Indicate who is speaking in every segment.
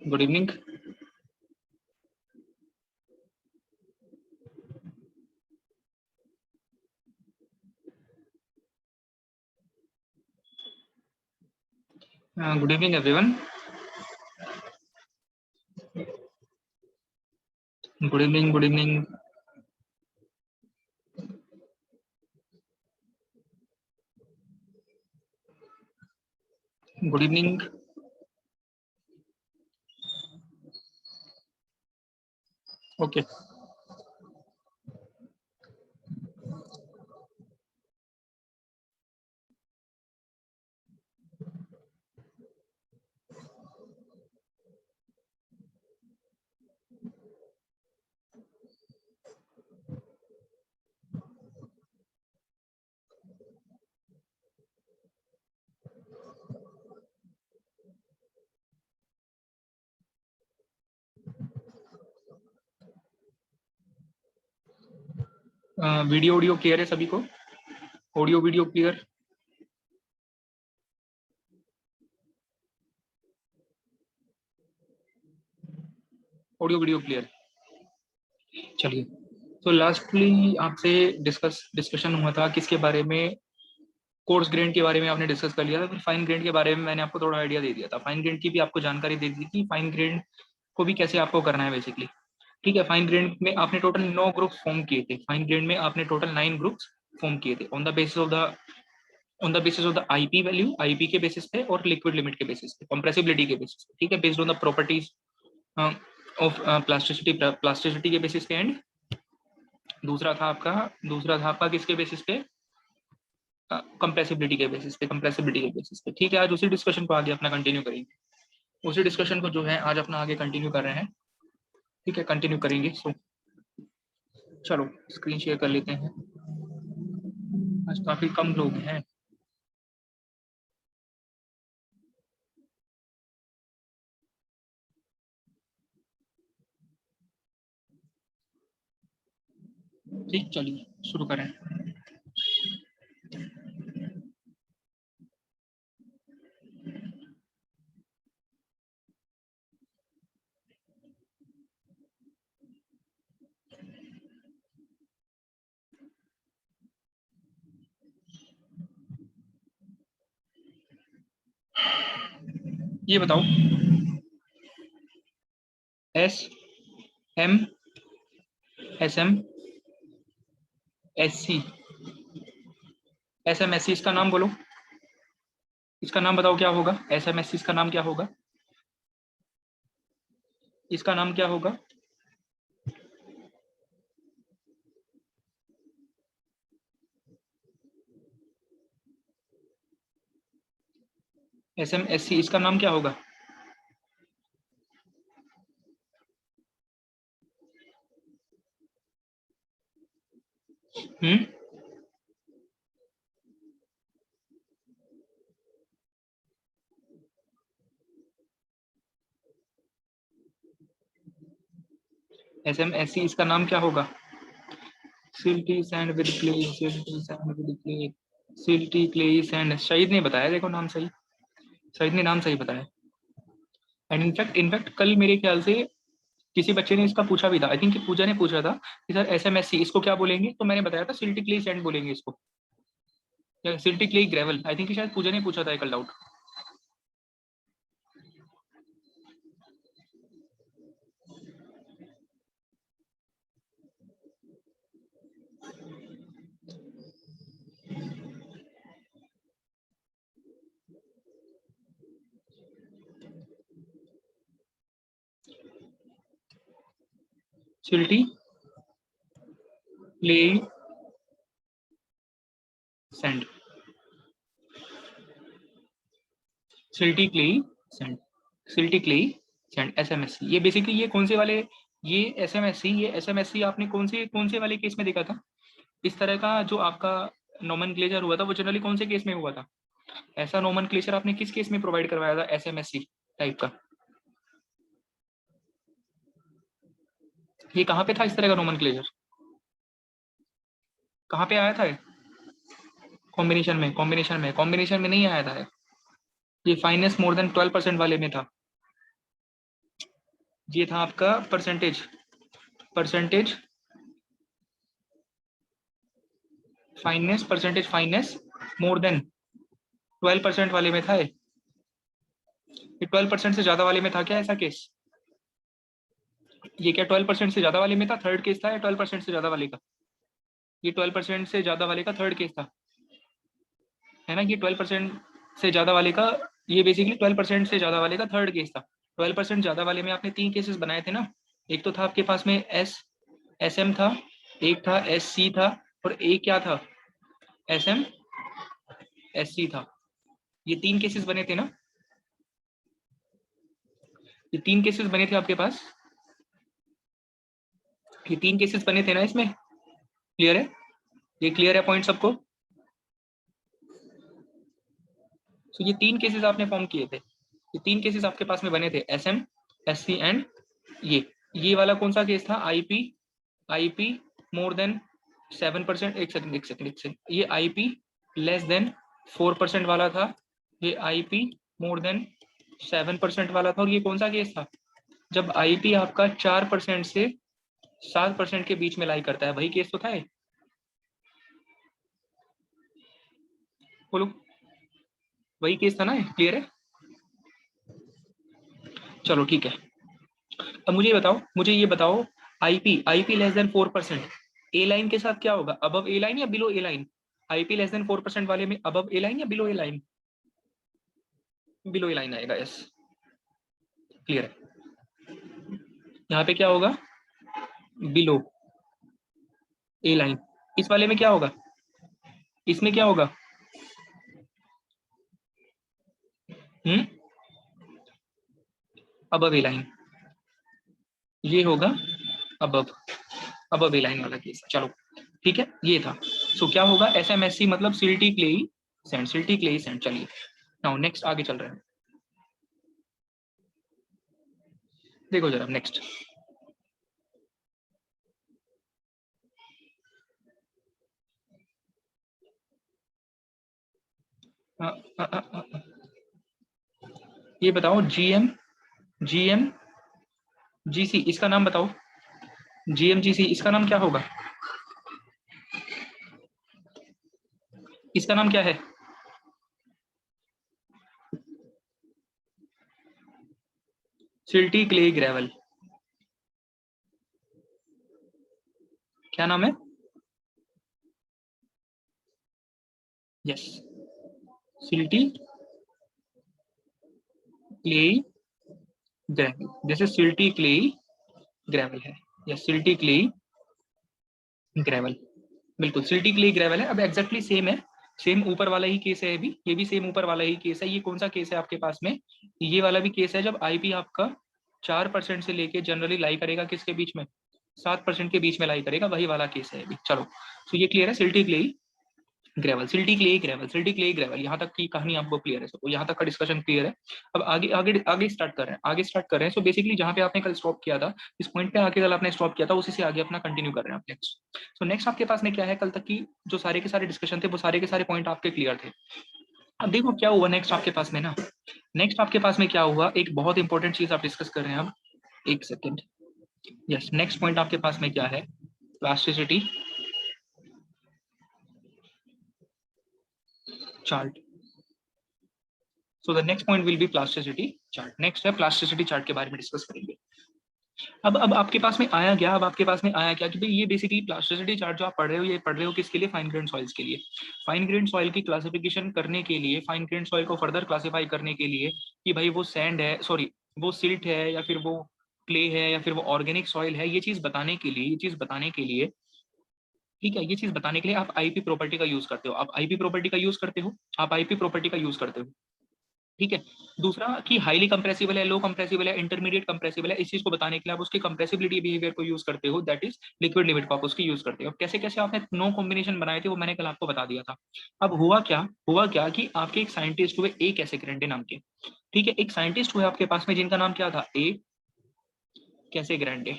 Speaker 1: Good evening. Good evening everyone. Good evening, good evening. Good evening. Okay, video audio clear है सभी को? Audio video clear? Audio video clear? चलिए, तो lastly आपसे discussion हुआ था किसके बारे में? कोर्स ग्रेड के बारे में आपने डिस्कस कर लिया था। फिर फाइन ग्रेड के बारे में मैंने आपको थोड़ा आइडिया दे दिया था। फाइन ग्रेड की भी आपको जानकारी दे दी थी, फाइन ग्रेड को भी कैसे आपको करना है बेसिकली। ठीक है, फाइन ग्रेड में आपने टोटल 9 ग्रुप फॉर्म किए थे। फाइन ग्रेड में आपने टोटल 9 ग्रुप्स फॉर्म किए थे on the basis of the IP value, IP के बेसिस पे और लिक्विड लिमिट के बेसिस पे, कंप्रेसिबिलिटी के बेसिस पे। ठीक है, based on the properties of plasticity के बेसिस पे। एंड दूसरा था आपका किसके बेसिस पे? कंप्रेसिबिलिटी के बेसिस पे। ठीक है, आज उसी डिस्कशन को आगे अपना कंटिन्यू करेंगे। उसी डिस्कशन को जो है आज अपना आगे कंटिन्यू कर रहे हैं। ठीक है, कंटिन्यू करेंगे। सो चलो स्क्रीन शेयर कर लेते हैं। आज काफी कम लोग हैं। ठीक, चलिए शुरू करें। ये बताओ, S M S M S C SMSC, इसका नाम बोलो। इसका नाम बताओ क्या होगा? SMSC इसका नाम क्या होगा? इसका नाम क्या होगा? SMSC इसका नाम क्या होगा? SMSC इसका नाम क्या होगा? Silty sand with clay, silty sand with clay, silty clay sand. शहीद ने बताया, देखो नाम सही, शहीद ने नाम सही बताया। एंड इनफैक्ट कल मेरे ख्याल से किसी बच्चे ने इसका पूछा भी था। आई थिंक पूजा ने पूछा था कि सर SMSC इसको क्या बोलेंगे, तो मैंने बताया था सिल्टी क्ले सैंड बोलेंगे इसको, या silty clay gravel. I think शायद पूजा ने पूछा था कल doubt. Silty clay sand, silty clay sand, silty clay sand, SMSC। ये बेसिकली ये कौन से वाले, ये SMSC आपने कौन से वाले केस में देखा था? इस तरह का जो आपका नोमेनक्लेचर हुआ था वो जनरली कौन से केस में हुआ था? ऐसा नोमेनक्लेचर आपने किस केस में प्रोवाइड करवाया था SMSC टाइप का? ये कहाँ पे था इस तरह का नोमेनक्लेचर? कहाँ पे आया था? कॉम्बिनेशन में नहीं आया था। ये फाइनेंस मोर देन 12% वाले में था। ये था आपका परसेंटेज फाइननेस मोर देन 12% वाले में था ये 12% से ज्यादा वाले में था क्या ऐसा केस? ये क्या 12% से ज्यादा वाले में था? थर्ड केस था या 12% से ज्यादा वाले का? ये 12% से ज्यादा वाले का थर्ड केस था, है ना? ये 12% से ज्यादा वाले का, ये बेसिकली 12% से ज्यादा वाले का थर्ड केस था। 12% ज्यादा वाले में आपने 3 केसेस बनाए थे ना। एक तो था आपके पास में SM था, एक था SC था, और एक क्या था? SM SC था। ये 3 केसेस बने थे ना, ये 3 केसेस बने थे आपके पास, ये 3 केसेस बने थे ना इसमें। क्लियर है? ये क्लियर है पॉइंट सबको? तो ये 3 केसेस आपने फॉर्म किए थे, ये 3 केसेस आपके पास में बने थे, SM SC एंड ये वाला कौन सा केस था? IP more than 7%। एक सेकंड, ये IP लेस देन 4% वाला था, ये IP मोर देन 7% वाला था। और ये कौन सा केस था? जब IP आपका 4% से 7% के बीच में लाई करता है, वही केस तो था ये। बोलो, वही केस था ना? क्लियर है? चलो ठीक है। अब मुझे ये बताओ IP लेस देन 4%, ए लाइन के साथ क्या होगा? अबव ए लाइन या बिलो ए लाइन? IP लेस देन 4% वाले में अबव ए लाइन या बिलो ए लाइन? बिलो ए लाइन आएगा, यस। क्लियर है? यहाँ पे क्या होगा? बिलो ए लाइन। इस वाले में क्या होगा? इसमें क्या होगा? अबव ए लाइन, ये होगा अबव ए लाइन वाला केस। चलो ठीक है, ये था। सो क्या होगा? SMSC मतलब सिल्टी क्लेई सैंड। चलिए नाउ नेक्स्ट आगे चल रहे हैं, देखो जरा नेक्स्ट। ये बताओ GMGC, इसका नाम बताओ। GMGC इसका नाम क्या होगा? इसका नाम क्या है? Silty clay gravel. क्या नाम है? Yes, silty clay gravel. जैसे सिल्टी क्ले ग्रेवल है, या सिल्टी क्ले ग्रेवल, बिल्कुल सिल्टी क्ले ग्रेवल है। अब एग्जैक्टली सेम है, सेम ऊपर वाला ही केस है, ये भी सेम ऊपर वाला ही केस है। ये कौन सा केस है आपके पास में? ये वाला भी केस है, जब IP आपका 4% से लेके जनरली लाई करेगा किसके बीच में? 7% के बीच में लाई करेगा, वही वाला केस है अभी। चलो तो ये क्लियर है, सिल्टी क्ले ग्रेवल। यहाँ तक की कहानी आपको क्लियर है? सबको यहाँ तक का डिस्कशन क्लियर है? अब आगे स्टार्ट कर रहे हैं। सो बेसिकली जहाँ पे आपने कल स्टॉप किया था, इस पॉइंट पे आके कल आपने स्टॉप किया था, उसी से आगे अपना कंटिन्यू कर रहे हैं आप नेक्स्ट। सो नेक्स्ट आपके पास में क्या है? कल तक की जो सारे के सारे डिस्कशन थे, वो सारे के सारे पॉइंट आपके क्लियर थे। अब देखो क्या हुआ नेक्स्ट आपके पास में ना। नेक्स्ट आपके पास में क्या हुआ? एक बहुत इंपॉर्टेंट चीज आप डिस्कस कर रहे हैं अब। एक सेकेंड, यस, नेक्स्ट पॉइंट आपके पास में क्या है? Plasticity chart. So the next point will be plasticity chart. Next है प्लास्टिसिटी चार्ट के बारे में डिस्कस करेंगे। अब आपके पास में आया क्या? अब आपके पास में आया क्या कि भाई ये बेसिकली प्लास्टिसिटी चार्ट जो आप पढ़ रहे हो, ये पढ़ रहे हो किसके लिए? फाइन ग्रेन सॉइल्स के लिए। फाइन ग्रेन सॉइल की क्लासिफिकेशन करने के लिए, फाइन ग्रेन सॉइल को फर्दर क्लासिफाई करने के लिए कि भाई वो सैंड है, सॉरी वो सिल्ट है, या फिर वो क्ले है, या फिर वो ऑर्गेनिक सॉइल है, ये चीज बताने के लिए ठीक है, ये चीज बताने के लिए आप IP प्रॉपर्टी का यूज करते हो। आप IP प्रॉपर्टी का यूज करते हो। ठीक है। दूसरा कि हाईली कंप्रेसिबल है, लो कंप्रेसिबल है, इंटरमीडिएट कंप्रेसिबल है, इस चीज को बताने के लिए आप उसकी कंप्रेसिबिलिटी बिहेवियर को यूज करते हो, दैट इज लिक्विड लिमिट को आप उसकी यूज करते हो। कैसे कैसे आपने 9 कॉम्बिनेशन बनाए थे, वो मैंने कल आपको बता दिया था। अब हुआ क्या कि आपके एक साइंटिस्ट हुए ए कैसे ग्रेंडे नाम के। ठीक है, एक साइंटिस्ट हुए आपके पास में जिनका नाम क्या था? ए कैसे ग्रेंडे।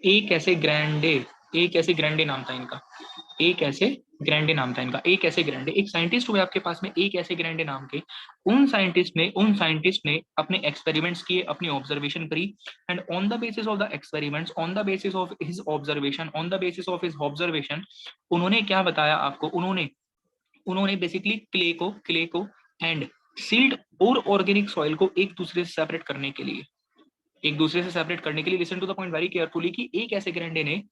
Speaker 1: ए कैसे ग्रेंडे नाम था इनका। एक ऐसे ग्रैंडे नाम था इनका, एक ऐसे ग्रैंडे, एक साइंटिस्ट हुए आपके पास में एक ऐसे ग्रैंडे नाम के। उन साइंटिस्ट ने अपने एक्सपेरिमेंट्स किए, अपनी ऑब्जर्वेशन करी, and on the basis of the experiments, on the basis of his observation, on the basis of his observation, उन्होंने क्या बताया आपको, उन्होंने बेसिकली क्ले को एंड सील्ड और ऑर्गेनिक सॉइल को एक दूसरे से सेपरेट करने के लिए, listen to the point very carefully, कि एक ऐसे ग्रैंडे ने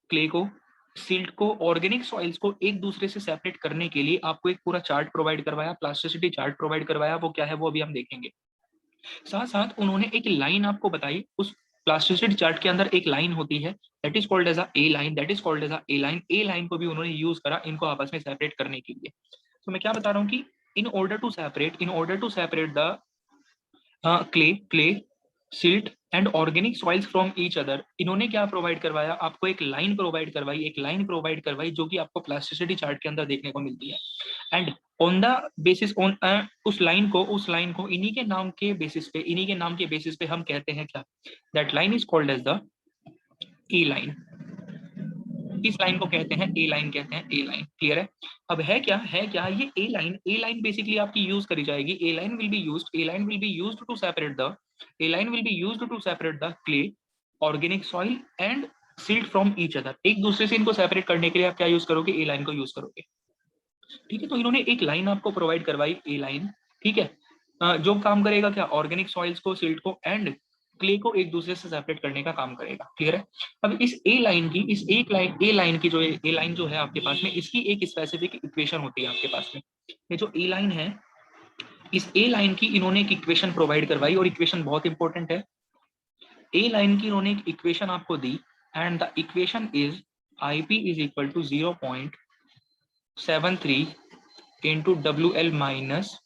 Speaker 1: क्ले को, सिल्ट को, ऑर्गेनिक सॉइल्स को एक दूसरे से सेपरेट करने के लिए आपको एक पूरा चार्ट प्रोवाइड करवाया, प्लास्टिसिटी चार्ट प्रोवाइड करवाया। वो क्या है वो अभी हम देखेंगे। साथ साथ उन्होंने एक लाइन आपको बताई, उस प्लास्टिसिटी चार्ट के अंदर एक लाइन होती है, that is called as a A line, that is called as a A line. A line को भी उन्होंने यूज करा इनको आपस में सेपरेट करने के लिए। तो मैं क्या बता रहा हूँ कि in order to separate the clay silt and organic soils from each other, इन्होंने क्या प्रोवाइड करवाया आपको, एक लाइन प्रोवाइड करवाई जो कि आपको प्लास्टिसिटी चार्ट के अंदर देखने को मिलती है। And on the basis on उस लाइन को इन्हीं के नाम के बेसिस पे हम कहते हैं क्या, that line is called as the E line. इस लाइन को कहते हैं ए लाइन, क्लियर है। अब है क्या ये ए लाइन बेसिकली आपकी यूज करी जाएगी। A line will be used to separate the clay, organic soil and silt from each other. एक दूसरे से इनको सेपरेट करने के लिए आप क्या यूज करोगे, ए लाइन को यूज करोगे। ठीक है, तो इन्होंने एक लाइन आपको प्रोवाइड करवाई, ए लाइन। ठीक है, जो काम करेगा क्या, ऑर्गेनिक सॉइल्स को, सिल्ट को एंड क्ले को एक दूसरे से सेपरेट करने का काम करेगा। क्लियर है। अब इस ए लाइन की, ए लाइन की जो ए लाइन जो है आपके पास में, इसकी एक स्पेसिफिक इक्वेशन होती है आपके पास में। ये जो ए लाइन है, इस ए लाइन की इन्होंने एक इक्वेशन प्रोवाइड करवाई, और इक्वेशन बहुत इंपॉर्टेंट है। ए लाइन की इन्होंने एक इक्वेशन आपको दी, and the equation is IP is equal to 0.73 into WL minus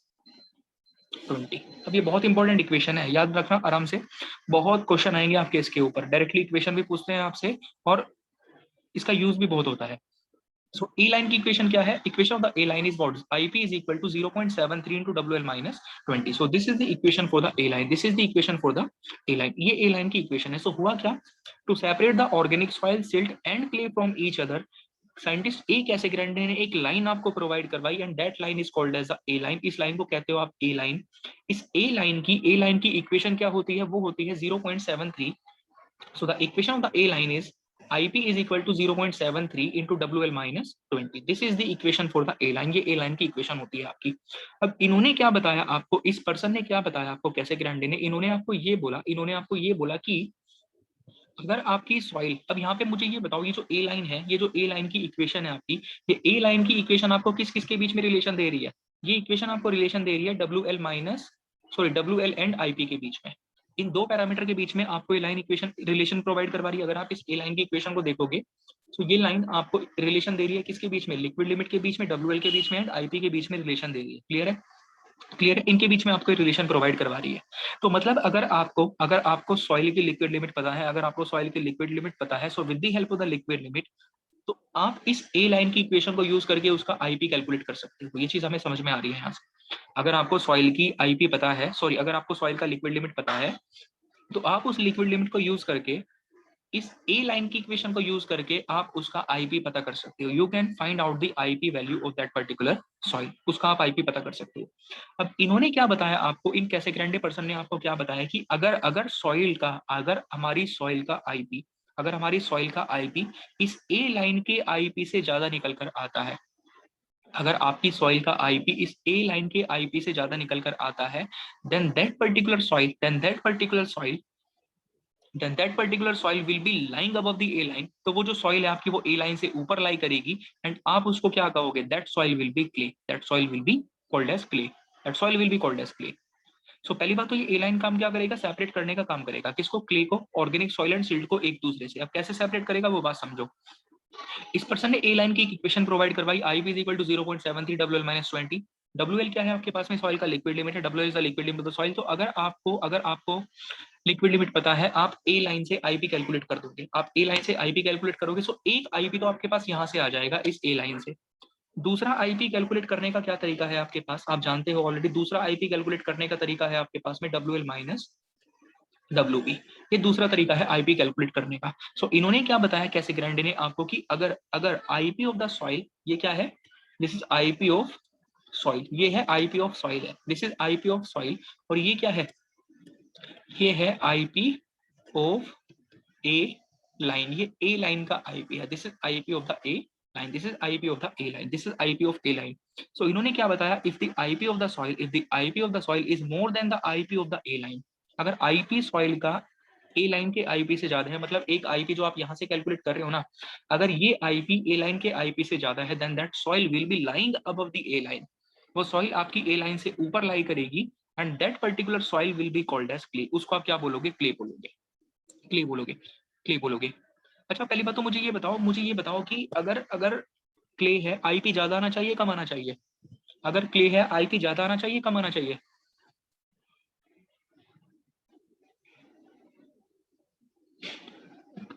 Speaker 1: 20। अब ये बहुत इंपॉर्टेंट इक्वेशन है, याद रखना आराम से, बहुत क्वेश्चन आएंगे आपके इसके ऊपर, डायरेक्टली इक्वेशन भी पूछते हैं आपसे, और इसका यूज भी बहुत होता है। सो ए लाइन की इक्वेशन क्या है, equation of the A line is what, IP is equal to 0.73 into WL minus 20। So this is the equation for the A line, ये ए लाइन की इक्वेशन है। सो हुआ क्या, to separate the organic soil, silt and clay from each other, scientist एक ऐसे ग्रैंडे ने एक लाइन आपको प्रोवाइड करवाई, and that line is called as A line. इस लाइन को कहते हो आप ए लाइन। इस ए लाइन की इक्वेशन क्या होती है, वो होती है 0.73। So the equation of the A line is IP is equal to 0.73 into WL minus 20. This is the equation for the A line. ये A line की इक्वेशन होती है आपकी। अब इन्होंने क्या बताया आपको, इस पर्सन ने क्या बताया आपको, कैसे ग्रैंडे ने, इन्होंने आपको ये बोला कि अगर आपकी सॉइल, अब यहाँ पे मुझे ये बताओ, ये जो ए लाइन है, ये जो ए लाइन की इक्वेशन है आपकी, ये ए लाइन की इक्वेशन आपको किस किस के बीच में रिलेशन दे रही है, ये इक्वेशन आपको रिलेशन दे रही है WL एंड IP के बीच में। इन दो पैरामीटर के बीच में आपको ये लाइन इक्वेशन रिलेशन प्रोवाइड करवा रही है। अगर आप इस ए लाइन की इक्वेशन को देखोगे तो ये लाइन आपको रिलेशन दे रही है किसके बीच में, लिक्विड लिमिट के बीच में, WL के बीच में एंड IP के बीच में रिलेशन दे रही है। क्लियर है, इनके बीच में आपको रिलेशन प्रोवाइड करवा रही है। तो मतलब अगर आपको सॉइल की लिक्विड लिमिट पता है, so with the help of the liquid limit, तो आप इस ए लाइन की इक्वेशन को यूज करके उसका IP कैलकुलेट कर सकते हो। ये चीज हमें समझ में आ रही है यहाँ से। अगर आपको सॉइल की IP पता है, अगर आपको सॉइल का लिक्विड लिमिट पता है, तो आप उस लिक्विड लिमिट को यूज करके, इस ए लाइन की इक्वेशन को यूज करके आप उसका IP पता कर सकते हो। You can find out the IP value of that particular soil, उसका आप IP पता कर सकते हो। अब इन्होंने क्या बताया आपको, इन कैसे ग्रैंडे पर्सन ने आपको क्या बताया कि अगर हमारी सॉइल का IP इस ए लाइन के IP से ज्यादा निकल कर आता है, अगर आपकी सॉइल का IP इस ए लाइन के IP से ज्यादा निकल कर आता है, then that particular soil will be lying above the A line। तो वो जो सॉइल है आपकी, वो ए लाइन से ऊपर लाई करेगी, एंड आप उसको क्या कहोगे, that soil will be called as clay। सो पहली बात तो ये ए लाइन काम क्या करेगा, सेपरेट करने का काम करेगा, किसको, क्ले को, ऑर्गेनिक सॉइल एंड सिल्ट को एक दूसरे से। अब कैसे सेपरेट करेगा वो बात समझो। इस पर्सन ने ए लाइन की इक्वेशन प्रोवाइड करवाई, IP is equal to 0.73 WL minus 20। WL क्या है आपके पास में, सॉइल का लिक्विड लिमिट है, WL is the liquid limit of the soil. तो अगर आपको लिक्विड लिमिट पता है, आप ए लाइन से IP कैलकुलेट कर दोगे, सो एक IP तो आपके पास यहाँ से आ जाएगा इस ए लाइन से। दूसरा IP कैलकुलेट करने का क्या तरीका है आपके पास, आप जानते हो ऑलरेडी। दूसरा IP कैलकुलेट करने का तरीका है आपके पास में WL माइनस WP। ये दूसरा तरीका है आईपी कैलकुलेट करने का। सो इन्होंने क्या बताया कैसेग्रांडे ने आपको कि अगर अगर आईपी ऑफ द सॉइल, ये क्या है, this is IP of soil, ये है आईपी ऑफ सॉइल है, this is IP of soil, और ये क्या है, ये है आईपी ऑफ ए लाइन, ये ए लाइन का आईपी है, this is IP of the A line, this is IP of the A line, this is IP of A line. So इन्होंने क्या बताया, if the IP of the soil, if the IP of the soil is more than the IP of the A line, अगर IP soil का A line के IP से ज्यादा है, मतलब एक आईपी जो आप यहां से कैलकुलेट कर रहे हो ना, अगर ये आईपी ए लाइन के आईपी से ज्यादा है, then that soil will be lying above the A line, वो सॉइल आपकी ए लाइन से ऊपर लाई करेगी, and that particular soil will be called as clay, उसको आप क्या बोलोगे, क्ले बोलोगे, क्ले बोलोगे, क्ले बोलोगे। अच्छा पहली बात तो मुझे ये बताओ, मुझे ये बताओ कि अगर अगर क्ले है, आईपी ज्यादा आना चाहिए कम आना चाहिए, अगर क्ले है आईपी ज्यादा आना चाहिए कम आना चाहिए,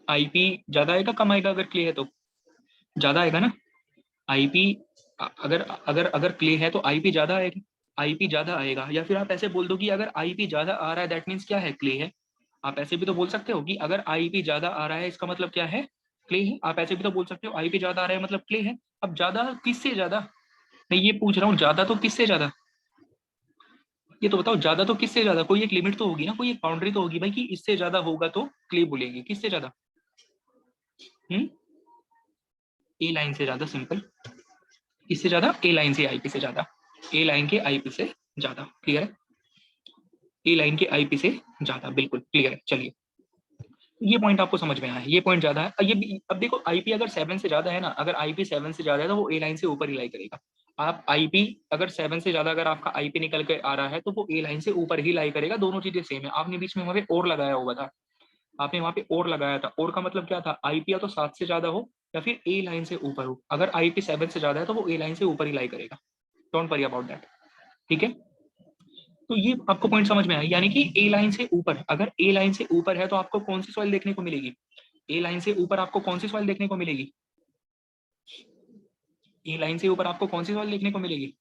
Speaker 1: आईपी ज्यादा आएगा कम आएगा, अगर क्ले है तो ज्यादा आएगा ना, आईपी, अगर अगर अगर क्ले है तो आईपी ज्यादा आएगा, आईपी ज्यादा आएगा, या फिर आप ऐसे बोल दो कि अगर आईपी ज्यादा आ रहा है दैट मीन्स क्या है, क्ले है। आप ऐसे भी तो बोल सकते हो कि अगर आईपी ज्यादा आ रहा है इसका मतलब क्या है, क्ले है। आप ऐसे भी तो बोल सकते हो आईपी ज्यादा आ रहा है मतलब क्ले है। अब ज्यादा किससे ज्यादा, मैं ये पूछ रहा हूँ, ज्यादा तो किससे ज्यादा, ये तो बताओ ज्यादा तो किससे ज्यादा, कोई एक लिमिट तो होगी ना, कोई एक बाउंड्री तो होगी भाई कि इससे ज्यादा होगा तो क्ले बोलेंगे, किससे ज्यादा, हम्म, ए लाइन से ज्यादा, सिंपल, इससे ज्यादा ए लाइन से आईपी से ज्यादा, ए लाइन के आईपी से ज्यादा, क्लियर है, ए लाइन के आईपी से ज्यादा, बिल्कुल क्लियर है। चलिए ये पॉइंट आपको समझ में आया है, ये पॉइंट ज्यादा है, ये अब देखो आईपी अगर 7 से ज्यादा है ना, अगर आईपी 7 से ज्यादा है तो वो ए लाइन से ऊपर ही लाई करेगा। आप आईपी अगर 7 से ज्यादा अगर आपका आईपी निकल के आ रहा है तो वो ए लाइन से ऊपर ही लाई करेगा, दोनों चीजें सेम है। आपने बीच में वहां पे और लगाया हुआ था, आपने वहां पे और लगाया था, और का मतलब क्या था, आईपी या तो 7 से ज्यादा हो या फिर ए लाइन से ऊपर हो, अगर आईपी 7 से ज्यादा है तो वो ए लाइन से ऊपर ही लाई करेगा, डोंट वरी अबाउट दैट, ठीक है। तो ये आपको पॉइंट समझ में आया, यानी कि ए लाइन से ऊपर, अगर ए लाइन से ऊपर है तो आपको कौन सी सॉइल देखने को मिलेगी, ए लाइन से ऊपर आपको कौन सी सॉइल देखने को मिलेगी, ए लाइन से ऊपर आपको कौन सी सॉइल देखने को मिलेगी,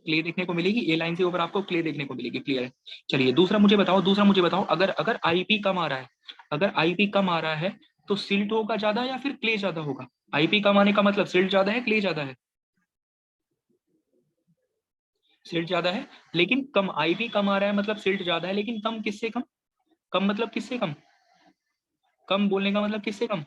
Speaker 1: क्ले देखने को मिलेगी, ए लाइन से ऊपर आपको क्ले देखने को मिलेगी, क्लियर है। चलिए दूसरा मुझे बताओ, दूसरा मुझे बताओ, अगर अगर आईपी कम आ रहा है, अगर आईपी कम आ रहा है तो सिल्ट होगा ज्यादा या फिर क्ले ज्यादा होगा, आईपी कम आने का मतलब सिल्ट ज्यादा है क्ले ज्यादा है, सिल्ट ज्यादा है, लेकिन कम, आईपी कम आ रहा है मतलब सिल्ट ज्यादा है, लेकिन कम किससे कम, कम मतलब किससे कम, कम बोलने का मतलब किससे कम,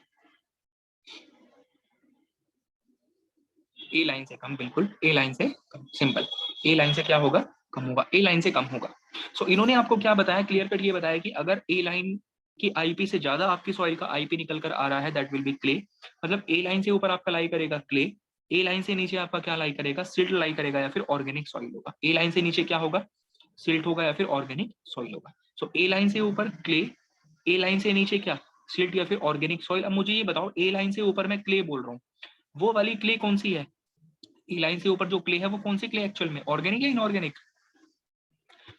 Speaker 1: ए लाइन से कम, बिल्कुल ए लाइन से कम, सिंपल, ए लाइन से क्या होगा, कम होगा, ए लाइन से कम होगा। सो इन्होंने आपको क्या बताया, क्लियर कट ये बताया कि अगर ए लाइन की आईपी से ज्यादा आपकी सॉइल का आईपी निकल कर आ रहा है दैट विल बी क्ले, मतलब ए लाइन से ऊपर आपका लाई करेगा क्ले, ए लाइन से नीचे आपका क्या लाई करेगा, सिल्ट लाई करेगा या फिर ऑर्गेनिक सॉइल होगा, ए लाइन से नीचे क्या होगा, सिल्ट होगा या फिर ऑर्गेनिक सॉइल होगा। सो ए लाइन से ऊपर क्ले, ए लाइन से नीचे क्या, सिल्ट या फिर ऑर्गेनिक सॉइल। अब मुझे ये बताओ, ए लाइन से ऊपर मैं क्ले बोल रहा हूँ, वो वाली क्ले कौन सी है, ई लाइन से ऊपर जो क्ले है वो कौन सी क्ले एक्चुअल में, ऑर्गेनिक या इनऑर्गेनिक,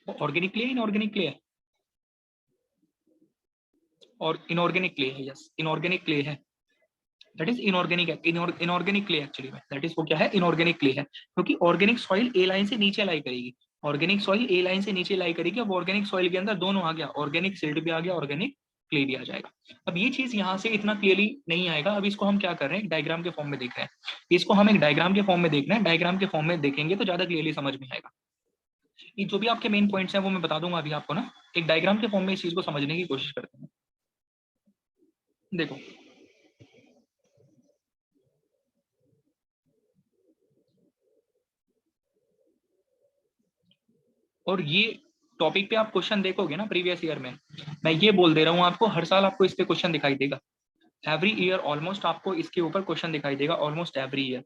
Speaker 1: वो ऑर्गेनिक क्ले है इनऑर्गेनिक क्ले है, और इनऑर्गेनिक क्ले है, यस इनऑर्गेनिक क्ले है, that is inorganic, inorganic clay actually में, दैट इज वो क्या है, इनऑर्गेनिक क्ले है, क्योंकि ऑर्गेनिक सॉइल ए लाइन से नीचे लाई करेगी, ऑर्गेनिक सॉइल ए लाइन से नीचे लाई करेगी, अब ऑर्गेनिक सॉइल के अंदर दोनों आ गया, ऑर्गेनिक सिल्ट भी आ गया, ऑर्गेनिक क्ले भी आ जाएगा। अब ये चीज यहाँ से इतना क्लियरली नहीं आएगा, अब इसको हम क्या कर रहे हैं, डायग्राम के फॉर्म में देख रहे हैं, इसको हम एक डायग्राम के फॉर्म में देख रहे हैं, डायग्राम के फॉर्म में देखेंगे तो ज्यादा क्लियरली समझ में आएगा। ये जो भी आपके मेन पॉइंट्स हैं वो मैं बता दूंगा अभी आपको ना, एक डायग्राम के फॉर्म में इस चीज को समझने की कोशिश करते हैं। देखो, और ये टॉपिक पे आप क्वेश्चन देखोगे ना प्रीवियस ईयर में, मैं ये बोल दे रहा हूँ आपको, हर साल आपको इस पे क्वेश्चन दिखाई देगा, एवरी ईयर ऑलमोस्ट आपको इसके ऊपर क्वेश्चन दिखाई देगा, ऑलमोस्ट एवरी ईयर।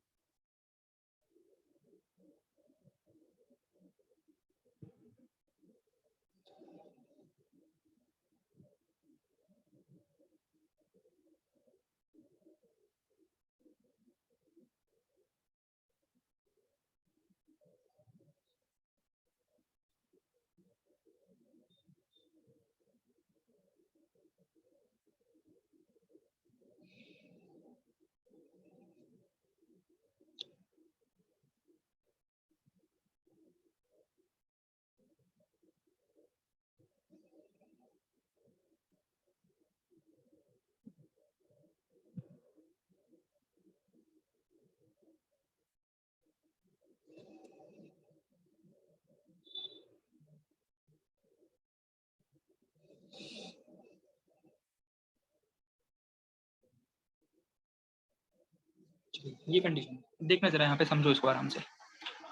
Speaker 1: ये कंडीशन देखना जरा यहाँ पे, समझो इसको आराम से,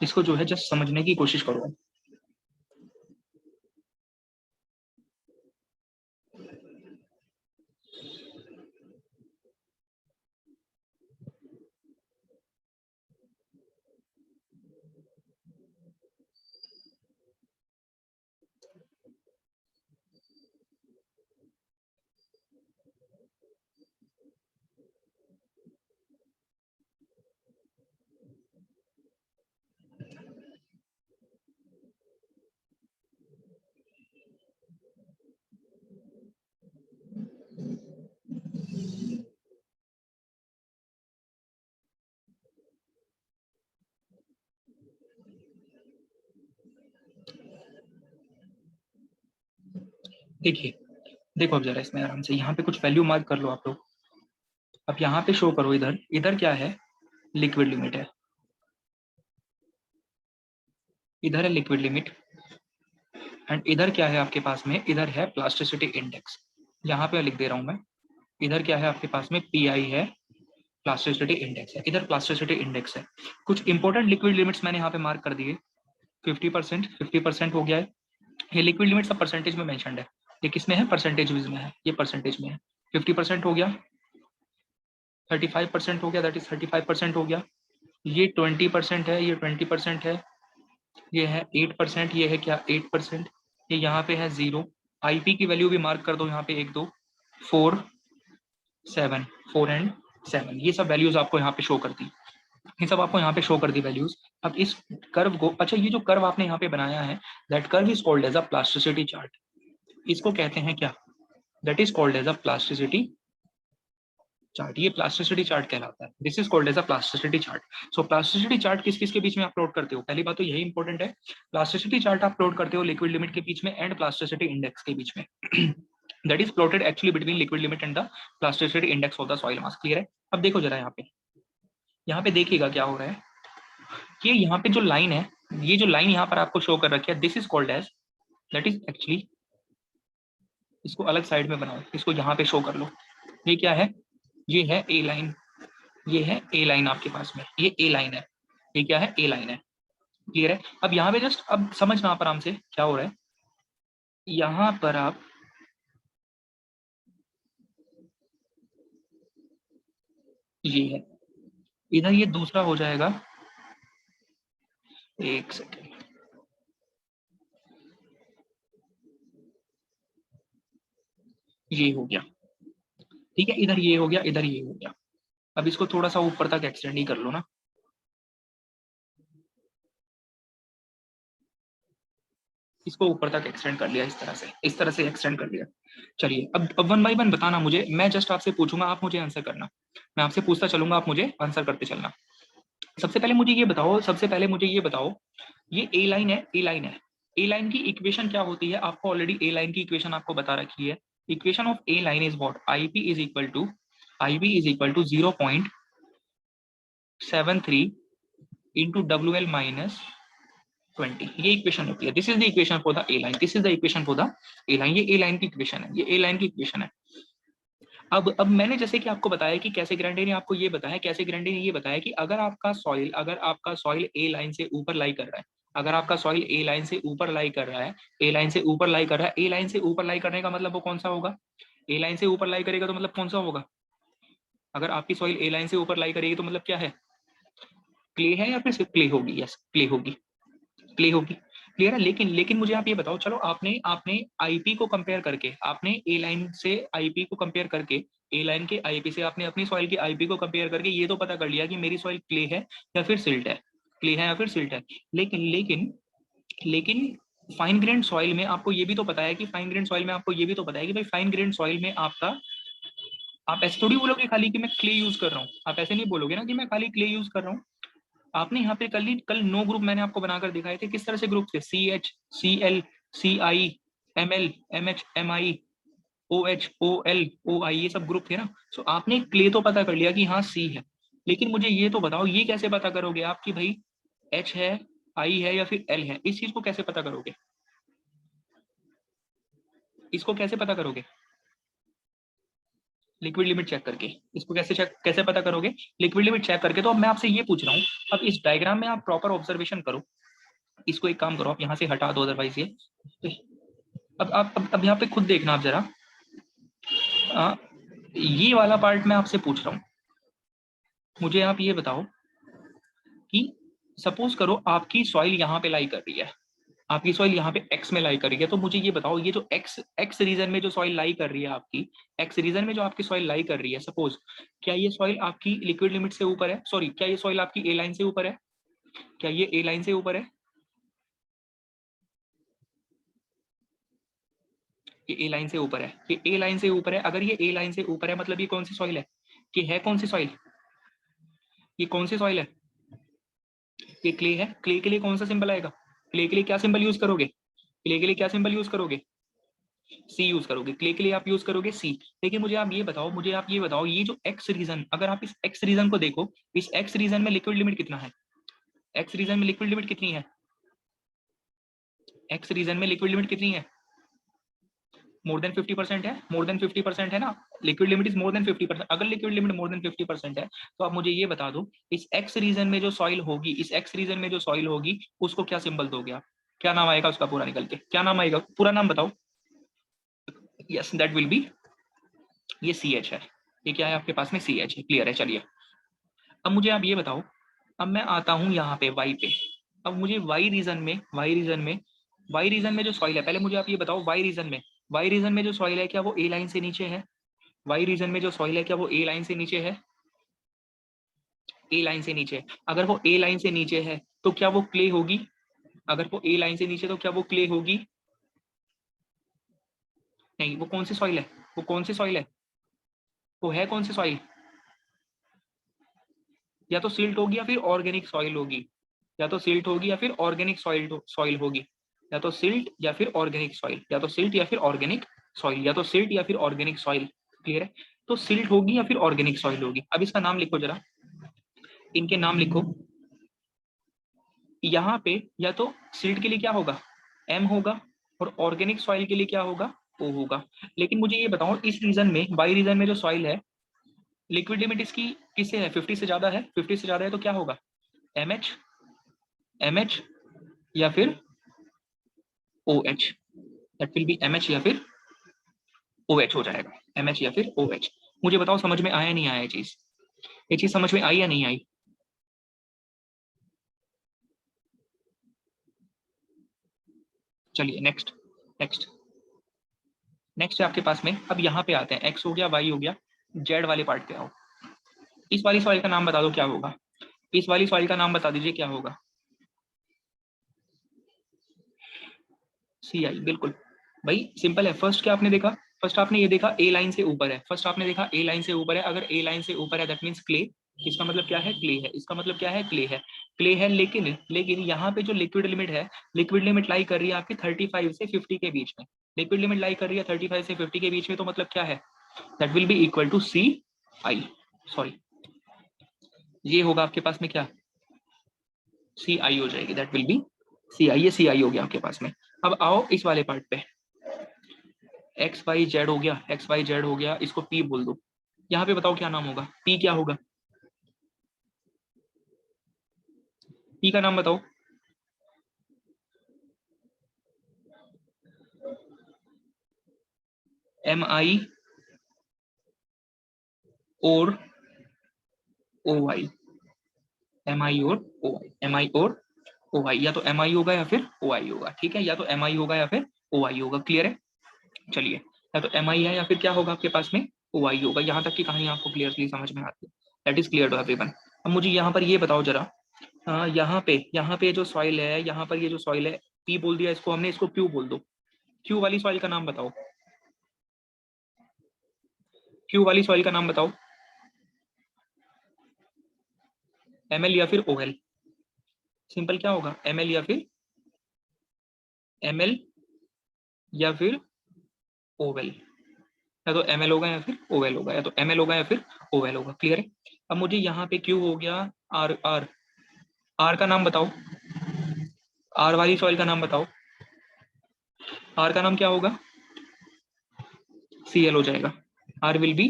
Speaker 1: इसको जो है जस्ट समझने की कोशिश करो। देखिए, देखो अब जरा इसमें आराम से यहाँ पे कुछ वैल्यू मार्क कर लो आप लोग। अब यहाँ पे शो करो, इधर इधर क्या है, लिक्विड लिमिट है, इधर है लिक्विड लिमिट, एंड इधर क्या है आपके पास में, इधर है प्लास्टिसिटी इंडेक्स। यहाँ पे लिख दे रहा हूँ मैं, इधर क्या है आपके पास में, पीआई है, प्लास्टिसिटी इंडेक्स है, इधर प्लास्टिसिटी इंडेक्स है। कुछ इंपॉर्टेंट लिक्विड लिमिट्स मैंने यहाँ पे मार्क कर दिए। 50% हो गया है। ये लिक्विड लिमिट सब परसेंटेज में मेंशन्ड है। ये किसमें है, परसेंटेज में है, ये परसेंटेज में है। 50% हो गया, 35% हो गया, दैट इज 35% हो गया। ये 20% है, ये 20% है, ये है 8%, ये है क्या 8%, ये यहाँ पे है 0। आईपी की वैल्यू भी मार्क कर दो यहाँ पे, 1 2 4 7, 4 एंड 7, ये सब वैल्यूज आपको यहाँ पे शो कर दी, ये सब आपको यहाँ पे शो कर दी वैल्यूज। अब इस कर्व को, अच्छा ये जो कर्व आपने यहाँ पे बनाया है, that curve is called as a plasticity chart. इसको कहते हैं क्या, that is called as a plasticity chart. ये प्लास्टिसिटी चार्ट कहलाता है, this is called as a plasticity chart. So plasticity chart किस किस के बीच में अपलोड करते हो, पहली बात तो यही इंपॉर्टेंट है, प्लास्टिसिटी चार्ट आप अपलोड करते हो लिक्विड लिमिट के बीच में एंड प्लास्टिसिटी इंडेक्स के बीच में। That is plotted actually between liquid limit and the plasticity index of the soil mass. Clear है। अब देखो जरा यहाँ पे देखिएगा क्या हो रहा है, कि यहाँ पे जो लाइन है, ये जो लाइन यहाँ पर आपको शो कर रखी है, this is called as, that is actually, इसको अलग साइड में बनाओ, इसको यहाँ पे शो कर लो। ये क्या है, ये है ए लाइन, ये है ए लाइन आपके पास में, ये ए लाइन है, ये क्या है, ए लाइन है। क्लियर है। अब यहाँ पे जस्ट अब समझना आप आराम से क्या हो रहा है, यहाँ पर आप ये है, इधर ये दूसरा हो जाएगा, एक सेकेंड, ये हो गया, ठीक है, इधर ये हो गया, इधर ये हो गया। अब इसको थोड़ा सा ऊपर तक एक्सटेंड ही कर लो ना, इसको ऊपर तक एक्सटेंड कर लिया, इस तरह से एक्सटेंड कर लिया। चलिए अब वन बाय वन बताना मुझे, मैं जस्ट आपसे पूछूंगा, आप मुझे आंसर करना, मैं आपसे पूछता चलूंगा, आप मुझे आंसर करते चलना। सबसे पहले मुझे ये बताओ, सबसे पहले मुझे ये बताओ, ये ए लाइन है, ए लाइन है, ए लाइन की इक्वेशन क्या होती है, आपको ऑलरेडी ए लाइन की इक्वेशन आपको बता रखी है। Equation of A line is what, IP is equal to 0.73 into W L minus 20, ये इक्वेशन होती है। This is the equation for the A line, this is the equation for the A line, ये A line की equation है, ये A line की equation है। अब मैंने जैसे कि आपको बताया कि कैसे ग्रांडे ने आपको ये बताया, कैसे ग्रांडे ने ये बताया कि अगर आपका सॉइल ए लाइन से ऊपर लाई कर रहा है, अगर आपका सॉइल ए लाइन से ऊपर लाई कर रहा है, ए लाइन से ऊपर लाई कर रहा है, ए लाइन से ऊपर लाई करने का मतलब वो कौन सा होगा, ए लाइन से ऊपर लाई करेगा तो मतलब कौन सा होगा, अगर आपकी सॉइल ए लाइन से ऊपर लाई करेगी तो मतलब क्या है, क्ले है या फिर सिर्फ क्ले होगी, यस क्ले होगी, क्ले होगी। क्लियर है। लेकिन लेकिन मुझे आप ये बताओ, चलो आपने आपने आईपी को कंपेयर करके, आपने ए लाइन से आईपी को कंपेयर करके, ए लाइन के आईपी से आपने अपनी सॉइल की आईपी को कंपेयर करके ये तो पता कर लिया कि मेरी सॉइल क्ले है या फिर सिल्ट है, क्ले है या फिर सिल्ट है। लेकिन लेकिन लेकिन फाइन ग्रेन सॉइल में आपको ये भी तो पता है कि फाइन ग्रेन सॉइल में आपको ये भी तो पता है कि भाई फाइन ग्रेन सॉइल में आपका, आप ऐसे थोड़ी बोलोगे खाली कि मैं क्ले यूज कर रहा हूँ, आप ऐसे नहीं बोलोगे ना कि मैं खाली क्ले यूज कर रहा हूँ। आपने यहाँ पे कल 9 ग्रुप मैंने आपको बनाकर दिखाए थे, किस तरह से ग्रुप थे, C H, C L, C I, M L, M H, M I, O H, O L, O I, ये सब ग्रुप थे ना। सो आपने क्ले तो पता कर लिया कि हाँ सी है, लेकिन मुझे ये तो बताओ ये कैसे पता करोगे आप कि भाई एच है, आई है या फिर एल है, इस चीज को कैसे पता करोगे, इसको कैसे पता करोगे, लिक्विड लिमिट चेक करके। इसको कैसे पता करोगे? लिक्विड लिमिट चेक करके। तो अब मैं आपसे ये पूछ रहा हूँ, अब इस डायग्राम में आप प्रॉपर ऑब्जर्वेशन करो। इसको एक काम करो, आप यहाँ से हटा दो अदरवाइज ये। अब आप अब यहाँ पे खुद देखना आप जरा। ये वाला पार्ट मैं आपसे पूछ रहा हूँ, मुझे आप ये बताओ कि सपोज करो आपकी सॉइल यहाँ पे लाई कर रही है, आपकी सॉइल यहाँ पे एक्स में लाई कर रही है, तो मुझे ये बताओ ये जो एक्स रीजन में जो सॉइल लाई कर रही है, आपकी एक्स रीजन में जो आपकी सॉइल लाई कर रही है, सपोज क्या ये सॉइल आपकी लिक्विड लिमिट से ऊपर है? सॉरी, क्या ये सॉइल आपकी ए लाइन से ऊपर है? क्या ये ए लाइन से ऊपर है? ये ए लाइन से ऊपर है, ये ए लाइन से ऊपर है। अगर ये ए लाइन से ऊपर है मतलब ये कौन सी सॉइल है? ये है कौन सी सॉइल? ये कौन सी सॉइल है? ये क्ले है। क्ले के लिए कौन सा सिंबल आएगा? क्ले के लिए क्या सिंबल यूज करोगे? क्ले के लिए क्या सिंबल यूज करोगे? सी यूज करोगे। क्ले के लिए आप यूज करोगे सी। लेकिन मुझे आप ये बताओ ये जो एक्स रीजन, अगर आप इस एक्स रीजन को देखो, इस एक्स रीजन में लिक्विड लिमिट कितना है? एक्स रीजन में लिक्विड लिमिट कितनी है? एक्स रीजन में लिक्विड लिमिट कितनी है? मोर देन 50% है। मोर देन 50% है ना, liquid limit is more then 50%। अगर लिक्विड लिमिट मोर देन 50% है तो आप मुझे ये बता दो, इस एक्स रीजन में जो सॉइल होगी, इस एक्स रीजन में जो सॉइल होगी उसको क्या सिंबल दोगे आप? क्या नाम आएगा उसका पूरा निकल के? क्या नाम आएगा? पूरा नाम बताओ। यस, दैट विल बी, ये सी एच है। ये क्या है आपके पास में? सी एच है। क्लियर है? चलिए अब मुझे आप ये बताओ, अब मैं आता हूं यहाँ पे वाई पे। अब मुझे वाई रीजन में जो सॉइल है, पहले मुझे आप ये बताओ, वाई रीजन में जो सॉइल है क्या वो ए लाइन से नीचे है? वाई रीजन में जो सॉइल है क्या वो ए लाइन से नीचे है? ए लाइन से नीचे। अगर वो ए लाइन से नीचे है तो क्या वो क्ले होगी? अगर वो ए लाइन से नीचे तो क्या वो क्ले होगी? नहीं। वो कौन सी सॉइल है? वो कौन सी सॉइल है? वो है कौन सी सॉइल? या तो सिल्ट होगी या फिर ऑर्गेनिक सॉइल होगी। या तो सिल्ट होगी या फिर ऑर्गेनिक सॉइल होगी। या तो सिल्ट या फिर ऑर्गेनिक सॉइल, या तो सिल्ट या फिर ऑर्गेनिक सॉइल, या तो सिल्ट या फिर ऑर्गेनिक सॉइल। क्लियर है? तो सिल्ट होगी या फिर ऑर्गेनिक सॉइल होगी। अब इसका नाम लिखो जरा, इनके नाम लिखो। यहाँ पे या तो सिल्ट के लिए क्या होगा? एम होगा, और ऑर्गेनिक सॉइल के लिए क्या होगा? ओ होगा। लेकिन मुझे ये बताओ, इस रीजन में, बाई रीजन में जो सॉइल है, लिक्विड लिमिट इसकी किससे है? 50 से ज्यादा है। 50 से ज्यादा है तो क्या होगा? एम एच, एम एच या फिर O H. That will be M H या फिर ओ एच हो जाएगा। एम एच या फिर ओ एच। मुझे बताओ समझ में आया नहीं आया ये चीज समझ में आई या नहीं आई? चलिए नेक्स्ट नेक्स्ट नेक्स्ट है आपके पास में। अब यहाँ पे आते हैं, एक्स हो गया, वाई हो गया, जेड वाले पार्ट पे आओ। इस वाली सॉइल का नाम बता दो क्या होगा? इस वाली सॉइल का नाम बता दीजिए क्या होगा? सी आई। बिल्कुल भाई, सिंपल है। फर्स्ट क्या आपने देखा? फर्स्ट आपने ये देखा ए लाइन से ऊपर है। फर्स्ट आपने देखा ए लाइन से ऊपर है। अगर ए लाइन से ऊपर है दैट मींस क्ले। इसका मतलब क्या है? क्ले है। इसका मतलब क्या है? क्ले है। क्ले है। लेकिन यहाँ पे जो लिक्विड लिमिट है, लिक्विड लिमिट लाई कर रही है आपकी 35 से 50 के बीच में। लिक्विड लिमिट लाई कर रही है 35 से 50 के बीच में, तो मतलब क्या है? That will be equal to C I. Sorry, ये होगा आपके पास में क्या? सी आई हो जाएगी। That will be C I. ये सी आई हो गया आपके पास में। अब आओ इस वाले पार्ट पे। एक्स वाई जेड हो गया, एक्स वाई जेड हो गया, इसको पी बोल दो। यहाँ पे बताओ क्या नाम होगा? पी क्या होगा? पी का नाम बताओ। एम आई और ओ वाई। एम आई और ओ आई, एम आई और ओ आई। या तो एम आई होगा या फिर ओ आई होगा। ठीक है, या तो एम आई होगा या फिर ओ आई होगा। क्लियर है? चलिए, या तो एम आई है या फिर क्या होगा आपके पास में? ओ आई होगा। यहाँ तक की कहानी आपको क्लियरली समझ में आती है? That is clear to everyone. अब मुझे यहाँ पर ये बताओ जरा, यहाँ पे जो सॉइल है, यहाँ पर ये जो सॉइल है, पी बोल दिया इसको हमने, इसको क्यू बोल दो। क्यू वाली सॉइल का नाम बताओ। क्यू वाली सॉइल का नाम बताओ। एम एल या फिर ओ एल। सिंपल क्या होगा? एम एल या फिर एम एल या फिर ओवेल। या तो एम एल होगा या फिर ओवेल होगा, या तो एम एल होगा या फिर ओवेल होगा। क्लियर है? अब मुझे यहाँ पे क्यू हो गया, आर आर। आर का नाम बताओ। आर वाली सॉइल का नाम बताओ। आर का नाम क्या होगा? सी एल हो जाएगा। R will be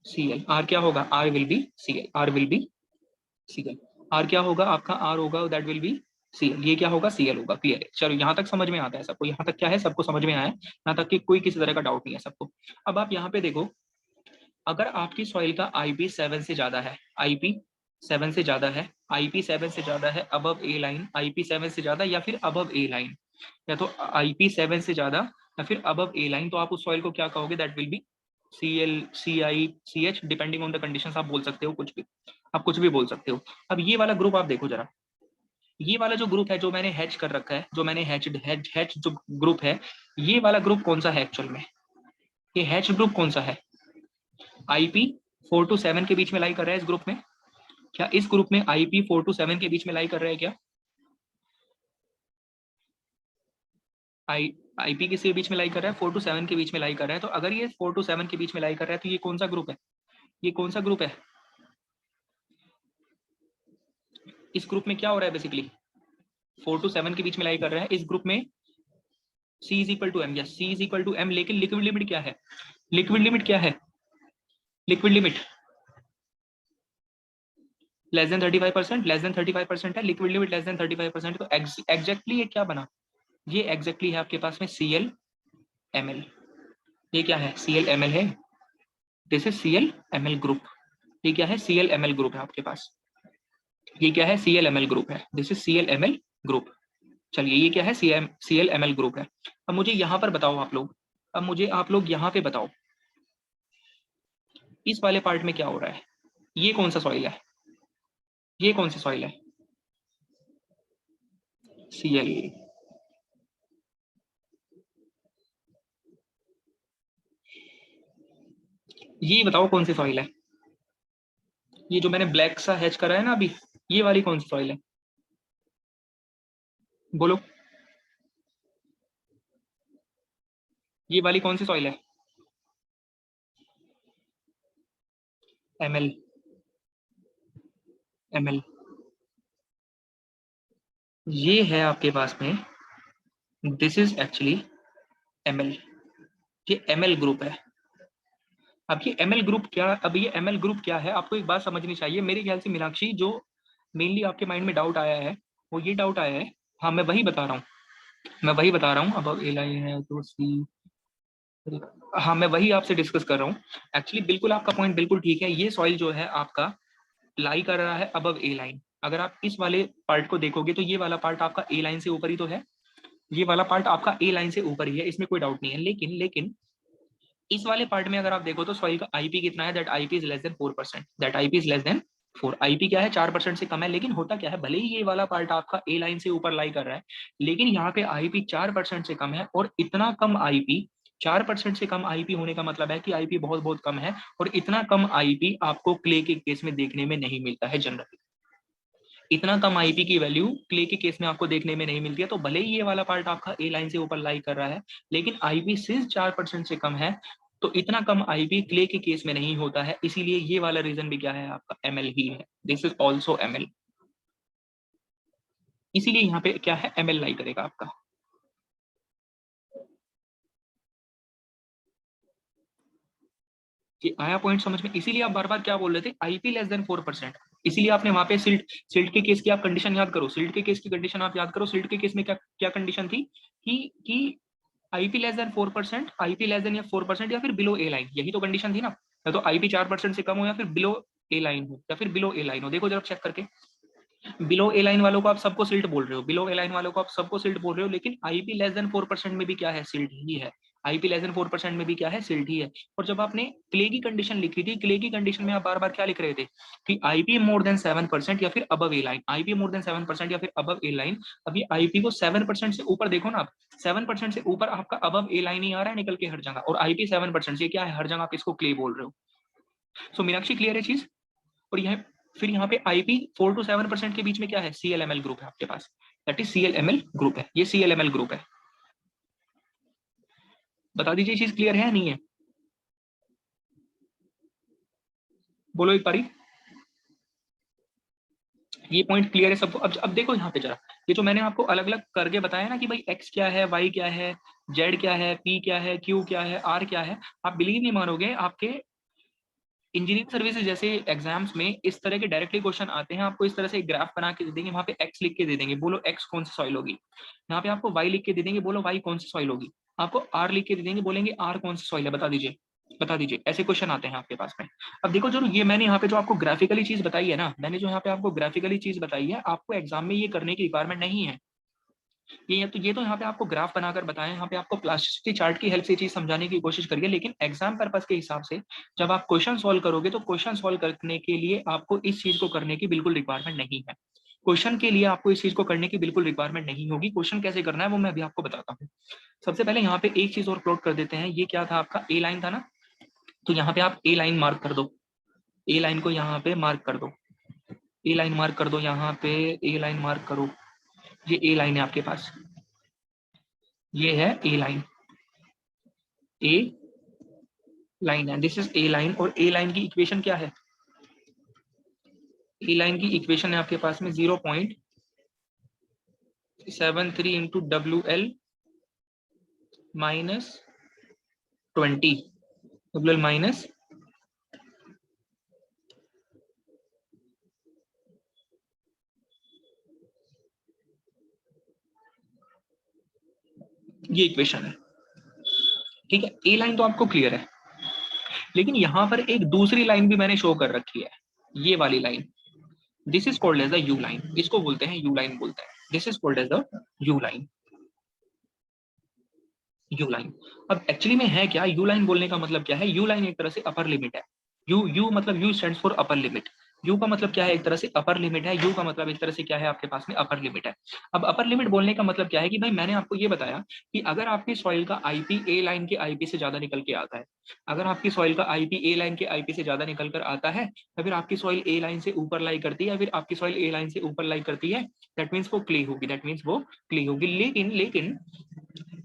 Speaker 1: Cl। R क्या होगा? R will be Cl। R will be Cl। R क्या होगा आपका? R होगा that will be Cl। ये क्या होगा? Cl होगा। क्लियर है? चलो यहाँ तक समझ में आता है सबको? यहाँ तक क्या है? सबको समझ में आया है? यहाँ तक कि कोई किसी तरह का डाउट नहीं है सबको? अब आप यहाँ पे देखो, अगर आपकी सॉइल का IP7 से ज्यादा है, IP7 से ज्यादा है, IP7 से ज्यादा है, अबव ए लाइन, IP7 से ज्यादा या फिर अबव ए लाइन, या तो IP7 से ज्यादा या फिर अबव ए लाइन, तो आप उस सॉइल को क्या कहोगे? That will be Cl, Ci, Ch, depending on the conditions. आप बोल सकते हो कुछ भी, आप कुछ भी बोल सकते हो। अब ये वाला ग्रुप आप देखो जरा, ये वाला जो ग्रुप है जो मैंने हैच कर रखा है, जो मैंने हैच जो ग्रुप है, ये वाला ग्रुप कौन सा है एक्चुअल में? ये हैच ग्रुप कौन सा है? IP4 to 7 के बीच में लाई कर रहा है इस ग्रुप में? क्या इस ग्रुप में IP4 to 7 के बीच में लाई कर रहा है क्या? IP किसके बीच में लाई कर रहा है? 4 to 7 के बीच में लाई कर रहा है। तो अगर ये 4 to 7 के बीच में लाई कर रहा है तो ये कौन सा ग्रुप है? ये कौन सा ग्रुप है? इस ग्रुप में क्या हो रहा है बेसिकली? 4 to 7 के बीच में लाई कर रहा है इस ग्रुप में। C is equal to M, या C is equal to M, लेकिन लिक्विड लिमिट क्या है? लिक्विड लिमिट क्या है? Liquid limit less than 35%, less than 35% है लिक्विड लिमिट, लेस देन 35%। तो एग्जैक्टली ये क्या बना? ये एग्जैक्टली है आपके पास में ClMl। ये क्या है? ClMl है। This is ClMl group. ये क्या है? ClMl ग्रुप है आपके पास। ये क्या है? ClMl ग्रुप है। This is ClMl group. चलिए ये क्या है? ClMl ग्रुप है। अब मुझे यहाँ पर बताओ आप लोग, अब मुझे आप लोग यहाँ पे बताओ, इस वाले पार्ट में क्या हो रहा है? ये कौन सा सॉइल है? ये कौन सी सॉइल है? Cl। ये बताओ कौन सी सॉइल है? ये जो मैंने ब्लैक सा हैच करा है ना अभी, ये वाली कौन सी सॉइल है? बोलो, ये वाली कौन सी सॉइल है? ML। ML ये है आपके पास में। This is actually ML। ये ML ग्रुप है। अब ये ML ग्रुप क्या, अब ये ML ग्रुप क्या है आपको एक बात समझनी चाहिए मेरे ख्याल से मीनाक्षी। जो मेनली आपके माइंड में डाउट आया है वो ये डाउट आया है, हाँ मैं वही बता रहा हूँ, मैं वही बता रहा हूँ। अब ए लाइन है तो सी, हाँ मैं वही आपसे डिस्कस कर रहा हूँ एक्चुअली। बिल्कुल आपका पॉइंट बिल्कुल ठीक है। ये सॉइल जो है आपका लाई कर रहा है अबव ए लाइन। अगर आप इस वाले पार्ट को देखोगे तो ये वाला पार्ट आपका ए लाइन से ऊपर ही तो है, ये वाला पार्ट आपका ए लाइन से ऊपर ही है, इसमें कोई डाउट नहीं है। लेकिन लेकिन इस वाले पार्ट में अगर आप देखो तो सॉइल का IP कितना है? That IP is less than 4%। That IP is less than 4। IP क्या है? 4% से कम है। लेकिन होता क्या है, भले ही ये वाला पार्ट आपका ए लाइन से ऊपर लाई कर रहा है, लेकिन यहाँ पे IP 4% से कम है। और इतना कम IP, 4% से कम IP होने का मतलब है कि IP बहुत बहुत कम है। और इतना कम IP आपको क्ले के केस में देखने में नहीं मिलता है जनरली। इतना कम IP की वैल्यू क्ले के केस में आपको देखने में नहीं मिलती है। तो भले ही ये वाला पार्ट आपका ए लाइन से ऊपर लाई कर रहा है, लेकिन IP सिर्फ 4% से कम है। तो इतना कम IP क्ले के केस में नहीं होता है, इसीलिए ये वाला रीजन भी क्या है आपका? ML ही है। This is also ML। इसीलिए यहाँ पे क्या है? ML लाई करेगा आपका। कि आया पॉइंट समझ में? इसीलिए आप बार बार क्या बोल रहे थे? IP less than 4%। इसीलिए आपने वहां पे सिल्ट, सिल्ट के केस की आप कंडीशन याद करो, सिल्ट के केस की कंडीशन आप याद करो। सिल्ट के केस में क्या क्या कंडीशन थी? कि IP less than 4%, IP less than या 4% या फिर बिलो ए लाइन, यही तो कंडीशन थी ना। या तो IP 4% से कम हो या फिर बिलो ए लाइन हो, या फिर बिलो ए लाइन हो। देखो जरा चेक करके, बिलो ए लाइन वालों को आप सबको सिल्ट बोल रहे हो, बिलो ए लाइन वालों को आप सबको सिल्ट बोल रहे हो, लेकिन IP लेस देन 4% में भी क्या है? सिल्ट ही है। IP लेस देन 4% में भी क्या है? सिल्ट ही है। और जब आपने क्ले की कंडीशन लिखी थी, क्ले की कंडीशन में आप बार बार क्या लिख रहे थे? कि IP मोर देन 7% या फिर अबव ए लाइन, IP मोर देन 7% या फिर अबव ए लाइन। अभी IP को 7% से ऊपर देखो ना आप, 7% से ऊपर आपका अबव ए लाइन ही आ रहा है निकल के हर जगह। और IP 7% से क्या है? हर जगह आप इसको क्ले बोल रहे हो। सो मीनाक्षी क्लियर है चीज? और यह फिर यहाँ पे IP 4 to 7% के बीच में क्या है? ClMl ग्रुप है आपके पास। दैट इज ClMl ग्रुप है, ये ClMl ग्रुप है। बता दीजिए चीज क्लियर है या नहीं है? बोलो एक बारी। ये पॉइंट क्लियर है सबको? अब देखो यहाँ पे जरा, ये जो मैंने आपको अलग अलग करके बताया ना कि भाई X क्या है, Y क्या है, Z क्या है, P क्या है, Q क्या है, R क्या है, आप बिलीव नहीं मानोगे, आपके इंजीनियरिंग सर्विसेज जैसे एग्जाम्स में इस तरह के डायरेक्टली क्वेश्चन आते हैं, आपको इस तरह से एक ग्राफ बना के दे देंगे, वहां पे एक्स लिख के दे देंगे, बोलो एक्स कौन सी सॉइल होगी। यहाँ पे आपको वाई लिख के दे देंगे, बोलो वाई कौन सी सॉइल होगी। आपको आर लिख के दे देंगे, बोलेंगे आर कौन सी सॉइल है, बता दीजिए बता दीजिए। ऐसे क्वेश्चन आते हैं आपके पास में। अब देखो जो ये मैंने यहाँ पे जो आपको ग्राफिकली चीज बताई है ना, मैंने जो यहाँ पे आपको ग्राफिकली चीज बताई है, आपको एग्जाम में ये करने की रिक्वायरमेंट नहीं है। ये तो यहाँ पे आपको ग्राफ बनाकर बताएं, यहाँ पे आपको प्लास्टिसिटी चार्ट की हेल्प से चीज समझाने की कोशिश करिए, लेकिन एग्जाम पर्पस के हिसाब से जब आप क्वेश्चन सॉल्व करोगे तो क्वेश्चन सॉल्व करने के लिए आपको इस चीज को करने की बिल्कुल रिक्वायरमेंट नहीं है। क्वेश्चन के लिए आपको इस चीज को करने की बिल्कुल रिक्वायरमेंट नहीं होगी। क्वेश्चन कैसे करना है वो मैं अभी आपको बताता हूँ। सबसे पहले यहाँ पे एक चीज और प्लॉट कर देते हैं। ये क्या था आपका, ए लाइन था ना, तो यहाँ पे आप ए लाइन मार्क कर दो, ए लाइन को यहाँ पे मार्क कर दो, ए लाइन मार्क कर दो, यहाँ पे ए लाइन मार्क करो। ये ए लाइन है आपके पास, ये है ए लाइन, ए लाइन है, दिस इज ए लाइन। और ए लाइन की इक्वेशन क्या है, ए लाइन की इक्वेशन है आपके पास में 0.73 into WL minus 20, WL minus ये इक्वेशन है, ठीक है। ए लाइन तो आपको क्लियर है, लेकिन यहां पर एक दूसरी लाइन भी मैंने शो कर रखी है, ये वाली line, this is called as the U line, इसको बोलते हैं यू लाइन बोलते हैं, this is called as the U line, U line. अब एक्चुअली में है क्या, यू लाइन बोलने का मतलब क्या है, यू लाइन एक तरह से अपर लिमिट है। यू मतलब you stands for upper limit, you का मतलब क्या है, एक तरह से अपर लिमिट है। यू का मतलब एक तरह से क्या है आपके पास में, अपर लिमिट है। अब अपर लिमिट बोलने का मतलब क्या है कि भाई मैंने आपको ये बताया कि अगर आपकी सॉइल का आईपी ए लाइन के आईपी से ज्यादा निकल के आता है, अगर आपकी सॉइल का आईपी ए लाइन के आईपी से ज्यादा निकल कर आता है, या फिर आपकी सॉइल ए लाइन से ऊपर लाई करती है, या फिर आपकी सॉइल ए लाइन से ऊपर लाई करती है, दैट मीन्स वो क्ले होगी, दैट मीन्स वो क्ले होगी। लेकिन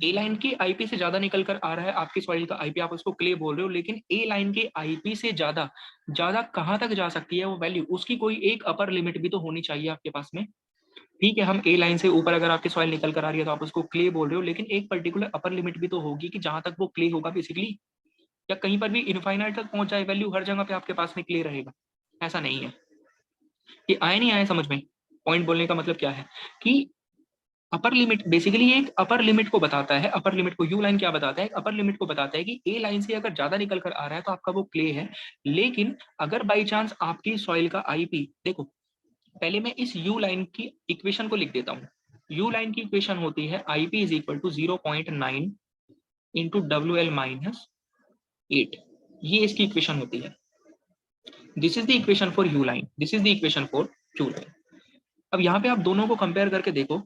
Speaker 1: ए लाइन की आईपी से ज्यादा निकल कर आ रहा है आपकी सॉइल का आईपी, आप उसको क्ले बोल रहे हो, लेकिन ए लाइन के आईपी से ज्यादा ज्यादा कहां तक जा सकती है वो वैल्यू, उसकी कोई एक अपर लिमिट भी तो होनी चाहिए आपके पास में। ठीक है, हम ए लाइन से ऊपर अगर आपकी सॉइल निकल कर आ रही है तो आप उसको क्ले बोल रहे हो, लेकिन एक पर्टिकुलर अपर लिमिट भी तो होगी कि जहां तक वो क्ले होगा बेसिकली, या कहीं पर भी इनफाइनाइट तक पहुंच जाए वैल्यू, हर जगह पे आपके पास में क्ले रहेगा, ऐसा नहीं है। ये आए नहीं आए समझ में, पॉइंट बोलने का मतलब क्या है कि अपर लिमिट बेसिकली एक अपर लिमिट को बताता है, अपर लिमिट को यू लाइन क्या बताता है, अपर लिमिट को बताता है कि ए लाइन से अगर ज्यादा निकल कर आ रहा है तो आपका वो क्ले है। लेकिन अगर बाई चांस आपकी सॉइल का आईपी, देखो पहले मैं इस यू लाइन की इक्वेशन को लिख देता हूँ। यू लाइन की इक्वेशन होती है IP is equal to 0.9 into WL minus 8, ये इसकी इक्वेशन होती है। This is the equation for U line, this is the equation for U line. अब यहाँ पे आप दोनों को कंपेयर करके देखो,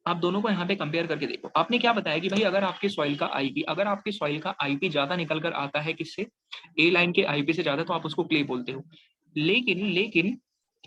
Speaker 1: आप दोनों को यहाँ पे कंपेयर करके देखो। आपने क्या बताया कि भाई अगर आपके सॉइल का आईपी, अगर आपके सॉइल का आईपी ज्यादा निकल कर आता है किससे, ए लाइन के आईपी से ज्यादा, तो आप उसको क्ले बोलते हो। लेकिन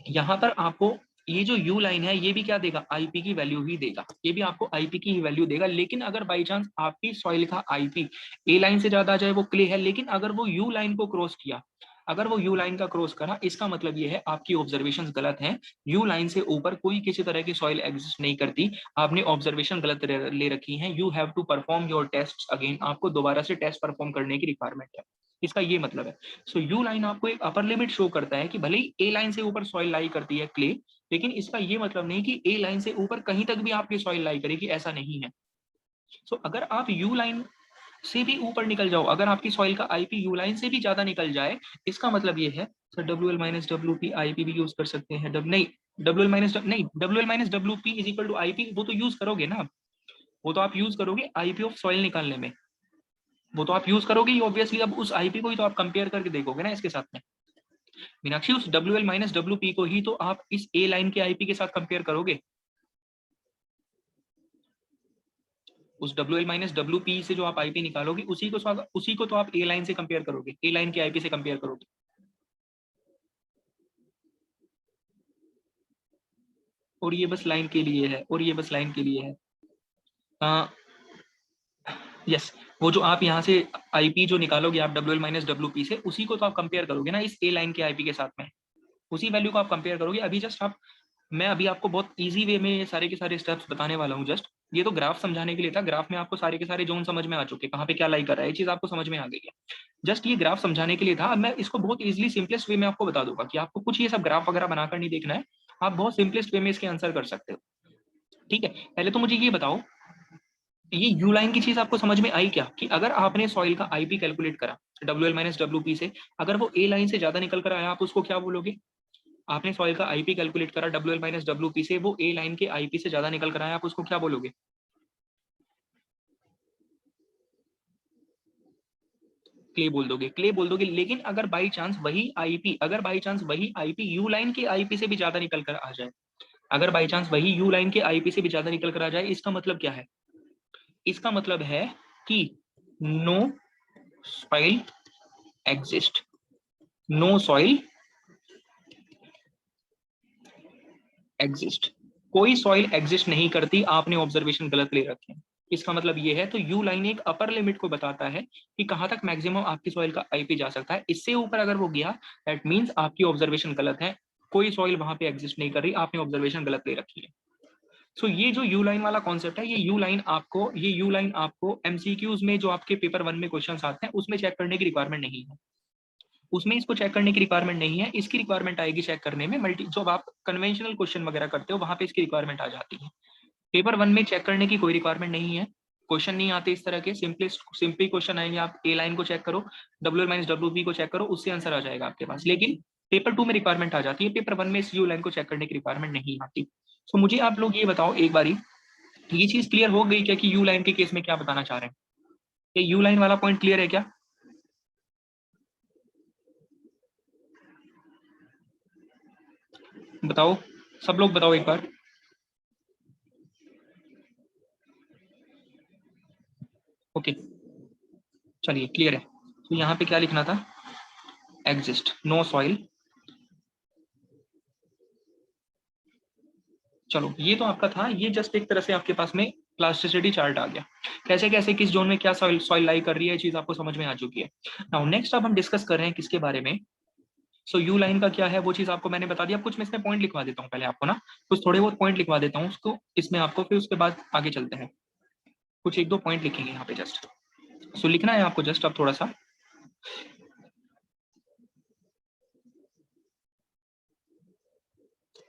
Speaker 1: यहाँ पर आपको ये जो यू लाइन है ये भी क्या देगा, आईपी की वैल्यू ही देगा, ये भी आपको आईपी की ही वैल्यू देगा। लेकिन अगर बाई चांस आपकी सॉइल का आईपी ए लाइन से ज्यादा आ जाए वो क्ले है, लेकिन अगर वो यू लाइन को क्रॉस किया, अगर वो यू लाइन का क्रॉस करा, इसका मतलब ये है आपकी ऑब्जर्वेशंस गलत हैं। यू लाइन से ऊपर कोई किसी तरह की सॉइल एग्जिस्ट नहीं करती, आपने ऑब्जर्वेशन गलत ले रखी है। You have to perform your test again, आपको दोबारा से टेस्ट परफॉर्म करने की रिक्वायरमेंट है, इसका ये मतलब है। सो यू लाइन आपको एक अपर लिमिट शो करता है कि भले ही ए लाइन से ऊपर सॉइल लाई करती है क्ले, लेकिन इसका ये मतलब नहीं कि ए लाइन से ऊपर कहीं तक भी आपकी सॉइल लाई करेगी, ऐसा नहीं है। सो अगर आप यू लाइन से भी ऊपर निकल जाओ, अगर आपकी सॉइल का आईपी यू लाइन से भी ज्यादा निकल जाए, इसका मतलब ये है sir WL minus WP IP भी यूज कर सकते हैं, नहीं WL माइनस नहीं, WL minus WP is equal to IP, वो तो यूज करोगे ना, वो तो आप यूज करोगे आईपी ऑफ सॉइल निकालने में, वो तो आप यूज करोगे ही ऑब्वियसली। अब उस आईपी को ही तो आप कंपेयर करके देखोगे ना इसके साथ में मीनाक्षी, उस WL माइनस WP को ही तो आप इस ए लाइन के आईपी के साथ कंपेयर करोगे। उस WL माइनस WP से जो आप आईपी निकालोगे उसी को तो आप ए लाइन से कंपेयर करोगे, ए लाइन के आईपी से कंपेयर करोगे। और ये बस लाइन के लिए है, और ये बस लाइन के लिए है। यस, वो जो आप यहाँ से आईपी जो निकालोगे आप WL माइनस WP से, उसी को तो आप कंपेयर करोगे ना इस ए लाइन के आईपी के साथ में, उसी वैल्यू को आप कंपेयर करोगे। अभी जस्ट आप, मैं अभी आपको बहुत इजी वे में ये सारे के सारे स्टेप्स बताने वाला हूँ। जस्ट ये तो ग्राफ समझाने के लिए था, ग्राफ में आपको सारे के सारे जोन समझ में आ चुके, कहाँ पे क्या लाई कर रहा है, ये चीज आपको समझ में आ गई है। जस्ट ये ग्राफ समझाने के लिए था। अब मैं इसको बहुत इजीली सिंपलेस्ट वे में आपको बता दूंगा कि आपको कुछ ये सब ग्राफ वगैरह बनाकर नहीं देखना है, आप बहुत सिंपलेस्ट वे में इसके आंसर कर सकते हो। ठीक है, पहले तो मुझे ये बताओ, ये यू लाइन की चीज आपको समझ में आई क्या, कि अगर आपने सॉइल का आईपी कैलकुलेट करा W L minus W P से, अगर वो ए लाइन से ज्यादा निकल कर आया, आप उसको क्या बोलोगे? आपने सॉइल का आईपी कैलकुलेट करा W L minus W P से, वो ए लाइन के आईपी से ज्यादा निकल कर आया, आप उसको क्या बोलोगे? क्ले बोल दोगे, क्ले बोल दोगे। लेकिन अगर बाई चांस वही आईपी, अगर बाई चांस वही आईपी यू लाइन के आईपी से भी ज्यादा निकल कर आ जाए, अगर बाई चांस वही यू लाइन के आईपी से भी ज्यादा निकल कर आ जाए, इसका मतलब क्या है? इसका मतलब है कि no soil exist, no soil exist, कोई सॉइल एग्जिस्ट नहीं करती, आपने ऑब्जर्वेशन गलत ले रखे हैं। इसका मतलब ये है, तो यू लाइन एक अपर लिमिट को बताता है कि कहां तक मैक्सिमम आपकी सॉइल का आईपी जा सकता है। इससे ऊपर अगर वो गया, दैट मींस आपकी ऑब्जर्वेशन गलत है, कोई सॉइल वहां पे एग्जिस्ट नहीं कर रही, आपने ऑब्जर्वेशन गलत ले रखी है। सो ये जो यू लाइन वाला कॉन्सेप्ट है, ये यू लाइन आपको एमसीक्यूज में जो आपके पेपर 1 में क्वेश्चन आते हैं उसमें चेक करने की रिक्वायरमेंट नहीं है, उसमें इसको चेक करने की रिक्वायरमेंट नहीं है। इसकी रिक्वायरमेंट आएगी चेक करने में मल्टी, जब आप कन्वेंशनल क्वेश्चन वगैरह करते हो वहां पे इसकी रिक्वायरमेंट आ जाती है। पेपर 1 में चेक करने की कोई रिक्वायरमेंट नहीं है, क्वेश्चन नहीं आते इस तरह के, सिंपली क्वेश्चन आएंगे, आप ए लाइन को चेक करो, W L minus W B को चेक करो, उससे आंसर आ जाएगा आपके पास। लेकिन पेपर 2 में रिक्वायरमेंट आ जाती है, पेपर 1 में इस यू लाइन को चेक करने की रिक्वायरमेंट नहीं आती। सो मुझे आप लोग ये बताओ एक बारी, ये चीज क्लियर हो गई क्या कि यू लाइन के केस में क्या बताना चाह रहे हैं? ये यू लाइन वाला पॉइंट क्लियर है क्या? बताओ, सब लोग बताओ एक बार। ओके, चलिए क्लियर है। तो यहाँ पे क्या लिखना था? Exist, no soil. चलो ये तो आपका था, ये जस्ट एक तरह से आपके पास में प्लास्टिसिटी चार्ट आ गया, कैसे कैसे किस जोन में क्या सॉइल सॉइल लाई कर रही है, चीज आपको समझ में आ चुकी है। नाउ नेक्स्ट अब हम डिस्कस कर रहे हैं किसके बारे में? सो यू लाइन का क्या है वो चीज आपको मैंने बता दिया। कुछ मैं इसमें पॉइंट लिखवा देता हूँ पहले आपको ना, कुछ थोड़े बहुत पॉइंट लिखवा देता हूँ उसको इसमें आपको, फिर उसके बाद आगे चलते हैं। कुछ एक दो पॉइंट लिखेंगे यहाँ पे जस्ट। सो लिखना है आपको जस्ट अब थोड़ा सा,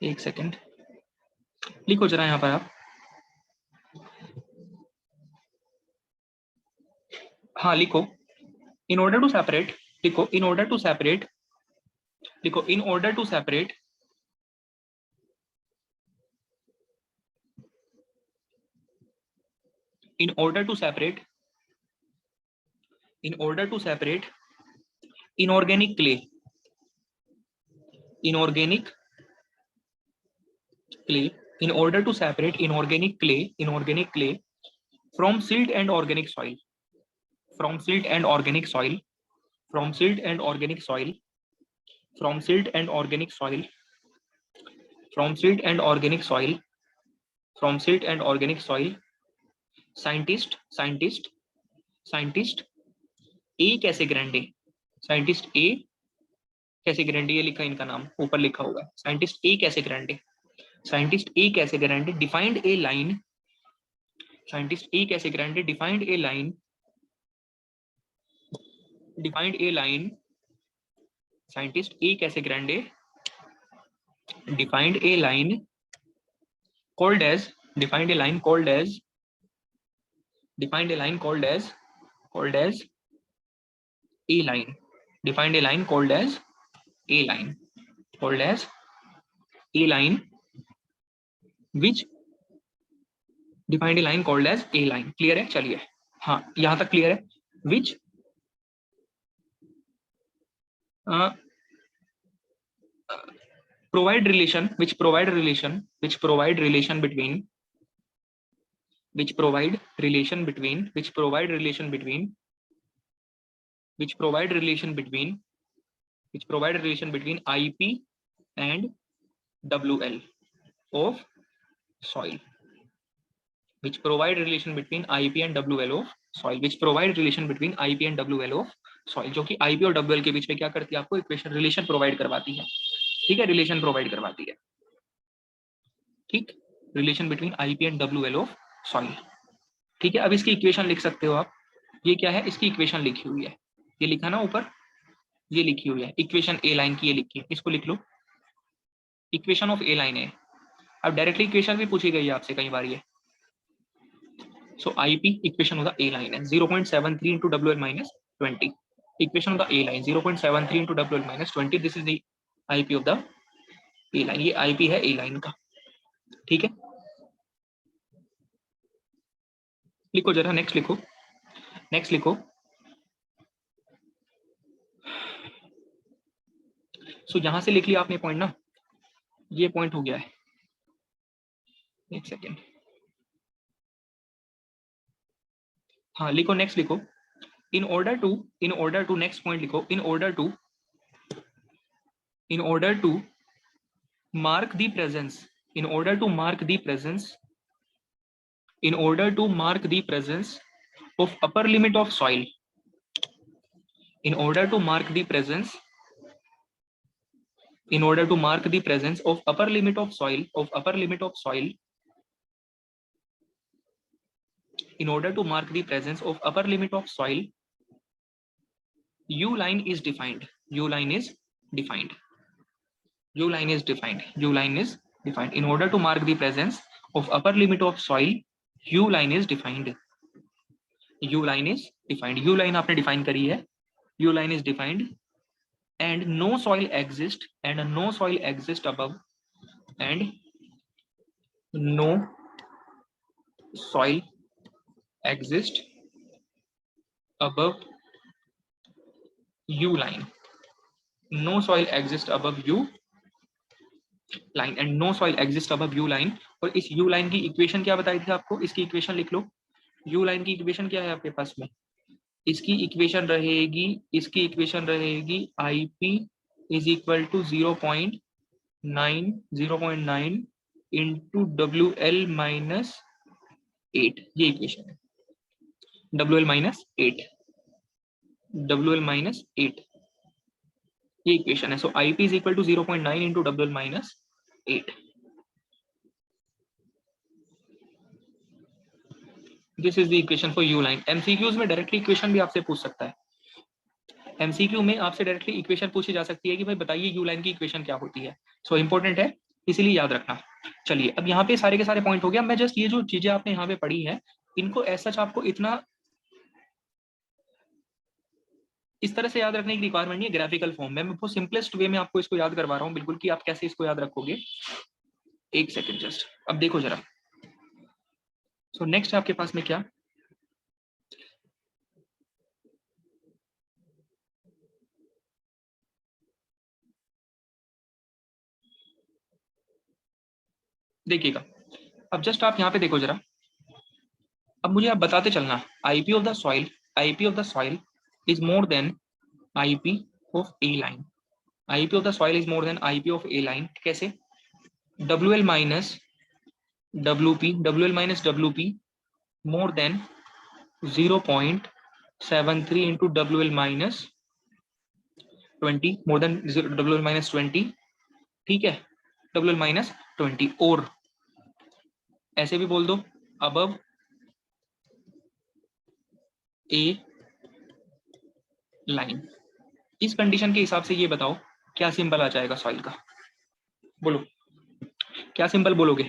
Speaker 1: एक सेकेंड लिखो जरा यहाँ पर आप। हाँ लिखो, इन ऑर्डर टू सेपरेट, लिखो इन ऑर्डर टू सेपरेट, लिखो in order to separate in order to separate in order to separate inorganic clay, inorganic clay, in order to separate inorganic clay from silt and organic soil, from silt and organic soil, from silt and organic soil, from silt and organic soil, from silt and organic soil, from silt and organic soil, scientist A Casagrande, scientist A कैसे Grande, ये लिखा इनका नाम ऊपर लिखा हुआ है, scientist A Casagrande, scientist A कैसे Grande defined A line, scientist A कैसे Grande defined A line, defined A line, scientist A कैसे Grande defined A line called as, defined a line called as, defined a line called as, called as a line, defined a line called as a line, called as a line, which defined a line called as a line। Clear है? चलिए हाँ यहां तक clear है। which provide relation, which provide relation, which provide relation between, which provide relation between, which provide relation between, which provide relation between, which provide relation between IP and WL of soil, which provide relation between IP and WL of soil, which provide relation between IP and WL of soil, जो कि IP और WL के बीच में क्या करती है, आपको equation relation provide करवाती है। ठीक है, रिलेशन प्रोवाइड करवाती है। ठीक, relation between IP and WL of soil. ठीक है, अब इसकी इक्वेशन लिख सकते हो आप, ये क्या है, इसकी इक्वेशन लिखी हुई है। ये लिखा ना ऊपर, ये लिखी हुई है इक्वेशन ए लाइन की, ये लिखी है, इसको लिख लो, इक्वेशन ऑफ ए लाइन है। अब डायरेक्टली इक्वेशन भी पूछी गई है आपसे कई बार ये। सो IP equation of the A line है 0.73 into WL minus 20, equation of the A line 0.73 into WL minus 20, this is the IP of the A line, ये आईपी है ए लाइन का, ठीक है। लिखो जरा, नेक्स्ट लिखो, नेक्स्ट लिखो। सो यहां से लिख लिया आपने पॉइंट ना, ये पॉइंट हो गया है, एक सेकेंड, हाँ लिखो, नेक्स्ट लिखो। In order to next point लिखो, in order to mark the presence, in order to mark the presence, in order to mark the presence of upper limit of soil, in order to mark the presence, in order to mark the presence of upper limit of soil, of upper limit of soil, in order to mark the presence of upper limit of soil, U line is defined, U line is defined, U line is defined, U line is defined. In order to mark the presence of upper limit of soil, U line is defined, U line is defined, U line आपने define करी है, U line is defined, and no soil exist, and no soil exist above, and no soil exist above U line, no soil exist above U line, and no soil exist above U line। और इस U line की equation क्या बताई थी आपको, इसकी equation लिख लो। U line की इक्वेशन क्या है आपके पास में, इसकी इक्वेशन रहेगी, इसकी इक्वेशन रहेगी IP is equal to 0.9 into WL minus 8, ये इक्वेशन है, WL माइनस 8, WL माइनस 8, ये इक्वेशन है। So IP is equal to 0.9 into WL minus 8, this is the equation for U line. MCQs में directly equation भी आपसे पूछ सकता है, MCQ में आपसे डायरेक्टली इक्वेशन पूछी जा सकती है कि भाई बताइए U लाइन की इक्वेशन क्या होती है। सो इंपॉर्टेंट है, इसीलिए याद रखना। चलिए अब यहाँ पे सारे के सारे पॉइंट हो गया। मैं जस्ट ये जो चीजें आपने यहाँ पे पढ़ी है, इनको ऐसा आपको इतना इस तरह से याद रखने की रिक्वायरमेंट नहीं है ग्राफिकल फॉर्म में, मैं बहुत सिंपलेस्ट वे में आपको इसको याद करवा रहा हूँ बिल्कुल, कि आप कैसे इसको याद रखोगे। एक सेकेंड जस्ट, अब देखो जरा। सो नेक्स्ट आपके पास में क्या, देखिएगा, अब जस्ट आप यहाँ पे देखो जरा। अब मुझे आप बताते चलना, IP of the soil, IP of the soil is more then IP of A line, IP of the soil is more then IP of A line. कैसे, WL minus WP, WL minus WP more than 0.73 into WL minus 20, more than WL minus 20, ठीक है, WL minus 20, और ऐसे भी बोल दो above ए line. इस condition के हिसाब से ये बताओ क्या सिंबल आ जाएगा सॉइल का, बोलो क्या सिंबल बोलोगे,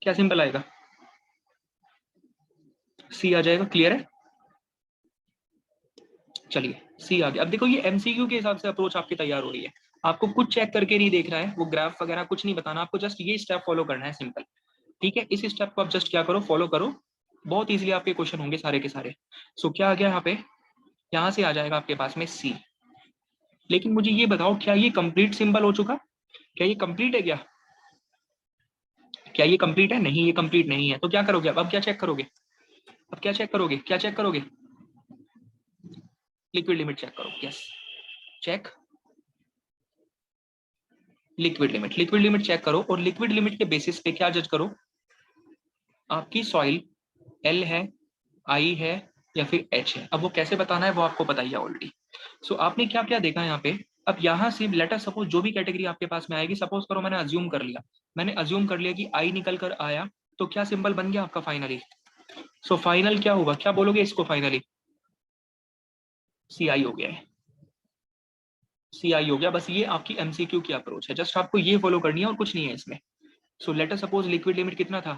Speaker 1: क्या सिंबल आएगा, सी आ जाएगा, क्लियर है। चलिए सी आ गया। अब देखो ये MCQ के हिसाब से अप्रोच आपकी तैयार हो रही है, आपको कुछ चेक करके नहीं देखना है, वो ग्राफ वगैरह कुछ नहीं बताना, आपको जस्ट ये स्टेप फॉलो करना है, सिंपल, ठीक है। इस स्टेप को आप जस्ट क्या करो, फॉलो करो, बहुत इजीली आपके क्वेश्चन होंगे सारे के सारे। सो क्या आ गया यहाँ पे, यहाँ से आ जाएगा आपके पास में सी। लेकिन मुझे ये बताओ क्या ये कंप्लीट सिंबल हो चुका, क्या ये कंप्लीट है, क्या ये कंप्लीट है, नहीं ये कंप्लीट नहीं है। तो क्या करोगे अब क्या चेक करोगे, अब क्या चेक करोगे, क्या चेक करोगे, लिक्विड लिमिट चेक करो, yes check liquid limit, liquid limit check करो, और लिक्विड लिमिट के बेसिस पे क्या जज करो, आपकी सॉइल L है, I है या फिर H है। अब वो कैसे बताना है वो आपको पता ही है ऑलरेडी। सो आपने क्या क्या देखा यहाँ पे, अब यहाँ से लेटर सपोज जो भी कैटेगरी आपके पास में आएगी, सपोज करो मैंने अज्यूम कर लिया, कि I निकल कर आया, तो क्या सिंबल बन गया आपका फाइनली। सो फाइनल क्या होगा, क्या बोलोगे इसको फाइनली, CI हो गया है, CI हो गया। बस ये आपकी MCQ की अप्रोच है, जस्ट आपको ये फॉलो करनी है और कुछ नहीं है इसमें। So let us suppose liquid limit कितना था,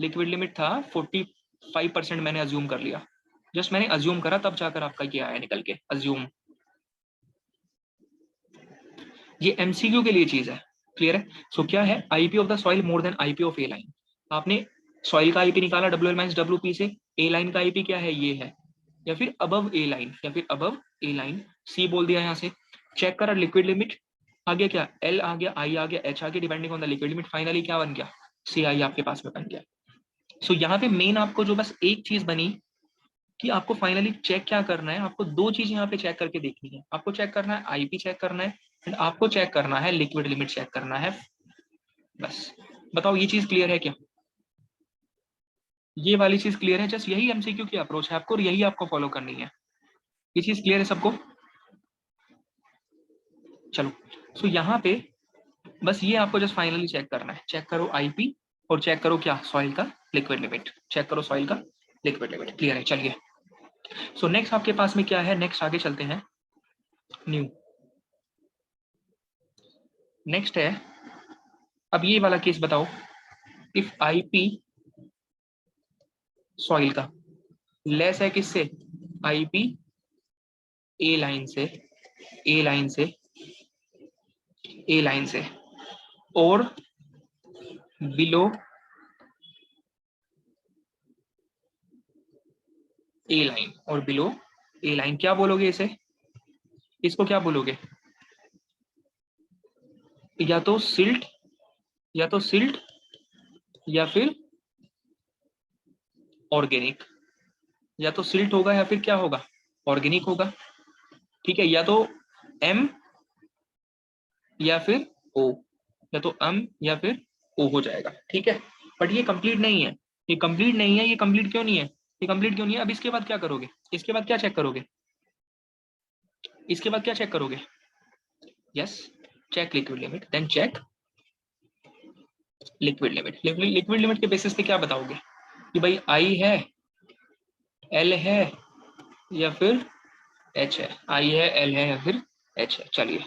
Speaker 1: लिक्विड लिमिट था 45%, मैंने अज्यूम कर लिया, जस्ट मैंने अज्यूम करा तब जाकर आपका क्या आया निकल के, अज्यूम। ये MCQ के लिए चीज है, क्लियर है। सो क्या है, IP of the soil more than IP of A line. आपने सॉइल का IP निकाला WL माइनस WP से, ए लाइन का IP क्या है, ये है, या फिर अबव ए लाइन, या फिर अबव ए लाइन, C बोल दिया यहां से। चेक करा लिक्विड लिमिट, आ गया क्या, L आ गया, I आ गया, H आ गया, depending on the liquid limit, finally क्या बन गया, CI आपके पास में बन गया। सो यहाँ पे मेन आपको जो बस एक चीज बनी कि आपको फाइनली चेक क्या करना है, आपको दो चीज यहाँ पे चेक करके देखनी है। आपको चेक करना है IP चेक करना है, एंड आपको चेक करना है लिक्विड लिमिट चेक करना है। बस बताओ ये चीज क्लियर है क्या, ये वाली चीज क्लियर है। जस्ट यही MCQ की अप्रोच है आपको, और यही आपको फॉलो करनी है। ये चीज क्लियर है सबको, चलो। सो यहाँ पे बस ये आपको जस्ट फाइनली चेक करना है, चेक करो IP और चेक करो क्या, सॉइल का लिक्विड लिमिट, चेक करो सॉइल का लिक्विड लिमिट, क्लियर है। चलिए सो नेक्स्ट आपके पास में क्या है, नेक्स्ट आगे चलते हैं। न्यू नेक्स्ट है, अब ये वाला केस बताओ, इफ IP सॉइल का लेस है किससे, IP ए लाइन से, ए लाइन से, ए लाइन से, और बिलो ए लाइन, और बिलो ए लाइन, क्या बोलोगे इसे, इसको क्या बोलोगे, या तो सिल्ट, या तो सिल्ट, या फिर ऑर्गेनिक, या तो सिल्ट होगा या फिर क्या होगा, ऑर्गेनिक होगा, ठीक है। या तो M या फिर O, या तो M या फिर O हो जाएगा, ठीक है। बट ये कंप्लीट नहीं है, ये कंप्लीट नहीं है, ये कंप्लीट क्यों नहीं है, ये कंप्लीट क्यों नहीं है। अब इसके बाद क्या करोगे, इसके बाद क्या चेक करोगे, इसके बाद क्या चेक करोगे, yes, check liquid limit, then check liquid limit. Liquid limit के बेसिस पे क्या बताओगे कि भाई I है, L है, या फिर H है, I है, L है, या फिर H है। चलिए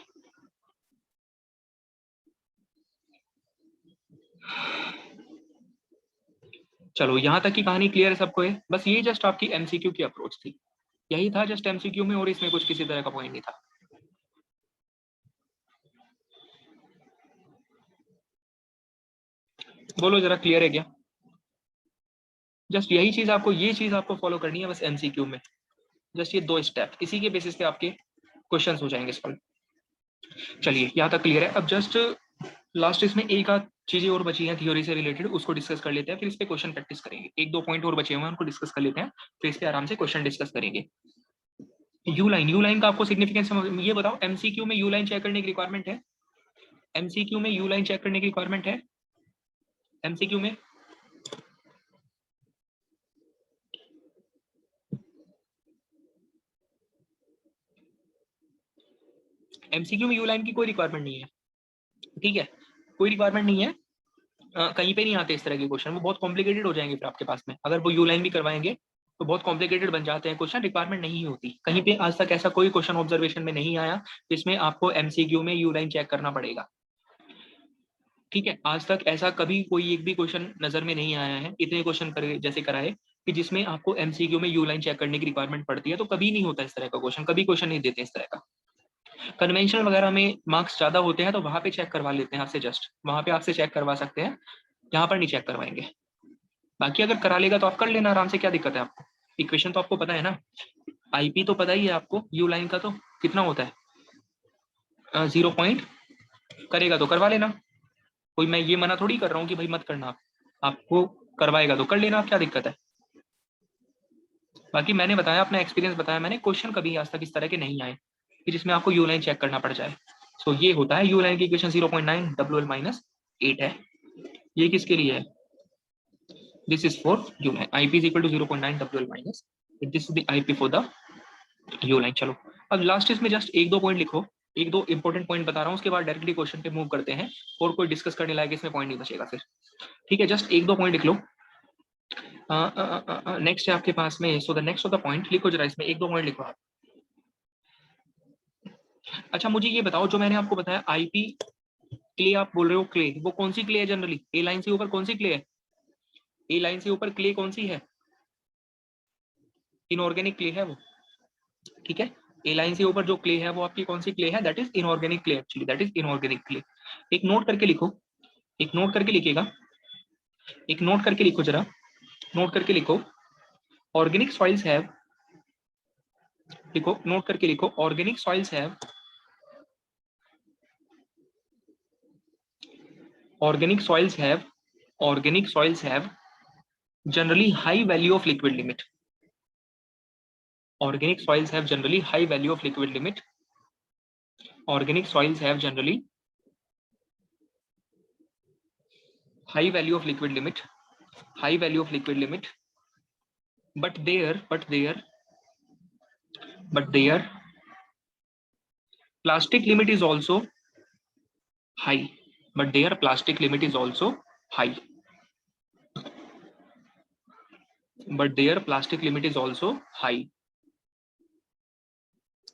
Speaker 1: चलो यहां तक की कहानी क्लियर है सबको है। बस ये जस्ट आपकी MCQ की अप्रोच थी, यही था जस्ट MCQ में, और इसमें कुछ किसी तरह का पॉइंट नहीं था। बोलो जरा क्लियर है क्या, जस्ट यही चीज आपको, ये चीज आपको फॉलो करनी है बस MCQ में, जस्ट ये दो स्टेप, इसी के बेसिस पे आपके क्वेश्चंस हो जाएंगे सॉल्व। चलिए यहाँ तक क्लियर है। अब जस्ट लास्ट इसमें एक आध चीजें और बची हैं थ्योरी से रिलेटेड, उसको डिस्कस कर लेते हैं, फिर इस पे क्वेश्चन प्रैक्टिस करेंगे। एक दो पॉइंट और बचे हुए हैं, उनको डिस्कस कर लेते हैं, फिर इस पे आराम से क्वेश्चन डिस्कस करेंगे। यू लाइन, यू लाइन का आपको सिग्निफिकेंस ये बताओ, MCQ में यू लाइन चेक करने की रिक्वायरमेंट है, MCQ में यू लाइन चेक करने की रिक्वायरमेंट है, MCQ में MCQ में यू लाइन की कोई रिक्वायरमेंट नहीं है, ठीक है, कोई रिक्वायरमेंट नहीं है। कहीं पे नहीं आते इस तरह के क्वेश्चन, वो बहुत कॉम्प्लिकेटेड हो जाएंगे फिर आपके पास में, अगर वो यू लाइन भी करवाएंगे तो बहुत कॉम्प्लिकेटेड बन जाते हैं क्वेश्चन, रिक्वायरमेंट नहीं होती कहीं पे। आज तक ऐसा कोई क्वेश्चन ऑब्जर्वेशन में नहीं आया जिसमें आपको MCQ में यू लाइन चेक करना पड़ेगा, ठीक है। आज तक ऐसा कभी कोई एक भी क्वेश्चन नजर में नहीं आया है, इतने क्वेश्चन करे जैसे कराए कि जिसमें आपको MCQ में यू लाइन चेक करने की रिक्वायरमेंट पड़ती है, तो कभी नहीं होता इस तरह का क्वेश्चन, कभी क्वेश्चन नहीं देते इस तरह का। कन्वेंशनल वगैरह में मार्क्स ज्यादा होते हैं तो वहां पे चेक करवा लेते हैं आपसे, जस्ट वहां पे आपसे चेक करवा सकते हैं, यहाँ पर नहीं चेक करवाएंगे। बाकी अगर करा लेगा तो आप कर लेना आराम से, क्या दिक्कत है आपको, इक्वेशन तो आपको पता है ना, IP तो पता ही है आपको, यू लाइन का तो कितना होता है 0 पॉइंट, करेगा तो करवा लेना, कोई मैं ये मना थोड़ी कर रहा हूँ कि भाई मत करना, आपको करवाएगा तो कर लेना, क्या दिक्कत है। बाकी मैंने बताया, अपना एक्सपीरियंस बताया मैंने, क्वेश्चन कभी आज तक इस तरह के नहीं आए कि जिसमें आपको यू लाइन चेक करना पड़ जाए। सो ये होता है, यू लाइन की इक्वेशन 0.9 WL माइनस 8 है, ये किसके लिए है, this is for U line, IP is equal to 0.9 WL minus, this is the IP for the U line. चलो अब लास्ट इसमें जस्ट एक दो पॉइंट लिखो, एक दो इंपॉर्टेंट पॉइंट बता रहा हूँ, उसके बाद डायरेक्टली क्वेश्चन पे मूव करते हैं, और कोई डिस्कस करने लायक इसमें पॉइंट नहीं बचेगा फिर, ठीक है। जस्ट एक दो पॉइंट लिख लो, नेक्स्ट है आपके पास में, so the next of the point लिखो जरा, इसमें एक दो पॉइंट लिखो आप। अच्छा मुझे ये बताओ, जो मैंने आपको बताया आईपी क्ले आप बोल रहे हो, क्ले वो कौन सी क्ले है जनरली? ए लाइन से ऊपर कौन सी क्ले है? ए लाइन से ऊपर क्ले कौन सी है? इनऑर्गेनिक क्ले है वो, ठीक है। ए लाइन से ऊपर जो क्ले है वो आपकी कौन सी क्ले है? That is inorganic clay, actually that is inorganic clay. एक नोट करके लिखो, एक नोट करके लिखिएगा, एक नोट करके लिखो जरा, नोट करके लिखो। ऑर्गेनिक सॉइल्स हैव, लिखो नोट करके लिखो, organic soils have, organic soils have, organic soils have generally high value of liquid limit. Organic soils have generally high value of liquid limit. Organic soils have generally high value of liquid limit, high value of liquid limit, but their plastic limit is also high, but their plastic limit is also high, but their plastic limit is also high,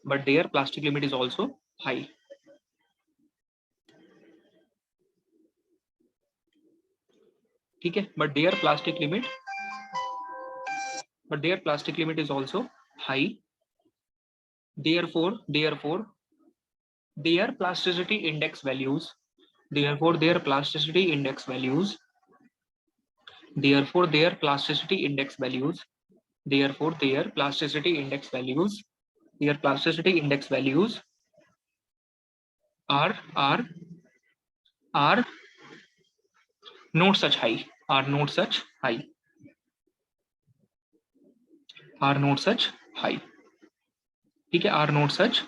Speaker 1: but their plastic limit is also high. ठीक है, but their plastic limit is also high. Therefore their plasticity index values, therefore their plasticity index values, therefore their plasticity index values, therefore their plasticity index values, their plasticity index values are not such high, are not such high, are not such high, ठीक है, are not such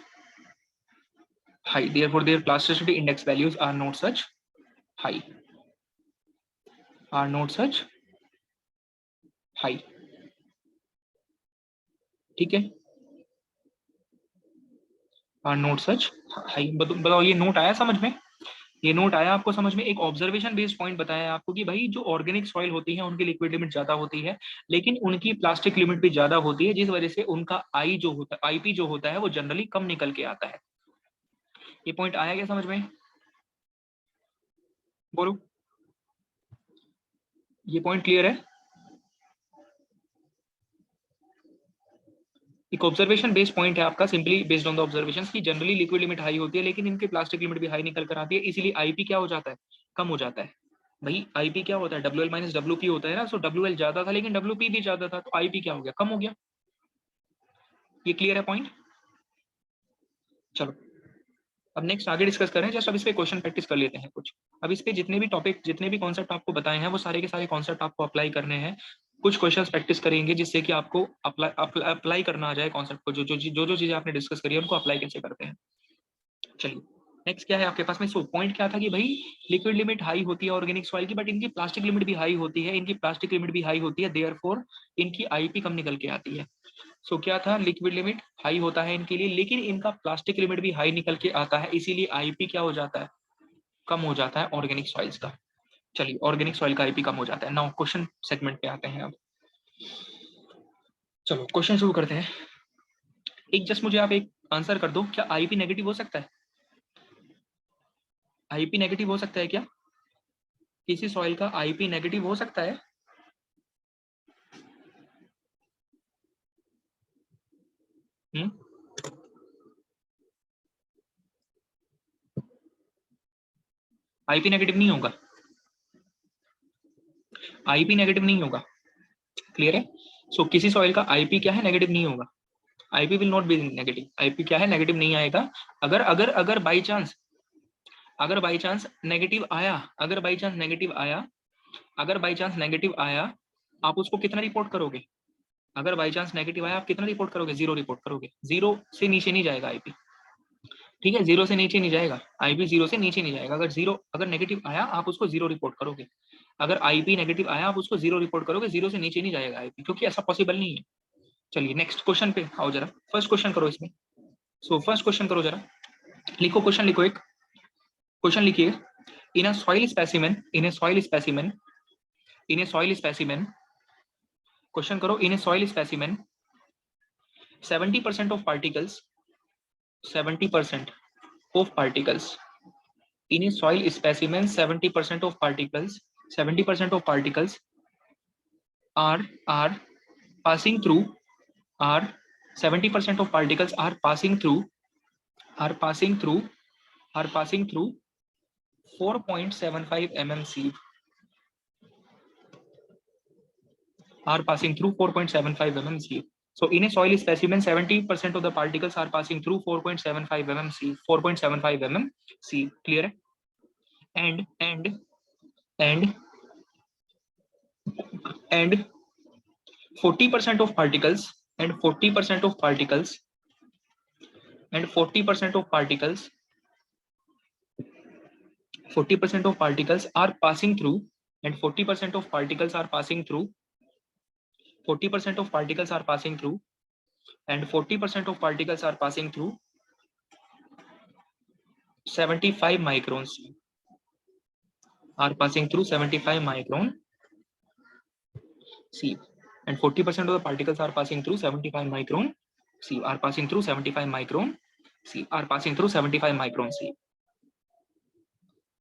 Speaker 1: high, therefore their plasticity index values are not such high, are not such high, ठीक है, are not such high। बताओ ये note आया समझ में? ये नोट आया आपको समझ में? एक ऑब्जर्वेशन बेस्ड पॉइंट बताया आपको कि भाई जो ऑर्गेनिक सॉइल होती है उनकी लिक्विड लिमिट ज्यादा होती है, लेकिन उनकी प्लास्टिक लिमिट भी ज्यादा होती है, जिस वजह से उनका आई जो होता है, आईपी जो होता है वो जनरली कम निकल के आता है। ये पॉइंट आया क्या समझ में? बोलो, ये पॉइंट क्लियर है? एक ऑब्जर्वेशन बेस्ड पॉइंट है आपका, simply based on the observations की जनरली लिक्विड लिमिट हाई होती है, लेकिन इनकी प्लास्टिक लिमिट भी हाई निकल कर आती है, इसीलिए आईपी क्या हो जाता है? कम हो जाता है। भाई आईपी क्या होता है? डब्ल्यूएल माइनस डब्ल्यूपी होता है ना, सो डब्ल्यूएल ज्यादा था लेकिन डब्ल्यूपी भी ज्यादा था, तो आईपी क्या हो गया? कम हो गया। ये क्लियर है पॉइंट? चलो अब नेक्स्ट आगे डिस्कस करें, जस्ट अब इस पे क्वेश्चन प्रैक्टिस कर लेते हैं कुछ। अब इस पे जितने भी टॉपिक, जितने भी कॉन्सेप्ट आपको बताए हैं वो सारे के सारे कॉन्सेप्ट आपको अप्लाई करने हैं। कुछ क्वेश्चंस प्रैक्टिस करेंगे जिससे कि आपको अप्लाई करना आ जाए कॉन्सेप्ट को, जो चीजें आपने डिस्कस करी है उनको अप्लाई कैसे करते हैं। चलिए नेक्स्ट क्या है आपके पास में? सो पॉइंट क्या था कि भाई लिक्विड लिमिट हाई होती है ऑर्गेनिक सॉइल की, बट इनकी प्लास्टिक लिमिट भी हाई होती है, इनकी प्लास्टिक लिमिट भी हाई होती है, देयरफॉर इनकी आईपी कम निकल के आती है। सो क्या था? लिक्विड लिमिट हाई होता है इनके लिए, लेकिन इनका प्लास्टिक लिमिट भी हाई निकल के आता है, इसीलिए आईपी क्या हो जाता है? कम हो जाता है ऑर्गेनिक सॉइल्स का। चलिए ऑर्गेनिक सॉइल का आईपी कम हो जाता है। नाउ क्वेश्चन सेगमेंट पे आते हैं अब। चलो क्वेश्चन शुरू करते हैं। एक जस्ट मुझे आप एक आंसर कर दो, क्या आईपी नेगेटिव हो सकता है? आईपी नेगेटिव हो सकता है क्या? किसी सॉइल का आईपी नेगेटिव हो सकता है? आईपी नेगेटिव नहीं होगा, आईपी नेगेटिव नहीं होगा, क्लियर है? सो किसी सॉइल का आईपी क्या है? नेगेटिव नहीं होगा। IP will not be negative. IP क्या है? नेगेटिव नहीं आएगा। अगर अगर अगर बाई चांस, अगर बाई चांस नेगेटिव आया, अगर बाई चांस नेगेटिव आया, अगर बाई चांस नेगेटिव आया, आप उसको कितना रिपोर्ट करोगे? अगर बाई चांस नेगेटिव आया आप कितना रिपोर्ट करोगे? 0 रिपोर्ट करोगे। 0 से नीचे नहीं जाएगा आईपी, ठीक है? 0 से नीचे नहीं जाएगा आईपी, 0 से नीचे नहीं जाएगा। अगर 0, अगर नेगेटिव आया आप उसको 0 रिपोर्ट करोगे। अगर आईपी नेगेटिव आया आप उसको 0 रिपोर्ट करोगे, 0 से नीचे नहीं जाएगा आईपी, क्योंकि ऐसा पॉसिबल नहीं है। चलिए नेक्स्ट क्वेश्चन पे आओ जरा, फर्स्ट क्वेश्चन करो इसमें। सो फर्स्ट क्वेश्चन करो जरा, लिखो क्वेश्चन, लिखो एक क्वेश्चन लिखिए। In a soil specimen, in a soil specimen, in a soil specimen, question करो, in a soil specimen 70% of particles, 70% of particles in a soil specimen, 70% of particles are passing through, are 70% of particles are passing through 4.75 mm sieve, are passing through 4.75 mm sieve. So in a soil specimen, 70% of the particles are passing through 4.75 mm sieve, 4.75 mm sieve. Clear? And 40% of particles and 40% of particles and 40% of particles 40% of particles are passing through and 40% of particles are passing through 40% of particles are passing through and 40% of particles are passing through 75 microns, are passing through 75 micron sieve, and 40% of the particles are passing through 75 micron sieve, are passing through 75 micron sieve, are passing through 75 micron sieve.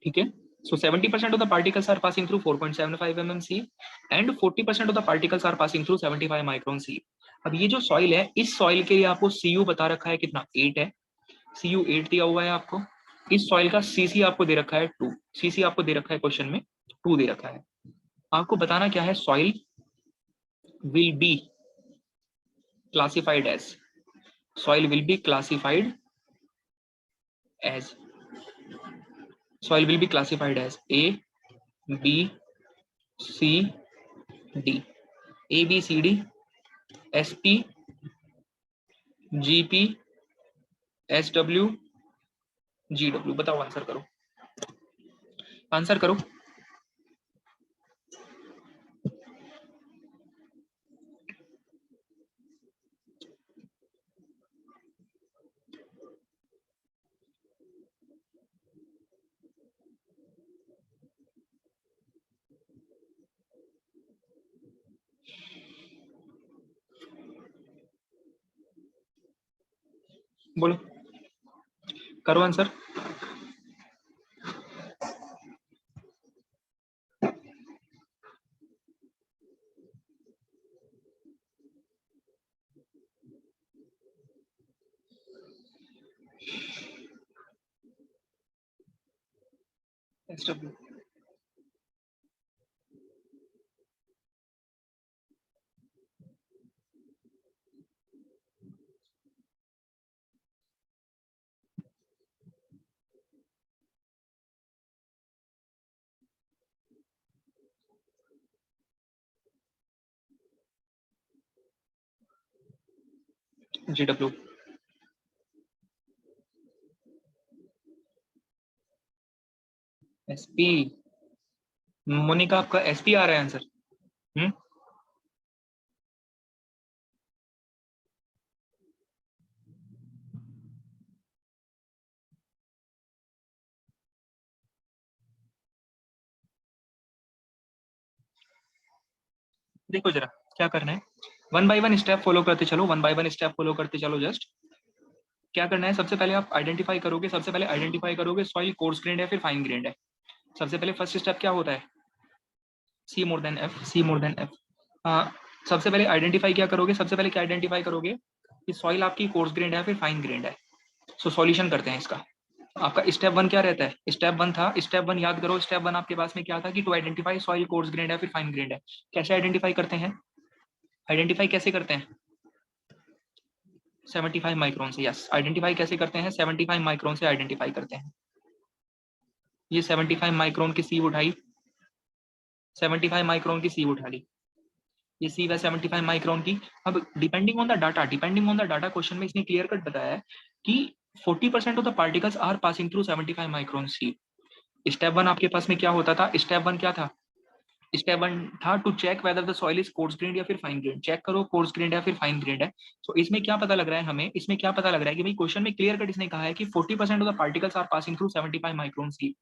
Speaker 1: ठीक है? So 70% of the particles are passing through 4.75 mm sieve and 40% of the particles are passing through 75 micron sieve. अब ये जो soil है, इस soil के लिए आपको CU बता रखा है कितना, 8 है, CU 8 दिया हुआ है आपको. इस सॉइल का CC आपको दे रखा है 2, CC आपको दे रखा है क्वेश्चन में 2 दे रखा है. आपको बताना क्या है, soil will be classified as, soil will be classified as, soil will be classified as A, B, C, D, A, B, C, D, SP, GP, SW, GW. बताओ, आंसर करो, आंसर करो. बोलो, करो answer. SW. GW. SP. Monika, आपका SP आ रहा है answer? देखो जरा क्या करना है, 1 बाय 1 स्टेप फॉलो करते चलो, 1 बाय 1 स्टेप फॉलो करते चलो. जस्ट क्या करना है, सबसे पहले आप आइडेंटिफाई करोगे, सबसे पहले आइडेंटिफाई करोगे सॉइल कोर्स ग्रेन्ड है फिर फाइन ग्रेन्ड है. सबसे पहले फर्स्ट स्टेप क्या होता है, C more than F, C more than F. सबसे पहले आइडेंटिफाई क्या करोगे, सबसे पहले क्या आइडेंटिफाई करोगे कि सॉइल आपकी कोर्स ग्रेन्ड है फिर फाइन ग्रेन्ड है. सो सॉल्यूशन करते हैं इसका. आपका स्टेप 1 क्या रहता है, स्टेप 1 था, स्टेप 1 याद करो, स्टेप 1 आपके पास में क्या था कि to identify soil coarse grained है फिर फाइन ग्रेन्ड है. कैसे आइडेंटिफाई करते हैं, आइडेंटिफाई कैसे करते हैं, 75 माइक्रोन से. यस, आइडेंटिफाई कैसे करते हैं, 75 माइक्रोन से आइडेंटिफाई करते हैं. ये 75 माइक्रोन की सीव उठाई, 75 माइक्रोन की सीव उठा ली, ये सीव है 75 माइक्रोन की. अब depending on the data, depending on the data question में इसने क्लियर कट बताया है कि 40% of the particles are passing through 75 micron sieve. Step 1 आपके पास में क्या होता था, स्टेप 1 क्या था, स्टेप 1 था to check whether the soil is coarse grained या फिर फाइन ग्रेन्ड. चेक करो कोर्स ग्रेन्ड या फिर फाइन ग्रेन्ड है. सो इसमें क्या पता लग रहा है हमें, इसमें क्या पता लग रहा है कि भाई क्वेश्चन में क्लियर कट इसने कहा है कि 40% of the particles are passing through 75 micron sieve,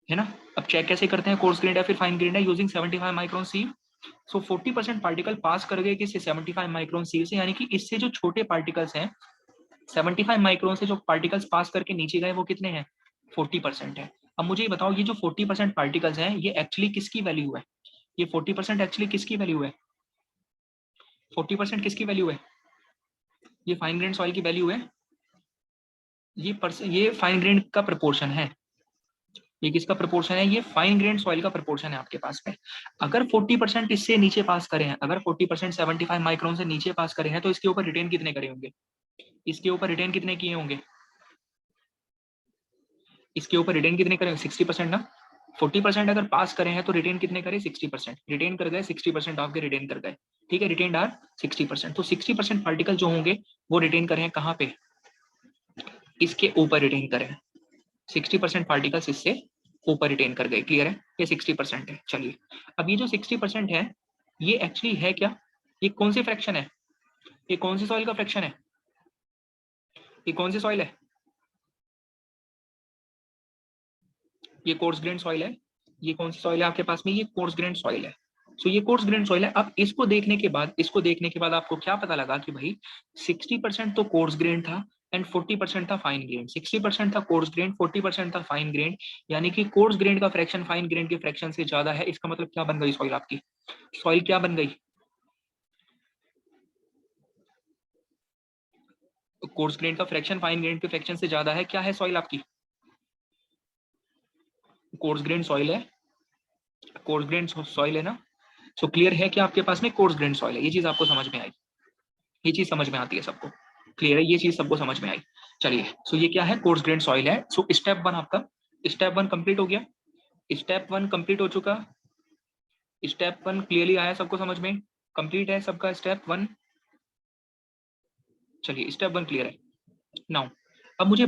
Speaker 1: है ना. अब चेक कैसे करते हैं कोर्स ग्रेन्ड या फिर फाइन ग्रेन्ड है, यूजिंग 75 माइक्रोन सीव. सो 40% पार्टिकल पास कर गए किससे, 75 माइक्रोन सीव से, यानी कि इससे जो छोटे पार्टिकल्स हैं 75 माइक्रोन से जो पार्टिकल्स पास करके नीचे गए वो कितने हैं? 40% है। अब मुझे ये बताओ, ये जो 40% पार्टिकल्स हैं ये एक्चुअली किसकी वैल्यू है? ये 40% एक्चुअली किसकी वैल्यू है? 40% किसकी वैल्यू है? ये फाइन ग्रेन सॉइल की वैल्यू है। ये फाइन ग्रेन का प्रपोर्शन है। ये किसका प्रपोर्शन है? ये फाइन ग्रेन सॉइल का प्रपोर्शन है आपके पास में। अगर 40% इससे नीचे पास करे हैं, अगर 40% 75 माइक्रोन से नीचे पास करे हैं, तो इसके ऊपर रिटेन कितने करे होंगे? इसके ऊपर रिटेन कितने किए होंगे? इसके ऊपर रिटेन कितने करें? 60% ना। 40% अगर पास करें हैं तो रिटेन कितने करें? 60%। रिटेन कर गए 60% आपके, रिटेन कर गए। ठीक है, रिटेन आर 60%। तो 60% पार्टिकल जो होंगे वो रिटेन करें कहाँ पे? इसके ऊपर रिटेन करें। 60% पार्टिकल्स इससे ऊपर रिटेन कर गए। क्लियर है? ये 60% है। चलिए, अब ये जो 60% है ये एक्चुअली है क्या? ये कौन सी फ्रैक्शन है? ये कौन सी सॉइल का फ्रैक्शन है? ये कौन सी सॉइल है? ये कोर्स ग्रेन सॉइल है। ये कौन सी सॉइल है आपके पास में? ये कोर्स ग्रेन सॉइल है। सो ये कोर्स ग्रेन सॉइल है। अब इसको देखने के बाद आपको क्या पता लगा कि भाई 60% तो कोर्स ग्रेन था एंड 40% था फाइन ग्रेन। 60% था कोर्स ग्रेन, 40% था फाइन ग्रेन, यानी कि कोर्स ग्रेन का फ्रैक्शन फाइन ग्रेन के फ्रैक्शन से ज्यादा है। इसका मतलब क्या बन गई सॉइल आपकी? सॉइल क्या बन गई? कोर्स ग्रेन का फ्रैक्शन फाइन ग्रेन के फ्रैक्शन से ज्यादा है। क्या है सॉइल आपकी? कोर्स ग्रेन सॉइल है। कोर्स ग्रेन सॉइल है ना। सो क्लियर है कि आपके पास में कोर्स ग्रेन सॉइल है। ये चीज आपको समझ में आई? ये चीज समझ में आती है सबको? क्लियर है? ये चीज सबको समझ में आई? चलिए, सो ये क्या है? कोर्स ग्रेन सॉइल है। सो स्टेप वन आपका, स्टेप वन कंप्लीट हो गया। स्टेप वन कंप्लीट हो चुका। स्टेप वन क्लियरली आया सबको समझ में? कंप्लीट है सबका स्टेप वन। चलिए, स्टेप वन क्लियर है। नाउ अब मुझे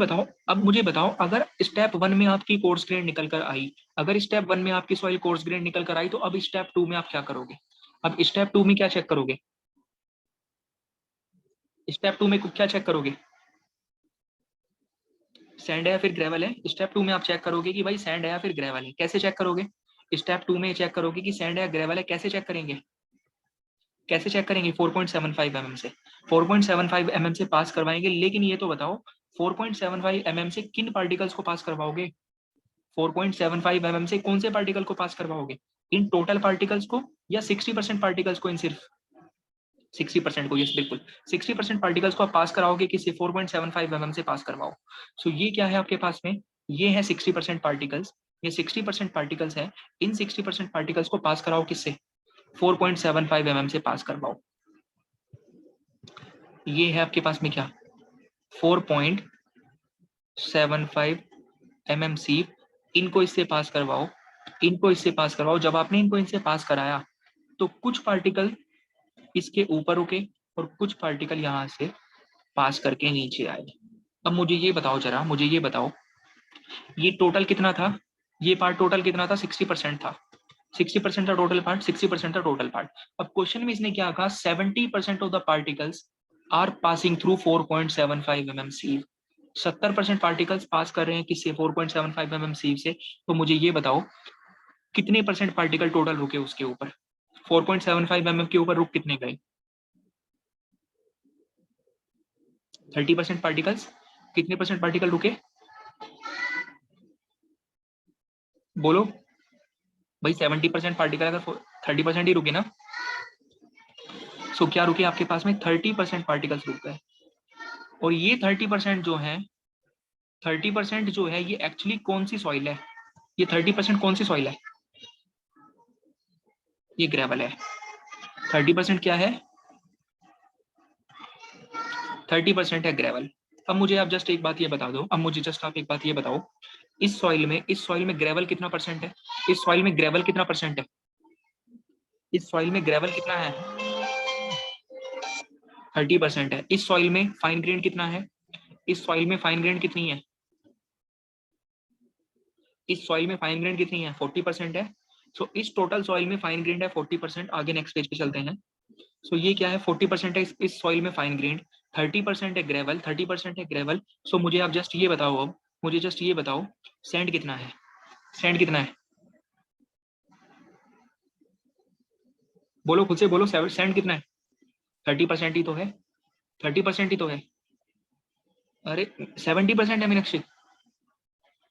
Speaker 1: बताओ अगर स्टेप वन में आपकी कोर्स ग्रेन निकल कर आई, अगर स्टेप वन में आपकी सॉइल कोर्स ग्रेन निकल कर आई, तो अब स्टेप टू में आप क्या करोगे? अब स्टेप टू में क्या चेक करोगे? स्टेप टू में क्या चेक करोगे? सैंड है या फिर ग्रेवल है? स्टेप टू में आप चेक करोगे कि भाई सैंड है या फिर ग्रेवल है। कैसे चेक करोगे? स्टेप टू में चेक करोगे कि सैंड है या ग्रेवल है। कैसे चेक करेंगे? कैसे चेक करेंगे? 4.75 mm से। 4.75 mm से पास करवाएंगे। लेकिन ये तो बताओ 4.75 mm से किन पार्टिकल्स को पास करवाओगे? 4.75 mm से कौन से पार्टिकल को पास करवाओगे? इन टोटल पार्टिकल्स को या 60% पार्टिकल्स को? इन सिर्फ 60% को। यस बिल्कुल, 60% पार्टिकल्स को आप पास कराओगे किससे? 4.75 mm से पास करवाओ। सो ये क्या है आपके पास में? ये है 60% पार्टिकल्स। ये 60% पार्टिकल्स है। इन 60% पार्टिकल्स को पास कराओ किससे? 4.75 mm से पास करवाओ। ये है आपके पास में क्या? 4.75 mm सी। इनको इससे पास करवाओ। इनको इससे पास करवाओ। जब आपने इनको इनसे पास कराया तो कुछ पार्टिकल इसके ऊपर रुके और कुछ पार्टिकल यहाँ से पास करके नीचे आए। अब मुझे ये बताओ, जरा मुझे ये बताओ, ये टोटल कितना था? ये पार्ट टोटल कितना था? 60% था। 60% था टोटल पार्ट। 60% था टोटल पार्ट। अब क्वेश्चन में इसने क्या कहा? 70% of the particles are passing through 4.75 mm sieve. 70% particles pass कर रहे हैं किससे? 4.75 mm सीव से। तो मुझे ये बताओ कितने परसेंट पार्टिकल टोटल रुके उसके ऊपर? 4.75 mm के ऊपर रुक कितने गए? 30% पार्टिकल्स। कितने परसेंट पार्टिकल रुके? बोलो भाई। 70% पार्टिकल अगर 30% ही रुके ना, सो क्या रुके आपके पास में? 30% पार्टिकल्स रुक गए। और ये 30% जो है, 30% जो है ये एक्चुअली कौन सी सॉइल है? ये 30% कौन सी सॉइल है? ये ग्रेवल है। 30% क्या है? 30% है ग्रेवल। अब मुझे आप जस्ट एक बात ये बता दो, अब मुझे जस्ट आप एक बात ये बताओ, इस सॉइल में ग्रेवल कितना परसेंट है? इस सॉइल में ग्रेवल कितना परसेंट है? इस सॉइल में ग्रेवल कितना है? 30% है। इस सॉइल में फाइन ग्रेन कितना है? इस सॉइल में फाइन ग्रेन कितनी है? इस सॉइल में फाइन ग्रेन कितनी है? 40% है। सो इस टोटल सॉइल में फाइन ग्रेन है 40%। आगे नेक्स्ट पेज पे चलते हैं। सो ये क्या है? 40% है इस सॉइल में फाइन ग्रेन। 30% है ग्रेवल। 30% है ग्रेवल। सो मुझे आप जस्ट ये बताओ, अब मुझे जस्ट ये बताओ सैंड कितना है? सैंड कितना है? बोलो खुद से बोलो, सैंड कितना है? 30% ही तो है। 30% ही तो है। अरे 70% है मीनाक्षी।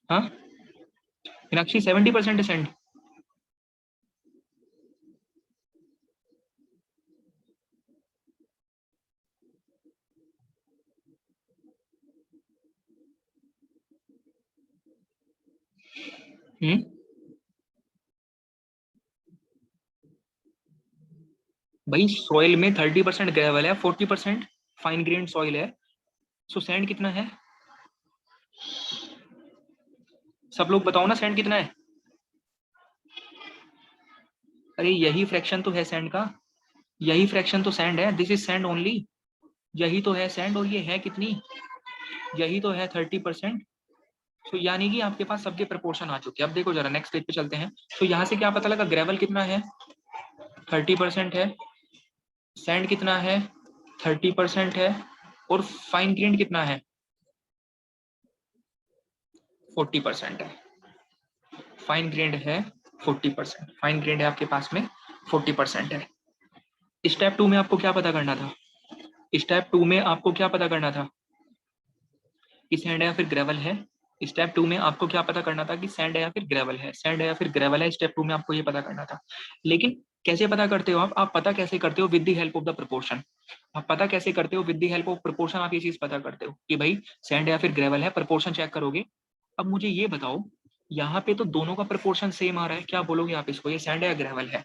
Speaker 1: हाँ मीनाक्षी 70% है सैंड। भाई सॉइल में 30% ग्रेवल है, 40% फाइन ग्रेन सॉइल है, सो सैंड कितना है? सब लोग बताओ ना सैंड कितना है। अरे यही फ्रैक्शन तो है सैंड का, यही फ्रैक्शन तो सैंड है, दिस इज सैंड ओनली। यही तो है सैंड, और ये है कितनी? यही तो है 30%। तो यानी कि आपके पास सबके प्रपोर्शन आ चुके हैं। अब देखो जरा नेक्स्ट पेज पे चलते हैं। तो यहाँ से क्या पता लगा, ग्रेवल कितना है? 30% है। सैंड कितना है? 30% है। और फाइन ग्रेन कितना है? 40% है। फाइन ग्रेड है 40%, फाइन ग्रेड है आपके पास में 40% है। स्टेप 2 में आपको क्या पता करना था? स्टेप 2 में आपको क्या पता करना था? कि सैंड है या फिर ग्रेवल है। स्टेप 2 में आपको क्या पता करना था? कि सैंड है या फिर ग्रेवल है, सैंड है या फिर ग्रेवल है। स्टेप 2 में आपको ये पता करना था। लेकिन कैसे पता करते हो आप पता कैसे करते हो? With the help of the proportion. आप पता कैसे करते हो? With the help of proportion आप ये चीज पता करते हो कि भाई सैंड है या फिर ग्रेवल है, प्रोपोर्शन चेक करोगे। अब मुझे ये बताओ, यहाँ पे तो दोनों का प्रोपोर्शन सेम आ रहा है, क्या बोलोगे आप इसको? ये सैंड है या ग्रेवल है?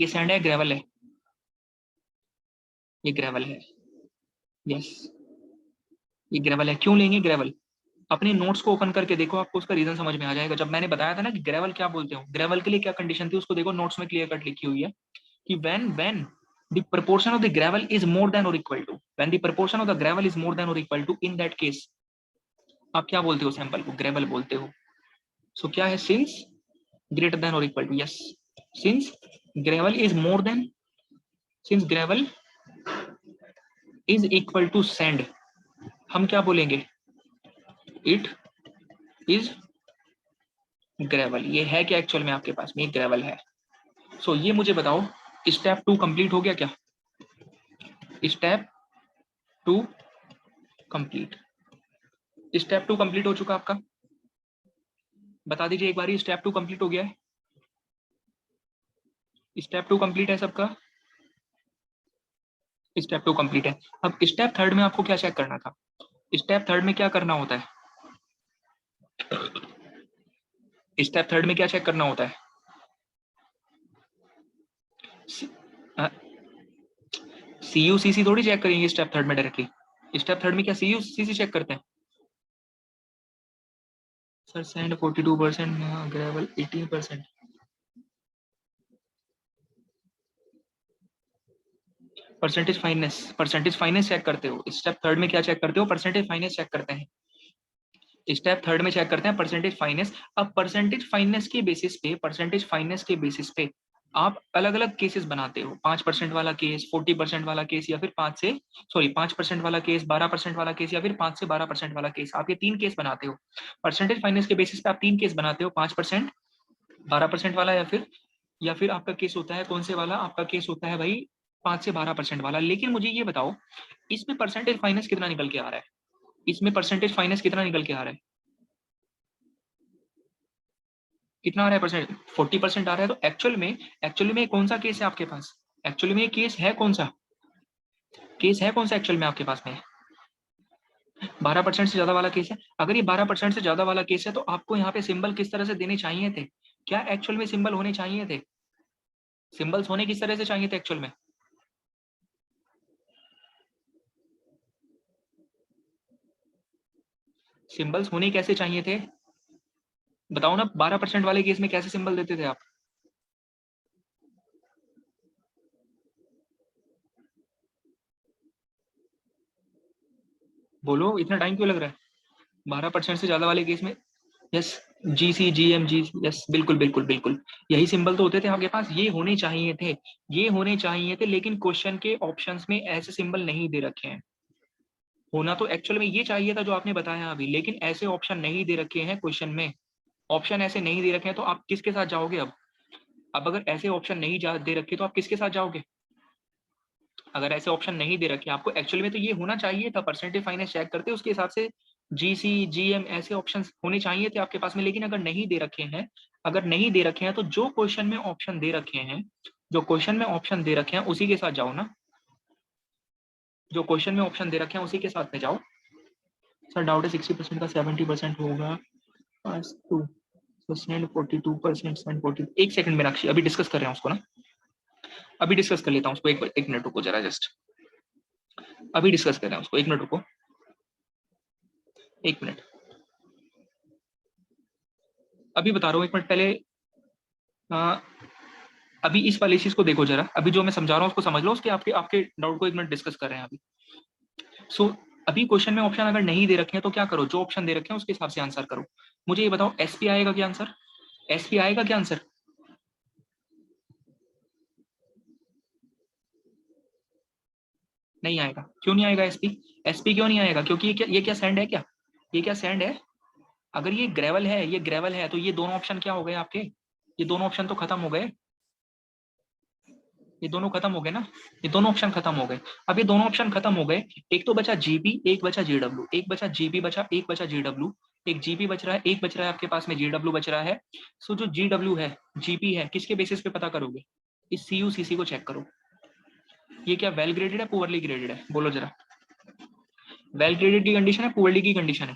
Speaker 1: ये सैंड है ग्रेवल है? ये ग्रेवल है। यस, ये ग्रेवल है। क्यों लेंगे ग्रेवल? अपने नोट्स को ओपन करके देखो, आपको उसका रीजन समझ में आ जाएगा। जब मैंने बताया था ना कि ग्रेवल क्या बोलते हो, ग्रेवल के लिए क्या कंडीशन थी, उसको देखो नोट्स में क्लियर कट लिखी हुई है कि when the proportion of the gravel is more than or equal to, when the proportion of the gravel is more than or equal to, in that case आप क्या बोलते हो? सैंपल को ग्रेवल बोलते हो। सो क्या है? सिंस ग्रेटर देन और equal to, yes, since gravel is more than, since gravel is equal to sand, हम क्या बोलेंगे? It is gravel. ये है क्या एक्चुअल में आपके पास में? ग्रेवल है। सो ये मुझे बताओ, स्टेप 2 कंप्लीट हो गया क्या? Step 2 complete. स्टेप 2 कंप्लीट हो चुका आपका? बता दीजिए एक बार, स्टेप 2 कंप्लीट हो गया है? स्टेप 2 कंप्लीट है सबका? स्टेप 2 कंप्लीट है। अब स्टेप 3 में आपको क्या चेक करना था? स्टेप 3 में क्या करना होता है? स्टेप 3 में क्या चेक करना होता है? सीयूसीसी थोड़ी चेक करेंगे स्टेप 3 में डायरेक्टली। स्टेप 3 में क्या सीयूसीसी चेक करते हैं? Sir sand 42%, gravel 18%। Percentage fineness check करते हो? स्टेप 3 में क्या चेक करते हो? परसेंटेज फाइनेंस चेक करते हैं। स्टेप 3 में चेक करते हैं परसेंटेज फाइनेंस। अब परसेंटेज फाइनेंस के बेसिस पे, परसेंटेज फाइनेंस के बेसिस पे आप अलग अलग केसेस बनाते हो। 5% वाला केस, 40% वाला केस, या फिर 5% वाला केस, 12% वाला केस, या फिर 5 से 12% वाला केस। आप ये 3 केस बनाते हो। परसेंटेज फाइनेंस के बेसिस पे आप 3 केस बनाते हो, 5%, 12% वाला, या फिर आपका केस होता है कौन से वाला? आपका केस होता है भाई 5 से 12% वाला। लेकिन मुझे ये बताओ, इसमें परसेंटेज फाइनेंस कितना निकल के आ रहा है? इसमें परसेंटेज फाइनेंस कितना निकल के आ रहा है? कितना आ रहा है परसेंट? 40% आ रहा है। तो एक्चुअली में कौन सा केस है आपके पास? एक्चुअली में ये केस है कौन सा? केस है कौन सा एक्चुअल में आपके पास में? 12% से ज्यादा वाला केस है। अगर ये 12% से ज्यादा वाला केस है तो आपको यहाँ पे सिंबल किस तरह से देने चाहिए थे? क्या एक्चुअल में सिंबल होने चाहिए थे? सिंबल्स होने किस तरह से चाहिए थे एक्चुअल में? सिंबल्स होने कैसे चाहिए थे? बताओ ना, 12% वाले केस में कैसे सिंबल देते थे आप? बोलो, इतना टाइम क्यों लग रहा है? 12% से ज्यादा वाले केस में, यस, GC GM, यस, बिल्कुल बिल्कुल बिल्कुल, यही सिंबल तो होते थे आपके पास, ये होने चाहिए थे। ये होने चाहिए थे, लेकिन क्वेश्चन के ऑप्शंस में ऐसे सिंबल नहीं दे रखे हैं। होना तो एक्चुअल में ये चाहिए था जो आपने बताया अभी, लेकिन ऐसे ऑप्शन नहीं दे रखे हैं क्वेश्चन में। ऑप्शन ऐसे नहीं दे रखे हैं तो आप किसके साथ जाओगे अब? अब अगर ऐसे ऑप्शन नहीं दे रखे तो आप किसके साथ जाओगे? अगर ऐसे ऑप्शन नहीं दे रखे आपको, एक्चुअली में तो ये होना चाहिए था, परसेंटेज फाइनेंस चेक करते उसके हिसाब से जीसी जीएम ऐसे ऑप्शन होने चाहिए थे आपके पास में, लेकिन अगर नहीं दे रखे हैं, अगर नहीं दे रखे हैं तो जो क्वेश्चन में ऑप्शन दे रखे हैं, जो क्वेश्चन में ऑप्शन दे रखे हैं उसी के साथ जाओ ना, जो क्वेश्चन में ऑप्शन दे रखे हैं उसी के साथ में जाओ। सर डाउट है 60% का 70% होगा, 2% 42% 40। एक सेकंड मीनाक्षी, अभी डिस्कस कर रहे हैं उसको ना, अभी डिस्कस कर लेता हूँ उसको, एक मिनट रुको जरा, जस्ट अभी डिस्कस कर रहे हैं उसको, एक मिनट रुको, एक मिनट अभी बता रहा हूँ, एक मिनट पहले। अभी इस वाली चीज को देखो जरा, अभी जो मैं समझा रहा हूँ उसको समझ लो, उसके आपके आपके डाउट को एक मिनट डिस्कस कर रहे हैं अभी। सो अभी क्वेश्चन में ऑप्शन अगर नहीं दे रखे हैं तो क्या करो, जो ऑप्शन दे रखे हैं उसके हिसाब से आंसर करो। मुझे ये बताओ एसपी आएगा क्या आंसर, एसपी आएगा क्या आंसर? नहीं आएगा। क्यों नहीं आएगा एसपी? एसपी क्यों नहीं आएगा? क्योंकि ये क्या सैंड है क्या? ये क्या सैंड है? अगर ये ग्रेवल है, ये ग्रेवल है, तो ये दोनों ऑप्शन क्या हो गए आपके? ये दोनों ऑप्शन तो खत्म हो गए, ये दोनों खत्म हो गए ना, ये दोनों ऑप्शन खत्म हो गए। अब ये दोनों ऑप्शन खत्म हो गए, एक तो बचा जीपी, एक बचा जीडब्ल्यू, एक बचा जीपी बचा, एक बचा जीडब्ल्यू, एक जीपी बच रहा है, एक बच रहा है आपके पास में जीडब्ल्यू बच रहा है। सो जो जीडब्ल्यू है, जीपी है, किसके बेसिस पे पता करोगे? इस सीयू सीसी को चेक करो, ये क्या वेल ग्रेडेड है पुअरली ग्रेडेड है, बोलो जरा। वेल ग्रेडेड की कंडीशन है, पुअरली की कंडीशन है?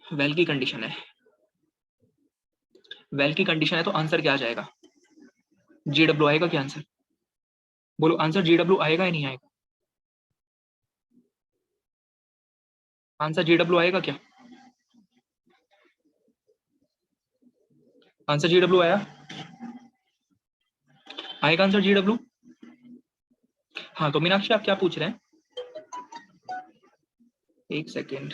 Speaker 1: वेल की कंडीशन है, वेल की कंडीशन है, तो आंसर क्या आ जाएगा? जीडब्ल्यू आएगा क्या आंसर? बोलो आंसर जीडब्ल्यू आएगा या नहीं आएगा? आंसर जीडब्ल्यू आएगा क्या? आंसर जीडब्ल्यू आया, आएगा आंसर जीडब्ल्यू? हाँ तो मीनाक्षी आप क्या पूछ रहे हैं? एक सेकेंड,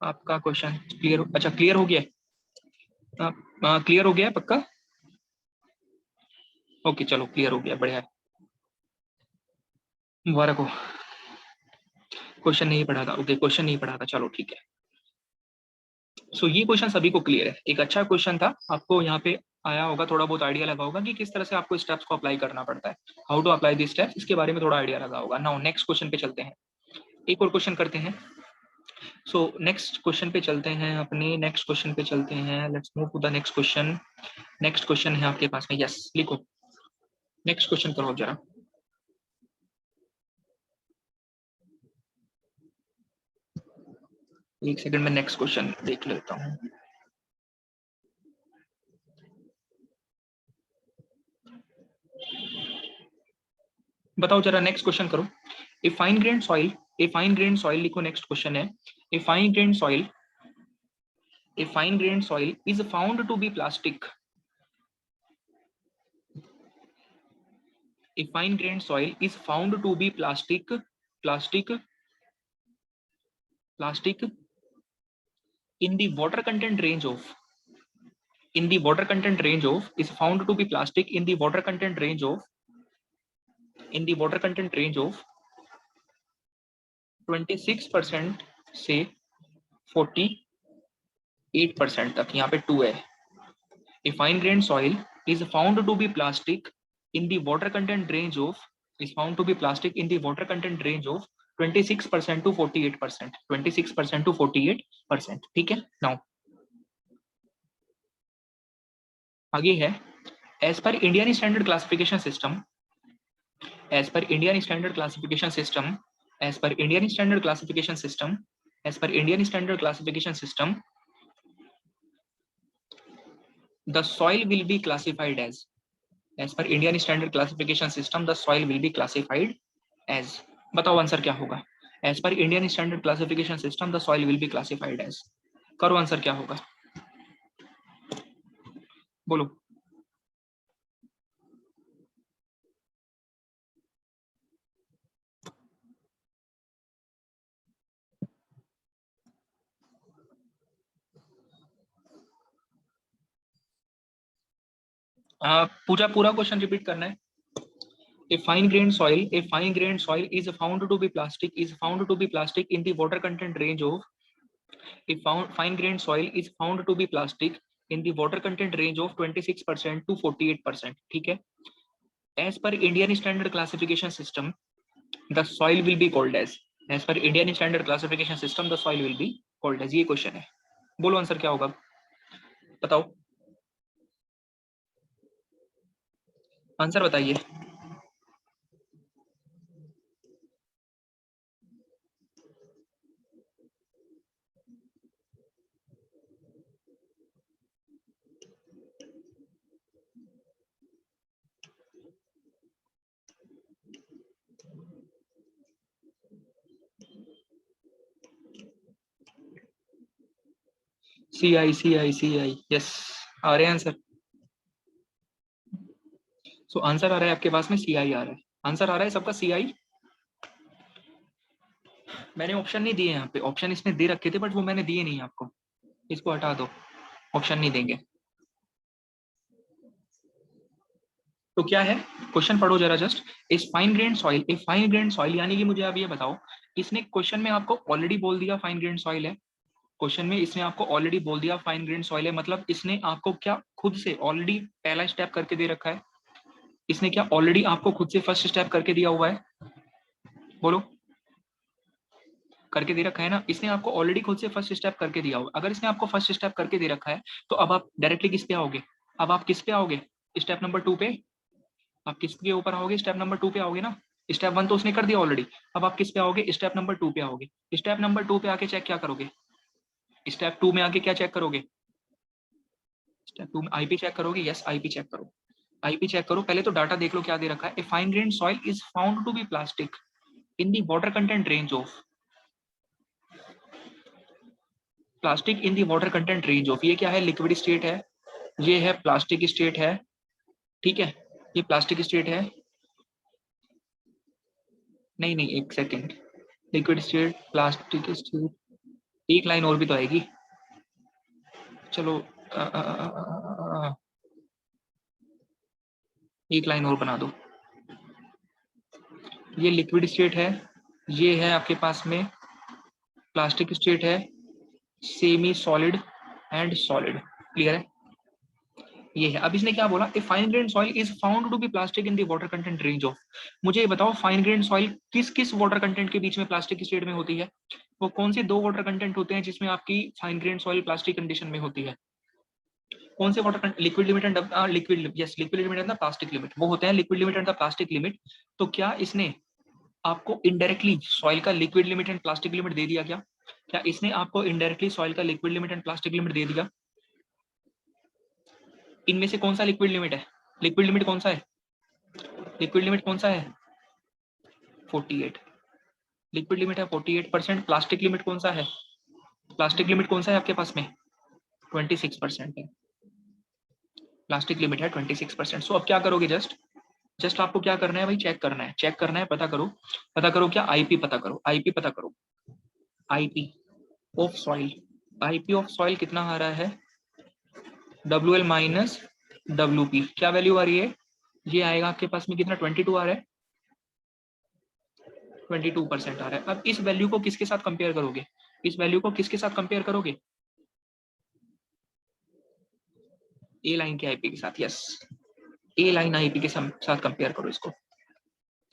Speaker 1: आपका क्वेश्चन क्लियर अच्छा क्लियर हो गया? क्लियर हो गया है पक्का? ओके चलो क्लियर हो गया, बढ़िया है, मुबारक हो। क्वेश्चन नहीं पढ़ा था, ओके क्वेश्चन नहीं पढ़ा था, चलो ठीक है। सो ये क्वेश्चन सभी को क्लियर है, एक अच्छा क्वेश्चन था, आपको यहाँ पे आया होगा, थोड़ा बहुत आइडिया लगा होगा कि किस तरह से आपको स्टेप्स को अप्लाई करना पड़ता है, how to apply this steps, इसके बारे में थोड़ा आइडिया लगा होगा। नाउ नेक्स्ट क्वेश्चन पे चलते हैं, एक और क्वेश्चन करते हैं। सो नेक्स्ट क्वेश्चन पे चलते हैं, अपने नेक्स्ट क्वेश्चन पे चलते हैं, let's move to the next question. Next question है आपके पास में, यस लिखो, नेक्स्ट क्वेश्चन करो जरा। एक सेकंड में नेक्स्ट क्वेश्चन देख लेता हूँ। बताओ जरा, नेक्स्ट क्वेश्चन करो। A fine grain soil, a fine grain soil लिखो, नेक्स्ट क्वेश्चन है। A fine grain soil, a fine grain soil is found to be plastic. A fine grained soil is found to be plastic in the water content range of, in the water content range of, is found to be plastic in the water content range of, in the water content range of 26% से 48% तक, यहाँ पे 2 है। A fine grained soil is found to be plastic in the water content range of, is found to be plastic in the water content range of 26% to 48%, 26% to 48%, ठीक है। Now आगे है, as per Indian standard classification system, as per Indian standard classification system, as per Indian standard classification system, as per Indian standard classification system, the soil will be classified as per Indian standard classification system the soil will be classified as. बताओ answer क्या होगा? As per Indian standard classification system the soil will be classified as, करो answer क्या होगा, बोलो। पूजा पूरा question repeat करना है। A fine grained soil, a fine grained soil is found to be plastic, is found to be plastic in the water content range of, a fine grained soil is found to be plastic in the water content range of 26% to 48%, ठीक है। As per Indian standard classification system the soil will be called as per Indian standard classification system the soil will be called as. ये question है, बोलो answer क्या होगा, बताओ answer बताइए। सी आई, yes, आ रहे हैं आंसर। सो आंसर आ रहा है आपके पास में, सी आई आ रहा है, आंसर आ रहा है सबका सी आई। मैंने ऑप्शन नहीं दिए यहाँ पे, ऑप्शन इसमें दे रखे थे बट वो मैंने दिए नहीं आपको, इसको हटा दो, ऑप्शन नहीं देंगे। तो क्या है, क्वेश्चन पढ़ो जरा जस्ट। इस fine grain soil, a fine grain soil यानी कि मुझे आप ये बताओ, इसने क्वेश्चन में आपको ऑलरेडी बोल दिया फाइन ग्रेन सॉइल है, क्वेश्चन में इसने आपको ऑलरेडी बोल दिया फाइन ग्रेन सॉइल है, मतलब इसने आपको क्या खुद से ऑलरेडी पहला स्टेप करके दे रखा है, इसने क्या ऑलरेडी आपको खुद से फर्स्ट स्टेप करके दिया हुआ है, बोलो, करके दे रखा है ना, इसने आपको ऑलरेडी खुद से फर्स्ट स्टेप करके दिया होगा। अगर इसने आपको फर्स्ट स्टेप करके दे रखा है तो अब आप डायरेक्टली किस पे आओगे, अब आप किस पे आओगे, स्टेप नंबर 2 पे, आप किसके ऊपर आओगे, स्टेप नंबर 2 पे आओगे ना, स्टेप 1 तो उसने कर दिया ऑलरेडी, अब आप किस पे आओगे, स्टेप नंबर 2 पे आओगे। स्टेप नंबर 2 पे आके चेक क्या करोगे, स्टेप 2 में आके क्या चेक करोगे, स्टेप 2 में आईपी चेक करोगे, यस आईपी चेक करो, आईपी चेक करो, पहले तो डाटा देख लो क्या दे रखा है, a fine grain soil is found to be plastic in the water content range of, plastic in the water content range of, ये क्या है, लिक्विड स्टेट है, ये है प्लास्टिक स्टेट है, ठीक है, ये प्लास्टिक स्टेट है, नहीं नहीं एक second, liquid state plastic state, एक लाइन और भी तो आएगी, चलो एक लाइन और बना दो, ये लिक्विड स्टेट है, ये है आपके पास में प्लास्टिक स्टेट है, semi solid and solid, clear है, ये है। अब इसने क्या बोला, a fine grain soil is found to be plastic in the water content range of, मुझे ये बताओ फाइन ग्रेन सॉइल किस किस वाटर कंटेंट के बीच में प्लास्टिक स्टेट में होती है, वो कौन से दो वाटर कंटेंट होते हैं जिसमें आपकी fine grain soil plastic condition में होती है, कौन से water content, liquid limit and liquid, yes liquid limit and the plastic limit, वो होते हैं liquid limit and the plastic limit. तो क्या इसने आपको इनडायरेक्टली सॉइल का liquid limit and plastic limit दे दिया, क्या क्या इसने आपको इनडायरेक्टली सॉइल का liquid limit and plastic limit दे दिया, इनमें से कौन सा लिक्विड लिमिट है, लिक्विड लिमिट कौन सा है, लिक्विड लिमिट कौन सा है 48, लिक्विड लिमिट है 48%, प्लास्टिक लिमिट कौन सा है, प्लास्टिक लिमिट कौन सा है आपके पास में 26% है, प्लास्टिक लिमिट है 26%। सो अब क्या करोगे, जस्ट जस्ट आपको क्या करना है भाई, चेक करना है, चेक करना है, पता करो क्या, आईपी पता करो, आईपी पता करो, IP of soil, IP of soil कितना आ रहा है, WL माइनस WP, क्या वैल्यू आ रही है, ये आएगा आपके पास में कितना 22 आ रहा है, 22% आ रहा है। अब इस वैल्यू को किसके साथ कंपेयर करोगे, इस वैल्यू को किसके साथ कंपेयर करोगे, ए लाइन के आईपी के साथ, यस ए लाइन आईपी के साथ कंपेयर करो इसको,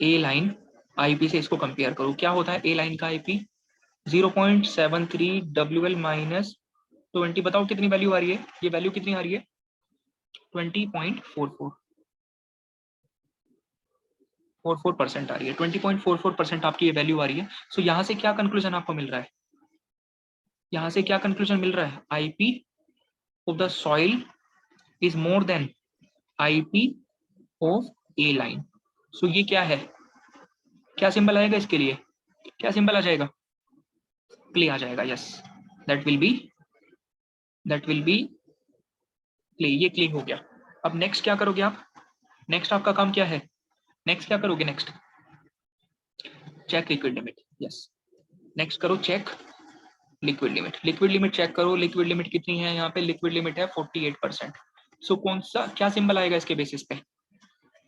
Speaker 1: ए लाइन आईपी से इसको कंपेयर करो, क्या होता है ए लाइन का आईपी 0.73 WL माइनस 20, बताओ कितनी वैल्यू आ रही है, ये वैल्यू कितनी आ रही है 20.44% आ रही है, 20.44% आपकी ये वैल्यू आ रही है। सो यहाँ से क्या कंक्लूजन आपको मिल रहा है, यहाँ से क्या कंक्लूजन मिल रहा है, IP of the soil is more than IP of A line. So ये क्या है, क्या सिंबल आएगा इसके लिए, क्या सिंबल आ जाएगा, क्ले आ जाएगा, yes that will B clay, ये क्ले हो गया। अब नेक्स्ट क्या करोगे आप, नेक्स्ट आपका काम क्या है, नेक्स्ट क्या करोगे, next check liquid limit, yes next करो check liquid limit, liquid limit check करो, लिक्विड लिमिट कितनी है यहाँ पे, लिक्विड लिमिट है 48%। सो कौन सा क्या सिंबल आएगा इसके बेसिस पे,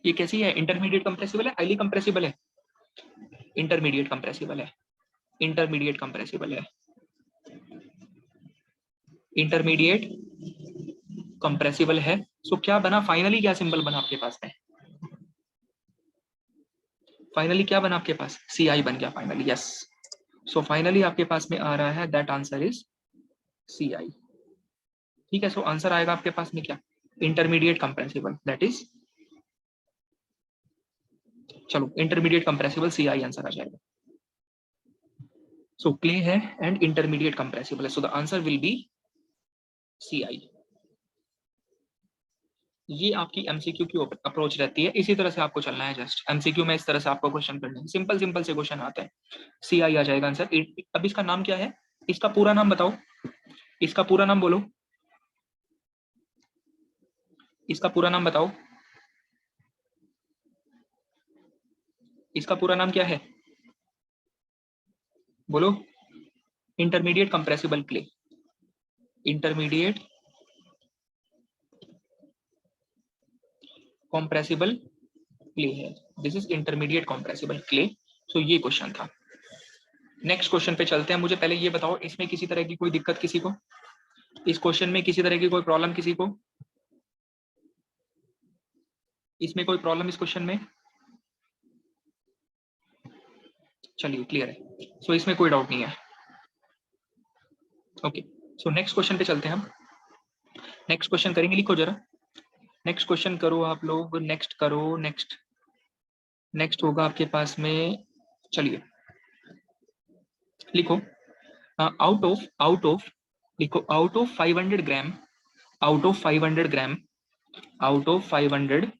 Speaker 1: ये कैसी है, इंटरमीडिएट कंप्रेसिबल है, हाईली कंप्रेसिबल है, इंटरमीडिएट कंप्रेसिबल है, इंटरमीडिएट कंप्रेसिबल है, इंटरमीडिएट कंप्रेसिबल है। सो क्या बना फाइनली, क्या सिंबल बना आपके पास में, फाइनली क्या बना आपके पास, सी आई बन गया फाइनली, यस। सो फाइनली आपके पास में आ रहा है that answer is C I. ठीक है, सो आंसर आएगा आपके पास में क्या, इंटरमीडिएट कंप्रेसिबल, दैट इज, चलो intermediate compressible C I answer आ जाएगा। सो क्ले है एंड इंटरमीडिएट कंप्रेसिबल है, so the answer will be C I. ये आपकी एमसीक्यू की अप्रोच रहती है, इसी तरह से आपको चलना है। जस्ट एमसीक्यू में इस तरह से आपको क्वेश्चन करने हैं, सिंपल सिंपल से क्वेश्चन आते हैं। सी आई आ जाएगा आंसर। अब इसका नाम क्या है, इसका पूरा नाम बताओ, इसका पूरा नाम बोलो, इसका पूरा नाम बताओ, इसका पूरा नाम क्या है, बोलो। Intermediate compressible clay, intermediate compressible clay है, this is intermediate compressible clay. So ये क्वेश्चन था। नेक्स्ट क्वेश्चन पे चलते हैं। मुझे पहले ये बताओ, इसमें किसी तरह की कोई दिक्कत किसी को, इस क्वेश्चन में किसी तरह की कोई प्रॉब्लम किसी को, इसमें कोई प्रॉब्लम इस क्वेश्चन में, चलिए क्लियर है। सो इसमें कोई डाउट नहीं है। ओके, सो नेक्स्ट क्वेश्चन पे चलते हैं हम। नेक्स्ट क्वेश्चन करेंगे, लिखो जरा, नेक्स्ट क्वेश्चन करो आप लोग, नेक्स्ट करो, नेक्स्ट नेक्स्ट होगा आपके पास में, चलिए लिखो, आउट ऑफ लिखो, out of 500 gram, out of 500 gram, out of 500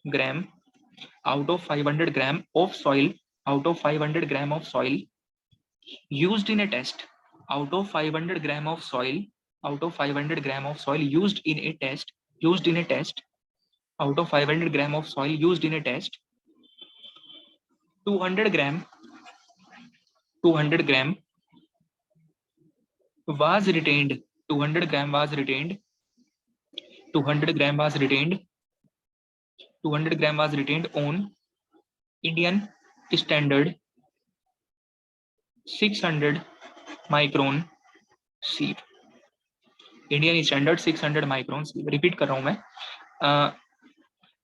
Speaker 1: gram, out of 500 gram of soil, out of 500 gram of soil used in a test, out of 500 gram of soil, out of 500 gram of soil used in a test, used in a test, out of 500 gram of soil used in a test, 200 gram, 200 gram was retained, 200 gram was retained, 200 gram was retained, 200 gram was retained on Indian standard 600 micron sieve, Indian standard 600 micron. Repeat कर रहा हूं मैं,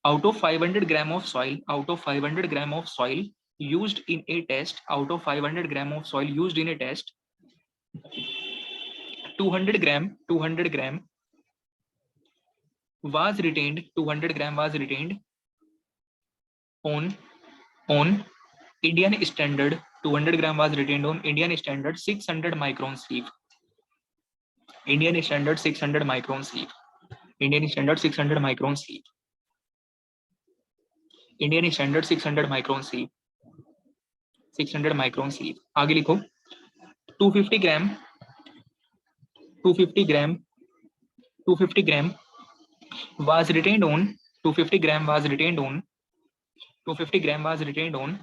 Speaker 1: out of 500 gram of soil, out of 500 gram of soil used in a test, out of 500 gram of soil used in a test, 200 gram was retained, 200 gram was retained on Indian standard, 200 gram was retained on Indian standard 600 micron sieve, Indian standard 600 micron sieve, Indian standard 600 micron sieve, Indian standard 600 micron सीव, 600 micron सीव। आगे लिखो, 250 ग्राम, 250 ग्राम, 250 ग्राम was retained on, 250 gram was retained on, 250 gram was retained on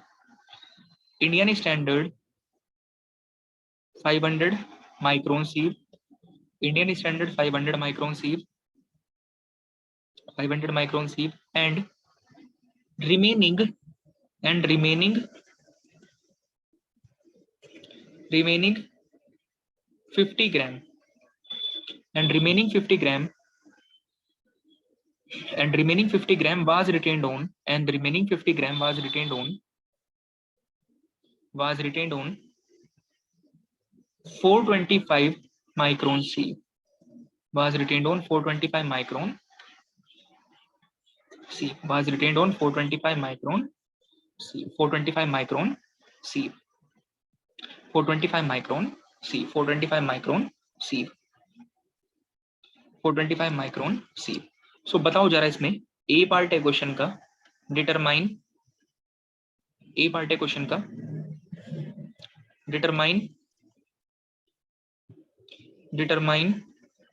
Speaker 1: Indian standard 500 micron सीव, Indian standard 500 micron सीव, 500 micron सीव and remaining and remaining 50 gram and remaining 50 gram and remaining 50 gram was retained on, and remaining 50 gram was retained on, was retained on 425 micron C, was retained on 425 micron C, was retained on 425 micron C, 425 micron C, 425 micron C, 425 micron C, 425 micron C. So बताओ जरा, इसमें A part है question का, determine, A part है question का, determine, determine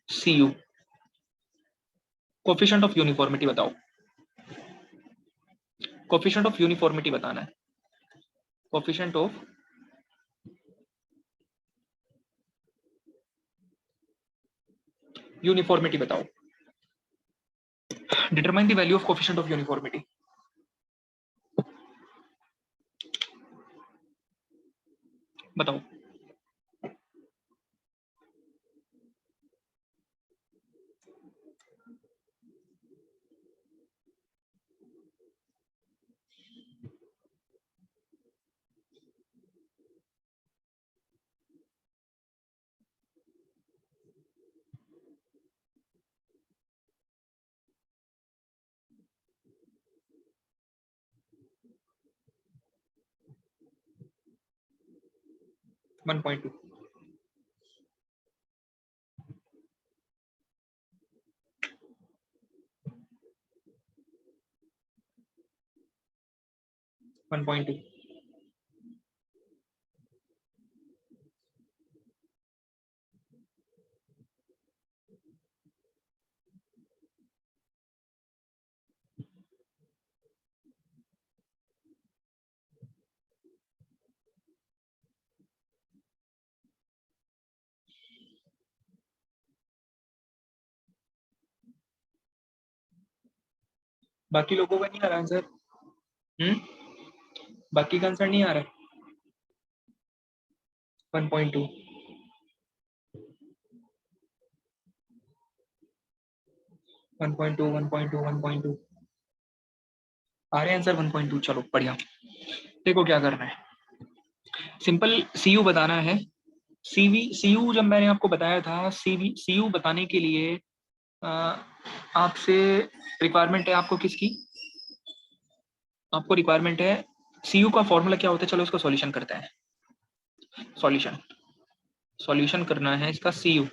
Speaker 1: C U, coefficient of uniformity बताओ, coefficient of uniformity बताना है, कोफिशिएंट ऑफ यूनिफॉर्मिटी बताओ, determine the value of coefficient of uniformity, बताओ। 1.2 1.2 बाकी लोगों का नहीं आ रहा आंसर? बाकी का आंसर नहीं आ रहा? 1.2 1.2 1.2 1.2 आ रहे आंसर 1.2। चलो बढ़िया। देखो क्या करना है, सिंपल सीयू बताना है। सीयू जब मैंने आपको बताया था, सीयू बताने के लिए आपसे रिक्वायरमेंट है आपको किसकी? आपको रिक्वायरमेंट है सीयू का फॉर्मूला क्या होता है। चलो इसको सॉल्यूशन करते हैं। सॉल्यूशन करना है इसका। सीयू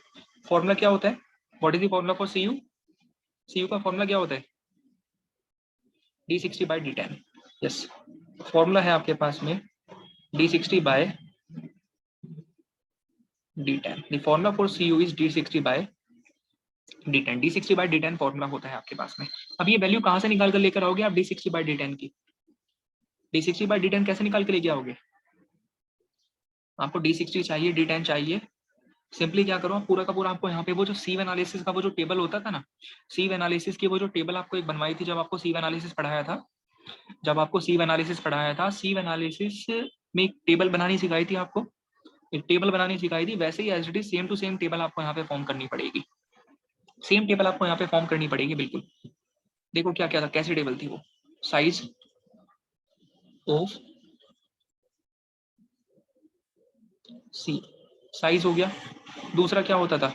Speaker 1: फॉर्मूला क्या होता है? What is the formula for CU? CU का फॉर्मूला क्या होता है? d60/d10। यस, फॉर्मूला है आपके पास में d60/d10। The formula for CU is d60/d10। d60/d10 formula होता है आपके पास में। अब ये वैल्यू कहां से निकाल कर लेकर आओगे आप d60/d10 की? d60/d10 कैसे निकाल के लेके आओगे? आपको d60 चाहिए, d10 चाहिए। सिंपली क्या करो, पूरा का पूरा आपको यहाँ पे वो जो सीव एनालिसिस का वो जो टेबल होता था ना, सीव एनालिसिस की वो जो टेबल आपको एक बनवाई थी जब आपको सीव एनालिसिस पढ़ाया था, सीव एनालिसिस में एक टेबल बनानी सिखाई थी आपको, एक टेबल बनानी सिखाई थी। वैसे ही as it is same to same table आपको यहाँ पे फॉर्म करनी पड़ेगी। सेम टेबल आपको यहाँ पे फॉर्म करनी पड़ेगी बिल्कुल। देखो क्या क्या था, कैसी टेबल थी वो? साइज ऑफ सी, साइज हो गया। दूसरा क्या होता था?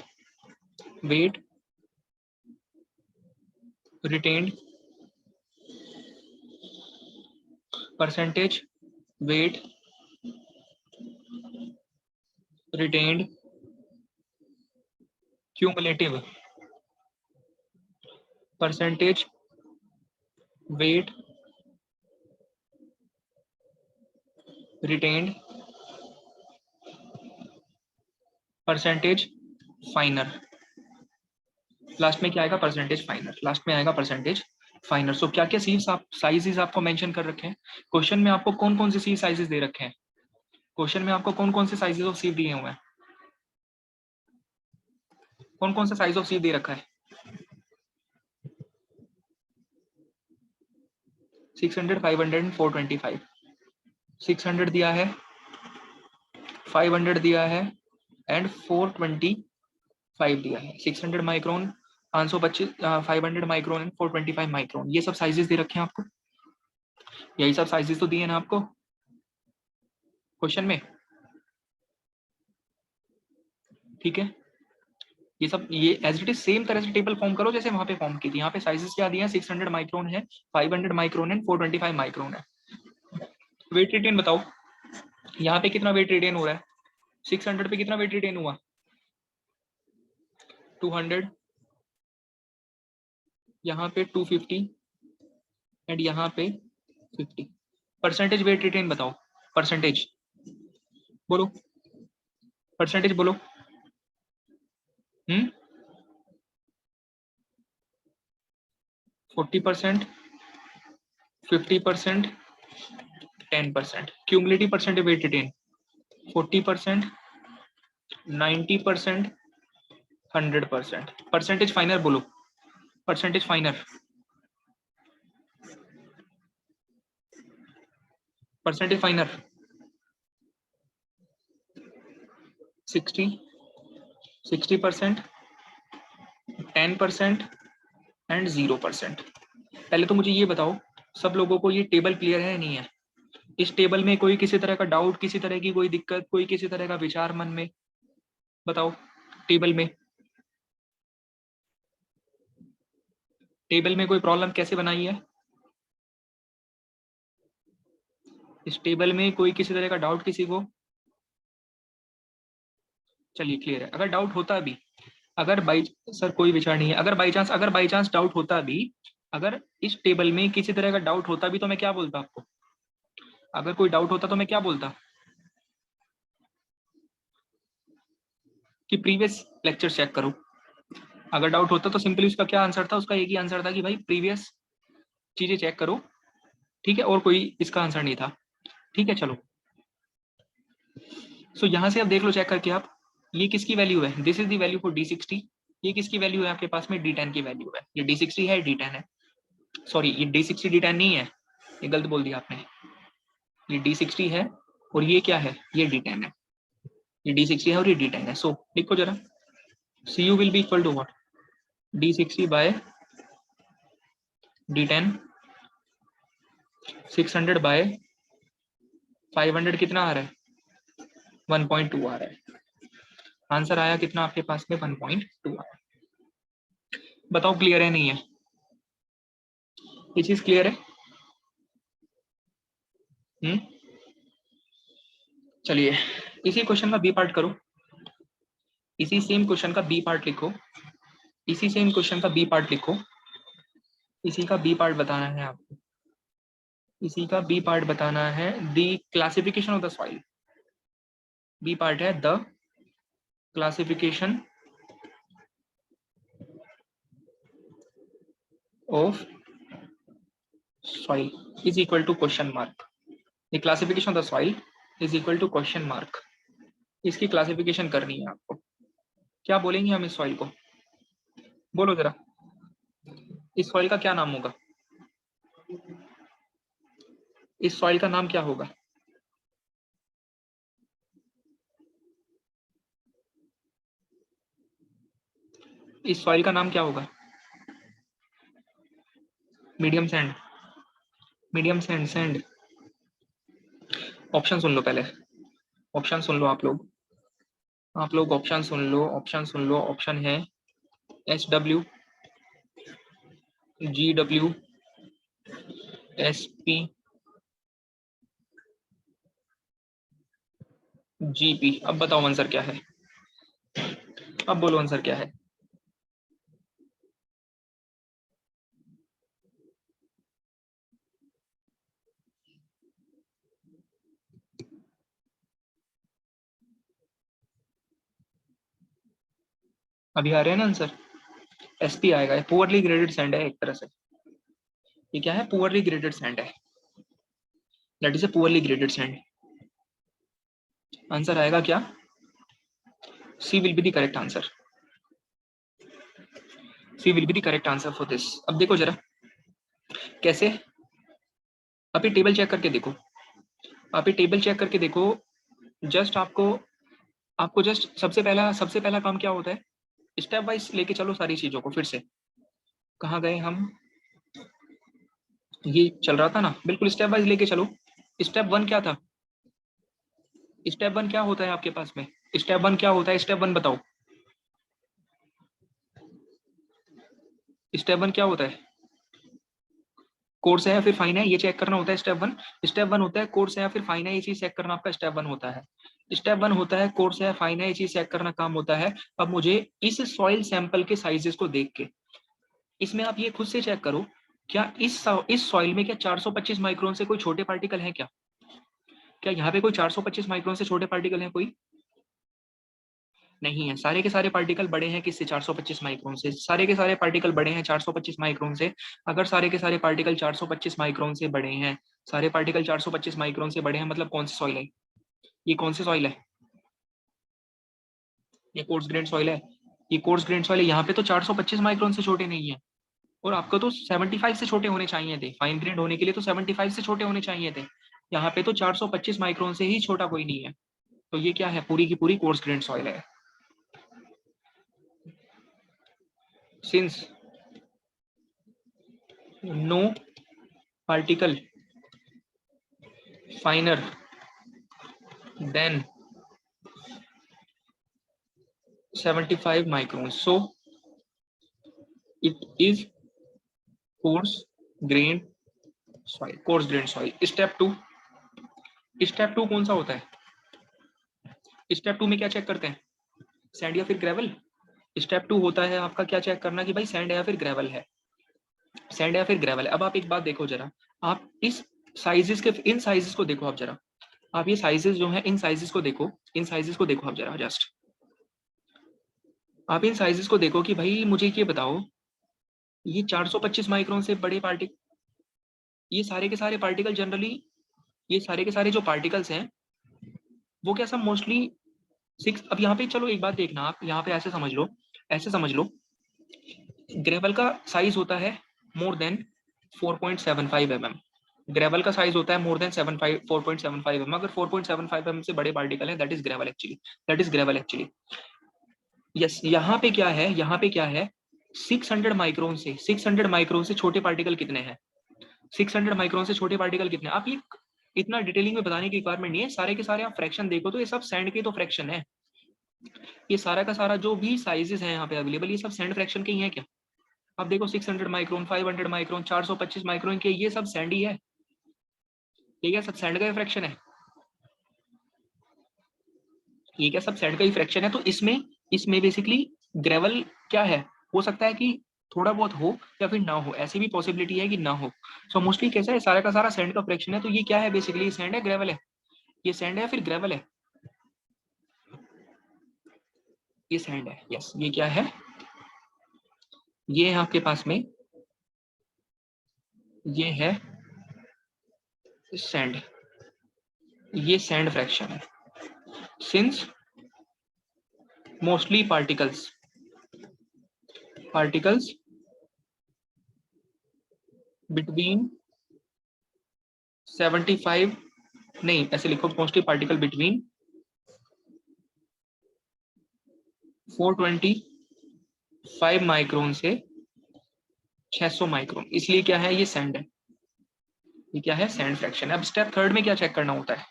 Speaker 1: Weight retained, percentage weight retained cumulative, percentage weight retained percentage finer. Last में क्या आएगा? Percentage finer. लास्ट में आएगा परसेंटेज फाइनर। सो क्या क्या सीव्स आप साइजेस आपको मेंशन कर रखे हैं क्वेश्चन में? आपको कौन कौन से सीव साइजेस दे रखे हैं क्वेश्चन में? आपको कौन कौन से साइजेस ऑफ सीव दिए हुए हैं? कौन कौन सा साइज ऑफ सीव दे रखा है? 600, 500 एंड 425। 600 दिया है, 500 दिया है एंड 425 दिया है। 600 माइक्रोन, 525, 500 माइक्रोन एंड 425 माइक्रोन, ये सब साइजेस दे रखे हैं आपको। यही सब साइजेस तो दिए ना आपको क्वेश्चन में, ठीक है? ये सब ये एज इट इज सेम तरह से टेबल फॉर्म करो जैसे वहां पे फॉर्म की थी। यहाँ पे साइजेस क्या दिए हैं? 600 माइक्रोन है, 500 माइक्रोन एंड 425 माइक्रोन है। वेट रिटेन बताओ, यहाँ पे कितना वेट रिटेन हो रहा है? 600 पे कितना वेट रिटेन हुआ? 200, यहाँ पे 250 एंड यहाँ पे 50। परसेंटेज वेट रिटेन बताओ, परसेंटेज बोलो, परसेंटेज बोलो। 40%, 50%, 10%। Cumulative percentage weight retained 40%, 90%, 100%। Percentage finer बोलो, percentage finer, percentage finer 60, 60%, 10% and 0%। पहले तो मुझे ये बताओ, सब लोगों को ये टेबल क्लियर है नहीं है? इस टेबल में कोई किसी तरह का डाउट, किसी तरह की कोई दिक्कत, कोई किसी तरह का विचार मन में? बताओ। टेबल में, टेबल में कोई प्रॉब्लम कैसे बनाई है? इस टेबल में कोई किसी तरह का डाउट किसी को? चलिए क्लियर है। अगर डाउट होता भी, अगर बाई सर कोई विचार नहीं है, अगर बाई चांस डाउट होता भी, अगर इस टेबल में किसी तरह का डाउट होता भी तो मैं क्या बोलता आपको? अगर कोई डाउट होता तो मैं क्या बोलता कि प्रीवियस लेक्चर चेक करो। अगर डाउट होता तो सिंपली उसका क्या आंसर था? उसका एक ही आंसर था कि भाई प्रीवियस चीजें चेक करो, ठीक है, और कोई इसका आंसर नहीं था। ठीक है चलो, सो यहां से अब देख लो चेक करके आप, ये किसकी वैल्यू है? This is the value for D60। ये किसकी वैल्यू है आपके पास में? D10 की वैल्यू है। ये D60 है, D10 है, सॉरी ये D60 D10 नहीं है, ये गलत बोल दिया आपने। ये D60 है और ये क्या है? ये D10 है। ये D60 है और ये D10 है। सो लिखो जरा, CU will be equal to what? D60 by D10, 600 by 500 कितना आ रहा है? 1.2 आ रहा है। आंसर आया कितना आपके पास में? 1.2 आया। बताओ क्लियर है नहीं है? ये चीज क्लियर है? चलिए इसी क्वेश्चन का बी पार्ट करो, इसी सेम क्वेश्चन का बी पार्ट लिखो, इसी सेम क्वेश्चन का बी पार्ट लिखो, इसी का बी पार्ट बताना है आपको, इसी का बी पार्ट बताना है। The classification of the soil, B part है the classification of soil is equal to question mark. The classification of the soil is equal to question mark. इसकी क्लासिफिकेशन करनी है आपको। क्या बोलेंगे हम इस सॉइल को? बोलो जरा, इस सॉइल का क्या नाम होगा? इस सॉइल का नाम क्या होगा? इस सॉइल का नाम क्या होगा? Medium sand, medium sand, sand. Option सुन लो पहले, ऑप्शन सुन लो आप लोग ऑप्शन सुन लो, ऑप्शन सुन लो। ऑप्शन है SW, GW, SP, GP। अब बताओ आंसर क्या है? अब बोलो आंसर क्या है? अभी आ रहे हैं ना आंसर? SP आएगा। पुअरली ग्रेडेड सैंड है एक तरह से। ये क्या है? पुअरली ग्रेडेड सैंड है, that is a poorly graded sand. Answer आएगा क्या? C will be the correct answer. C will be the correct answer for this. अब देखो जरा कैसे, अभी टेबल चेक करके देखो, अभी टेबल चेक करके देखो। जस्ट आपको जस्ट सबसे पहला काम क्या होता है? स्टेप वाइज लेके चलो सारी चीजों को। फिर से कहाँ गए हम? ये चल रहा था ना, बिल्कुल स्टेप वाइज लेके चलो। स्टेप 1 क्या था? स्टेप 1 क्या होता है आपके पास में? स्टेप 1 क्या होता है? स्टेप 1 बताओ। स्टेप 1 क्या होता है? कोर्स है या फिर फाइन है, ये चेक करना होता है स्टेप 1। स्टेप 1 होता है कोर्स है या फिर फाइन है, ये चीज चेक करना आपका स्टेप 1 होता है। स्टेप 1 होता है कोर्स है या फाइन है, ये चीज चेक करना काम होता है। अब मुझे इस सॉइल सैंपल के साइजेस को देख के, इसमें आप ये खुद से चेक करो, क्या इस सॉइल में क्या 425 माइक्रोन से कोई छोटे पार्टिकल हैं क्या? क्या यहाँ पे कोई 425 माइक्रोन से छोटे पार्टिकल हैं? कोई नहीं है। सारे के सारे पार्टिकल बड़े हैं किससे? 425 माइक्रोन से। सारे के सारे पार्टिकल बड़े हैं 425 माइक्रोन से। अगर सारे के सारे पार्टिकल 425 माइक्रोन से बड़े हैं, सारे पार्टिकल 425 माइक्रोन से बड़े हैं, मतलब कौन सी सॉइल है? ये कौन सी सॉइल है? ये कोर्स ग्रेन सॉइल है। ये कोर्स ग्रेन सॉइल है। यहाँ पे तो 425 माइक्रोन से छोटे नहीं है, और आपको तो 75 से छोटे होने चाहिए थे। फाइन ग्रेड होने के लिए तो 75 से छोटे होने चाहिए थे। यहाँ पे तो 425 माइक्रोन से ही छोटा कोई नहीं है। तो ये क्या है? पूरी की पूरी कोर्स ग्रेन सॉइल है। Since no particle finer than 75 microns, so it is coarse grained soil, coarse grained soil। Step 2, step 2 कौन सा होता है? स्टेप 2 में क्या चेक करते हैं? सैंड या फिर ग्रेवल। स्टेप 2 होता है आपका क्या चेक करना कि भाई सैंड या फिर ग्रेवल है, सैंड या फिर ग्रेवल है। अब आप एक बात देखो जरा, आप इस साइजेस के, इन साइजेस को देखो आप जरा, आप ये साइजेस जो है इन साइजेस को देखो, इन साइजेस को देखो आप जरा, जस्ट आप इन साइजेस को देखो कि भाई मुझे ये बताओ, ये 425 माइक्रोन से बड़े पार्टिकल, ये सारे के सारे पार्टिकल जनरली, ये सारे के सारे जो पार्टिकल्स हैं वो क्या सब मोस्टली 6, अब यहाँ पे चलो एक बात देखना, आप यहाँ पे ऐसे समझ लो, ऐसे समझ लो, ग्रेवल का साइज होता है मोर देन 4.75 mm, ग्रेवल का साइज होता है मोर देन 4.75 mm, अगर 4.75 mm से बड़े पार्टिकल है that is gravel actually, that is gravel actually. Yes, यहाँ पे क्या है, यहाँ पे क्या है, 600 माइक्रोन से, 600 माइक्रोन से छोटे पार्टिकल कितने हैं, 600 माइक्रोन से छोटे पार्टिकल कितने हैं, आप ये इतना डिटेलिंग में बताने की रिक्वायरमेंट नहीं है, सारे के सारे आप फ्रैक्शन देखो तो ये सब सैंड के तो फ्रैक्शन है, ये सारा का सारा जो भी साइजेस हैं यहाँ पे अवेलेबल ये सब सैंड फ्रैक्शन के ही है क्या। अब देखो 600 माइक्रोन, 500 माइक्रोन, 425 माइक्रोन के ये सब सैंड ही है, ये क्या सब सैंड का फ्रैक्शन है, ये क्या सब सैंड का ही फ्रैक्शन है। तो इसमें इसमें बेसिकली ग्रेवल क्या है, हो सकता है कि थोड़ा बहुत हो या फिर ना हो, ऐसी भी पॉसिबिलिटी है कि ना हो। सो मोस्टली कैसा है, सारा का सारा सैंड का फ्रैक्शन है, तो ये क्या है बेसिकली, सैंड है ग्रेवल है, ये सैंड है या फिर ग्रेवल है, ये सैंड है। यस, ये क्या है, ये है आपके पास में, ये है सैंड, ये सैंड फ्रैक्शन है। सिंस मोस्टली पार्टिकल्स बिटवीन 75, नहीं ऐसे लिखो, मोस्टली पार्टिकल बिटवीन 425 माइक्रोन से 600 माइक्रोन, इसलिए क्या है, ये सैंड है, ये क्या है, सैंड फ्रैक्शन है। अब स्टेप थर्ड में क्या चेक करना होता है,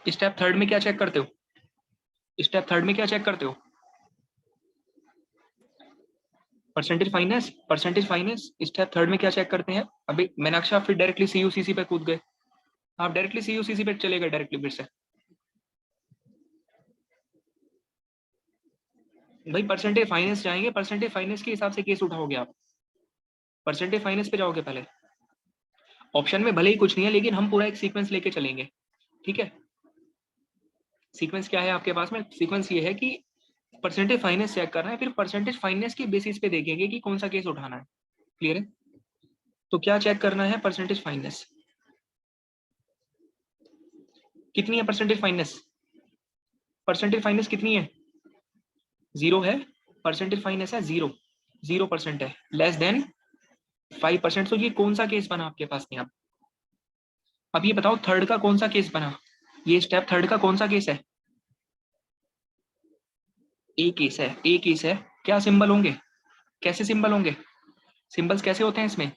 Speaker 1: स्टेप थर्ड में क्या चेक करते हो, स्टेप थर्ड में क्या चेक करते हो, percentage finance, percentage finance step third में क्या चेक करते हैं। अभी मीनाक्षा फिर डायरेक्टली सीयूसीसी पे कूद गए, आप डायरेक्टली सीयूसीसी पे चले गए डायरेक्टली फिर से, भाई परसेंटेज फाइनेंस जाएंगे, परसेंटेज फाइनेंस के हिसाब से केस उठाओगे आप, परसेंटेज फाइनेंस पे जाओगे पहले, ऑप्शन में भले ही कुछ नहीं है लेकिन हम पूरा एक सीक्वेंस लेके चलेंगे, ठीक है। सीक्वेंस क्या है आपके पास में, सीक्वेंस ये है कि परसेंटेज फाइनेंस चेक करना है, फिर परसेंटेज फाइनेंस की बेसिस पे देखेंगे कि कौन सा केस उठाना है, क्लियर है। तो क्या चेक करना है, परसेंटेज फाइनेंस कितनी है, परसेंटेज फाइनेंस, परसेंटेज फाइनेंस कितनी है, 0 है, परसेंटेज फाइनेंस है 0, 0% है, लेस देन 5%। तो ये कौन सा केस बना आपके पास में, अब ये बताओ थर्ड का कौन सा केस बना, ये स्टेप थर्ड का कौन सा केस है, ए केस है, ए केस है। क्या सिंबल होंगे, कैसे सिंबल होंगे, सिंबल्स कैसे होते हैं इसमें,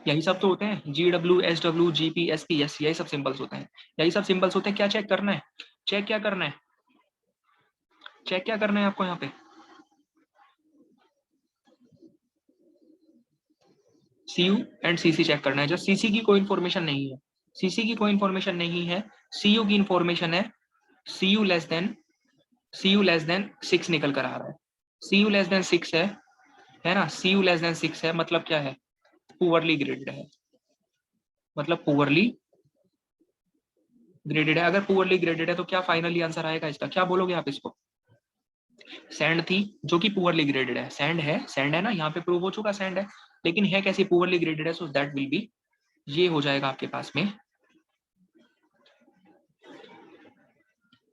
Speaker 1: यही सब तो होते हैं, GW SW GP SP S, यही सब सिंबल्स होते हैं, यही सब सिंबल्स होते हैं। क्या चेक करना है, चेक क्या करना है, चेक क्या करना है आपको यहाँ पे, CU एंड CC चेक करना है। जब CC की कोई इन्फॉर्मेशन नहीं है, CC की कोई इन्फॉर्मेशन नहीं है, CU की इन्फॉर्मेशन है, CU लेस देन 6 निकल कर आ रहा है, CU लेस देन 6 है ना, CU लेस देन 6 है, मतलब क्या है, पुअरली ग्रेडेड है, मतलब पुअरली ग्रेडेड है। अगर पुअरली ग्रेडेड है तो क्या फाइनली आंसर आएगा इसका, क्या बोलोगे आप इसको, सैंड थी जो कि पुअरली ग्रेडेड है, सैंड है ना, यहाँ पे प्रूव हो चुका सैंड है, लेकिन है कैसी, पुअरली ग्रेडेड है, सो दैट विल बी, ये हो जाएगा आपके पास में,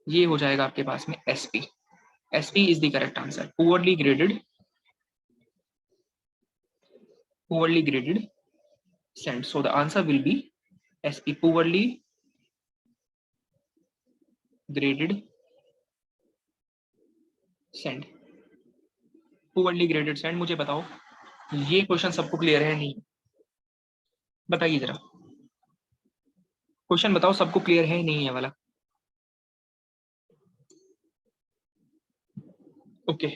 Speaker 1: ये हो जाएगा आपके पास में SP, SP is the correct answer, poorly graded sand, so the answer will be SP, poorly graded sand, poorly graded sand। मुझे बताओ ये क्वेश्चन सबको क्लियर है नहीं, बताइए जरा, क्वेश्चन बताओ सबको क्लियर है नहीं है वाला, ओके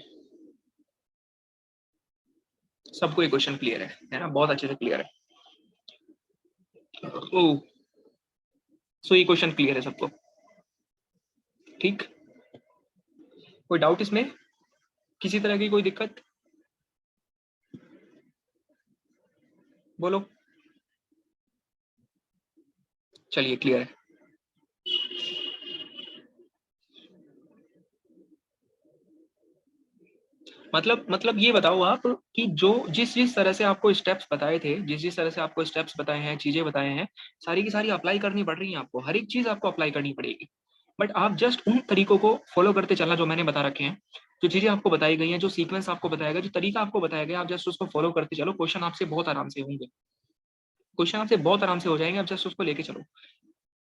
Speaker 1: सबको ये क्वेश्चन क्लियर है ना, बहुत अच्छे से क्लियर है, ओ सो ये क्वेश्चन क्लियर है सबको, ठीक। कोई डाउट इसमें, किसी तरह की कोई दिक्कत? बोलो। चलिए क्लियर है। मतलब ये बताओ आप कि जो जिस जिस तरह से आपको स्टेप्स बताए थे, जिस जिस तरह से आपको स्टेप्स बताए हैं, चीजें बताए हैं, सारी की सारी अप्लाई करनी पड़ रही है आपको, हर एक चीज आपको अप्लाई करनी पड़ेगी। बट आप जस्ट उन तरीकों को फॉलो करते चलना जो मैंने बता रखे हैं, जो चीजें आपको बताई गई हैं, जो सीक्वेंस आपको बताया गया, जो तरीका आपको बताया गया, आप जस्ट उसको फॉलो करते चलो, क्वेश्चन आपसे बहुत आराम से होंगे, क्वेश्चन आपसे बहुत आराम से हो जाएंगे, आप जस्ट उसको लेके चलो।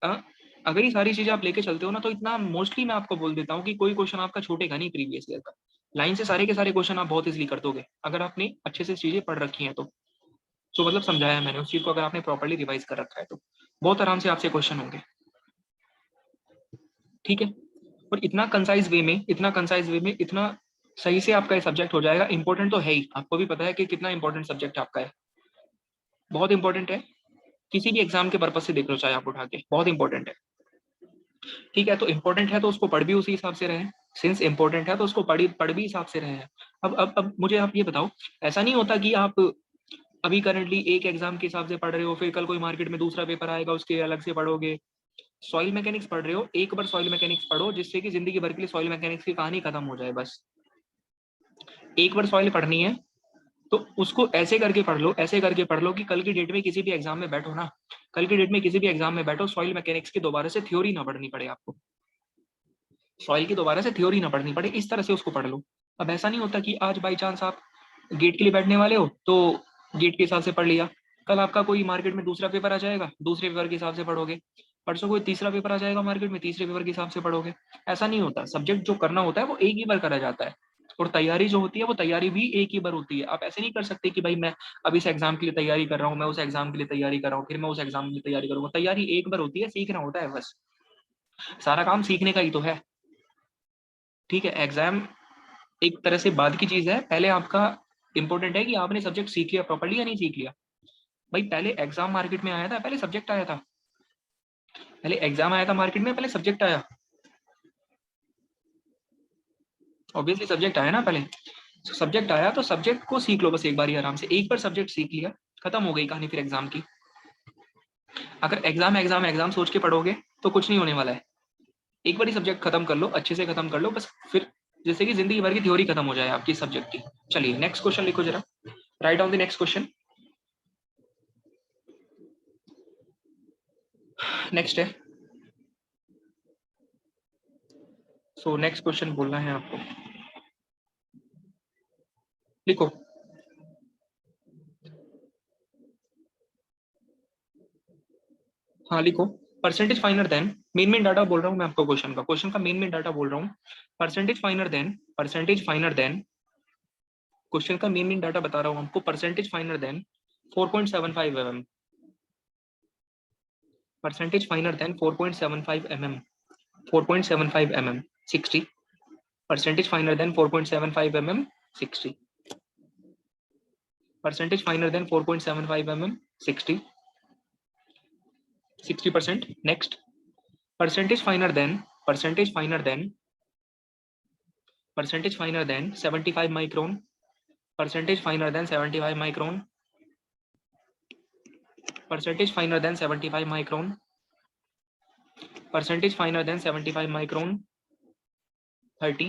Speaker 1: अ, अगर ये सारी चीजें आप लेके चलते हो ना, तो इतना मोस्टली मैं आपको बोल देता हूँ कि कोई क्वेश्चन आपका छूटेगा नहीं प्रीवियस ईयर का। लाइन से सारे के सारे क्वेश्चन आप बहुत इजीली कर दोगे अगर आपने अच्छे से चीजें पढ़ रखी हैं तो मतलब समझाया है मैंने उस चीज को, अगर आपने प्रॉपर्ली रिवाइज कर रखा है तो बहुत आराम से आपसे क्वेश्चन होंगे। ठीक है, और इतना कंसाइज वे में, इतना कंसाइज वे में, इतना सही से आपका ये सब्जेक्ट हो जाएगा। इंपॉर्टेंट तो है ही, आपको भी पता है कि कितना इंपॉर्टेंट सब्जेक्ट आपका है, बहुत इंपॉर्टेंट है। किसी भी एग्जाम के पर्पज से देख लो चाहे आप उठा के, बहुत इंपॉर्टेंट है। ठीक है, तो इंपॉर्टेंट है तो उसको पढ़ भी उसी हिसाब से रहे, सिंस इंपॉर्टेंट है तो उसको पढ़ भी हिसाब से रहे हैं। अब मुझे आप ये बताओ, ऐसा नहीं होता कि आप अभी करंटली एक एग्जाम के हिसाब से पढ़ रहे हो, फिर कल कोई मार्केट में दूसरा पेपर आएगा उसके अलग से पढ़ोगे। सॉइल मैकेनिक्स पढ़ रहे हो, एक बार सॉइल मैकेनिक्स पढ़ो जिससे कि जिंदगी भर के लिए सॉइल मैकेनिक्स की कहानी खत्म हो जाए बस। एक बार सॉइल पढ़नी है तो उसको ऐसे करके पढ़ लो, ऐसे करके पढ़ लो कि कल की डेट में किसी भी एग्जाम में बैठो ना, कल की डेट में किसी भी एग्जाम में बैठो, सॉइल मैकेनिक्स की दोबारा से थ्योरी ना पढ़नी पड़े आपको, सॉइल की दोबारा से थ्योरी ना पढ़नी पड़े, इस तरह से उसको पढ़ लो। अब ऐसा नहीं होता कि आज बाई चांस आप गेट के लिए बैठने वाले हो तो गेट के हिसाब से पढ़ लिया, कल आपका कोई मार्केट में दूसरा पेपर आ जाएगा, दूसरे पेपर के हिसाब से पढ़ोगे, परसों कोई तीसरा पेपर आ जाएगा मार्केट में, तीसरे पेपर के हिसाब से पढ़ोगे। ऐसा नहीं होता, सब्जेक्ट जो करना होता है वो एक ही बार करा जाता है, और तैयारी जो होती है वो तैयारी भी एक ही बार होती है। आप ऐसे नहीं कर सकते कि भाई मैं अब इस एग्जाम के लिए तैयारी कर रहा हूँ, मैं उस एग्जाम के लिए तैयारी कर रहा हूँ, फिर मैं उस एग्जाम के लिए तैयारी करूंगा। तैयारी एक बार होती है, सीखना होता है बस, सारा काम सीखने का ही तो है। ठीक है, एग्जाम एक तरह से बाद की चीज है, पहले आपका इंपॉर्टेंट है कि आपने सब्जेक्ट सीख लिया प्रॉपर्ली या नहीं सीख लिया। भाई पहले एग्जाम मार्केट में आया था, पहले सब्जेक्ट आया था, पहले एग्जाम आया था मार्केट में, पहले सब्जेक्ट आया, ऑब्वियसली सब्जेक्ट आया ना पहले। सब्जेक्ट आया तो सब्जेक्ट को सीख लो बस एक बार ही आराम से, एक बार सब्जेक्ट सीख लिया खत्म हो गई कहानी फिर एग्जाम की। अगर एग्जाम एग्जाम एग्जाम सोच के पढ़ोगे तो कुछ नहीं होने वाला है, एक बार ही सब्जेक्ट खत्म कर लो, अच्छे से खत्म कर लो बस, फिर जैसे कि जिंदगी भर की थ्योरी खत्म हो जाए आपकी सब्जेक्ट की। चलिए नेक्स्ट क्वेश्चन लिखो जरा, write down the next question. Next है, सो नेक्स्ट क्वेश्चन बोलना है आपको, लिखो। हाँ लिखो, percentage finer than, main data बोल रहा हूँ मैं आपको, क्वेश्चन का मेन डाटा बोल रहा हूँ। Percentage finer than, percentage finer than, question का मेन डाटा बता रहा हूँ हमको, percentage finer than 4.75 mm, percentage finer than 4.75 mm, 4.75 mm 60, percentage finer than 4.75 mm 60, percentage finer than 4.75 mm 60, 60%। Next, percentage finer than, percentage finer than, percentage finer than 75 micron, percentage finer than 75 micron, percentage finer than 75 micron, percentage finer than 75 micron 30,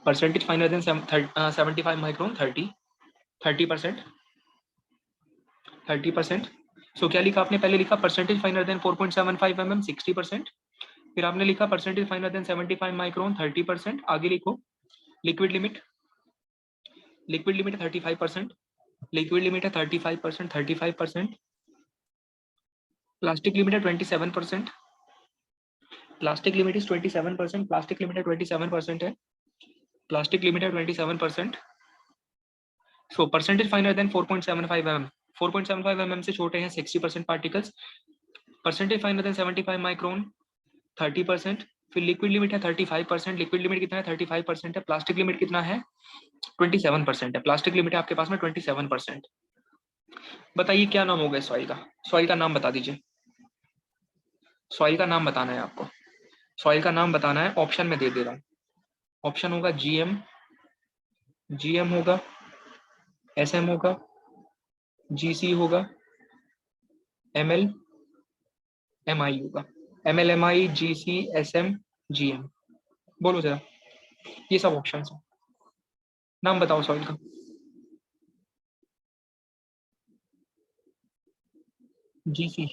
Speaker 1: percentage finer than 75 micron 30, 30%, 30%। सो क्या लिखा आपने, पहले लिखा percentage finer than 4.75 mm 60%, फिर आपने लिखा percentage finer than 75 micron 30%, आगे लिखो liquid limit, liquid limit 35%, liquid limit है 35%, 35%, प्लास्टिक लिमिट है 27%, plastic limit is 27%, plastic limit है 27% है, प्लास्टिक लिमिट है 27%। So percentage finer than 4.75 mm, 4.75 mm से छोटे हैं 60% particles, percentage finer than 75 micron 30%, फिर लिक्विड लिमिट है 35%, लिक्विड लिमिट कितना है 35% है, प्लास्टिक लिमिट कितना है 27% है, प्लास्टिक लिमिट है आपके पास में 27%। बताइए क्या नाम होगा सॉइल का, सॉइल का नाम बता दीजिए, सॉइल का नाम बताना है आपको, सॉइल का नाम बताना है, ऑप्शन में दे रहा हूँ, ऑप्शन होगा जीएम, जीएम होगा, एसएम होगा, जीसी होगा, एमएल, एमआई होगा। ML, MI, GC, SM, GM. बोलो जरा, ये सब ऑप्शन है। नाम बताओ सॉइल का। जीसी।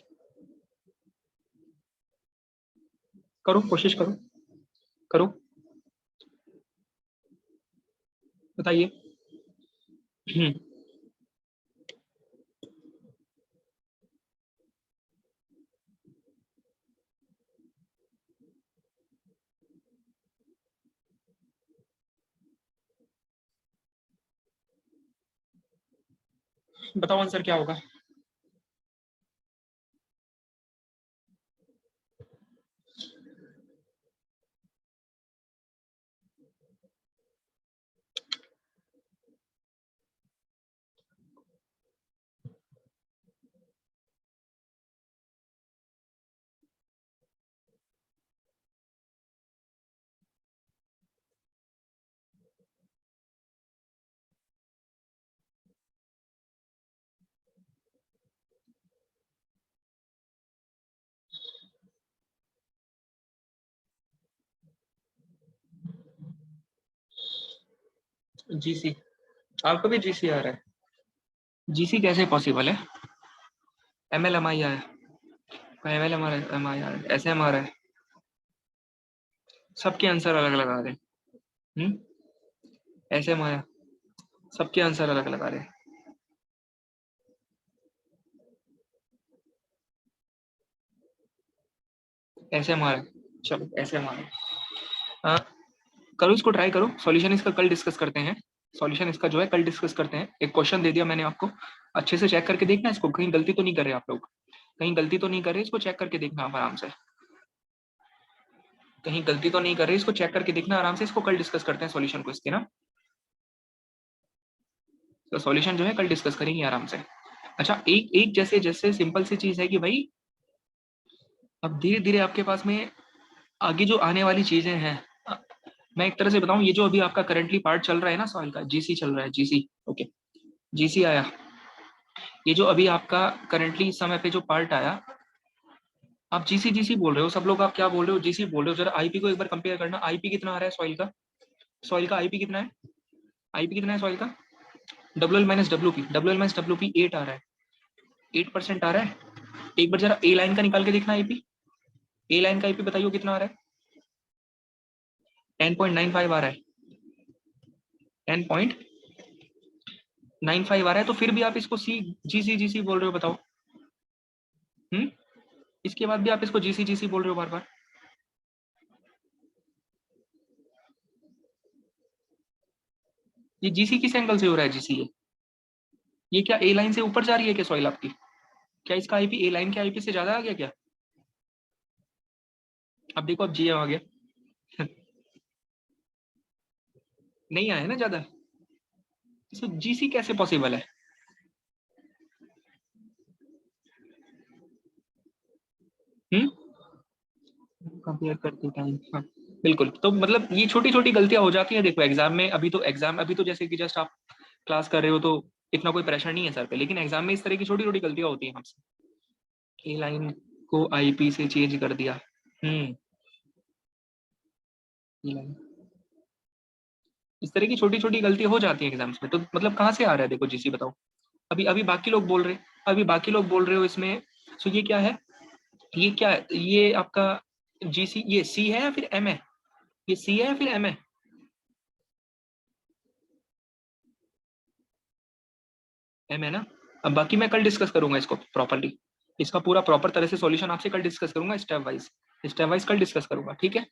Speaker 1: करो, कोशिश करो, करो, बताइए। बताओ आंसर क्या होगा। जीसी। आपको भी जीसी आ रहा है? जीसी कैसे पॉसिबल है? एमएल, एमआई आया, एमएल, एमआई आ रहा है, एसएम आ रहा है। सबके आंसर अलग अलग आ रहे हैं। एसएम आया, सबके आंसर अलग अलग आ रहे हैं। एसएम आ रहा है, चलो एसएम आ रहा है। करो, इसको ट्राई करो। सॉल्यूशन इसका कल डिस्कस करते हैं। सॉल्यूशन इसका जो है कल डिस्कस करते हैं। एक क्वेश्चन दे दिया मैंने आपको, अच्छे से चेक करके देखना इसको, कहीं गलती तो नहीं कर रहे आप लोग, कहीं गलती तो नहीं कर रहे, इसको चेक करके देखना आप आराम से, कहीं गलती तो नहीं कर रहे, इसको चेक करके देखना आराम से। इसको कल डिस्कस करते हैं सॉल्यूशन को इसके ना, तो सॉल्यूशन जो है कल डिस्कस करेंगे आराम से। अच्छा, एक एक जैसे जैसे सिंपल सी चीज है कि भाई अब धीरे धीरे आपके पास में आगे जो आने वाली चीजें हैं, मैं एक तरह से बताऊं, ये जो अभी आपका करंटली पार्ट चल रहा है ना सॉइल का, जीसी चल रहा है, जीसी। ओके, जीसी आया। ये जो अभी आपका करंटली इस समय पे जो पार्ट आया, आप जीसी जीसी बोल रहे हो सब लोग, आप क्या बोल रहे हो? जीसी बोल रहे हो। जरा आईपी को एक बार कंपेयर करना, आईपी कितना आ रहा है सॉइल का? सॉइल का आईपी कितना है? आईपी कितना है सॉइल का? W L minus W P, W L minus W P 8 आ रहा है, 8% आ रहा है। एक बार जरा ए लाइन का निकाल के देखना आईपी, ए लाइन का आईपी बताइए कितना आ रहा है? 10.95 आ रहा है, 10.95 आ रहा है। तो फिर भी आप इसको सी जीसी जीसी बोल रहे हो, बताओ। हम्म, इसके बाद भी आप इसको जीसी जीसी बोल रहे हो बार बार। ये जीसी किस एंगल से हो रहा है जीसी? ये क्या ए लाइन से ऊपर जा रही है क्या सॉइल आपकी? क्या इसका आईपी ए लाइन के आईपी से ज्यादा आ गया क्या? अब देखो, अब जीएम आ गया। नहीं आया ना ज्यादा, तो जीसी कैसे पॉसिबल है? हम्म, कंपेयर करते टाइम, हाँ बिल्कुल। तो मतलब ये छोटी छोटी गलतियां हो जाती हैं, देखो एग्जाम में। अभी तो जैसे कि जस्ट आप क्लास कर रहे हो तो इतना कोई प्रेशर नहीं है सर पे, लेकिन एग्जाम में इस तरह की छोटी छोटी गलतियां होती हैं हमसे। ए लाइन को आईपी से चेंज कर दिया। हम्म, ए लाइन, इस तरह की छोटी छोटी गलतियां हो जाती हैं एग्जाम्स में। तो मतलब कहाँ से आ रहा है देखो जीसी, बताओ। अभी अभी बाकी लोग बोल रहे, अभी बाकी लोग बोल रहे हो इसमें। सो ये क्या है? ये क्या है? ये आपका जीसी, ये सी है या फिर एम है? ये सी है या फिर एम है? एम है ना? अब बाकी मैं कल डिस्कस करूंगा इसको प्रॉपरली, इसका पूरा प्रॉपर तरह से सॉल्यूशन आपसे कल डिस्कस करूंगा, स्टेप वाइज कल डिस्कस करूंगा, ठीक है।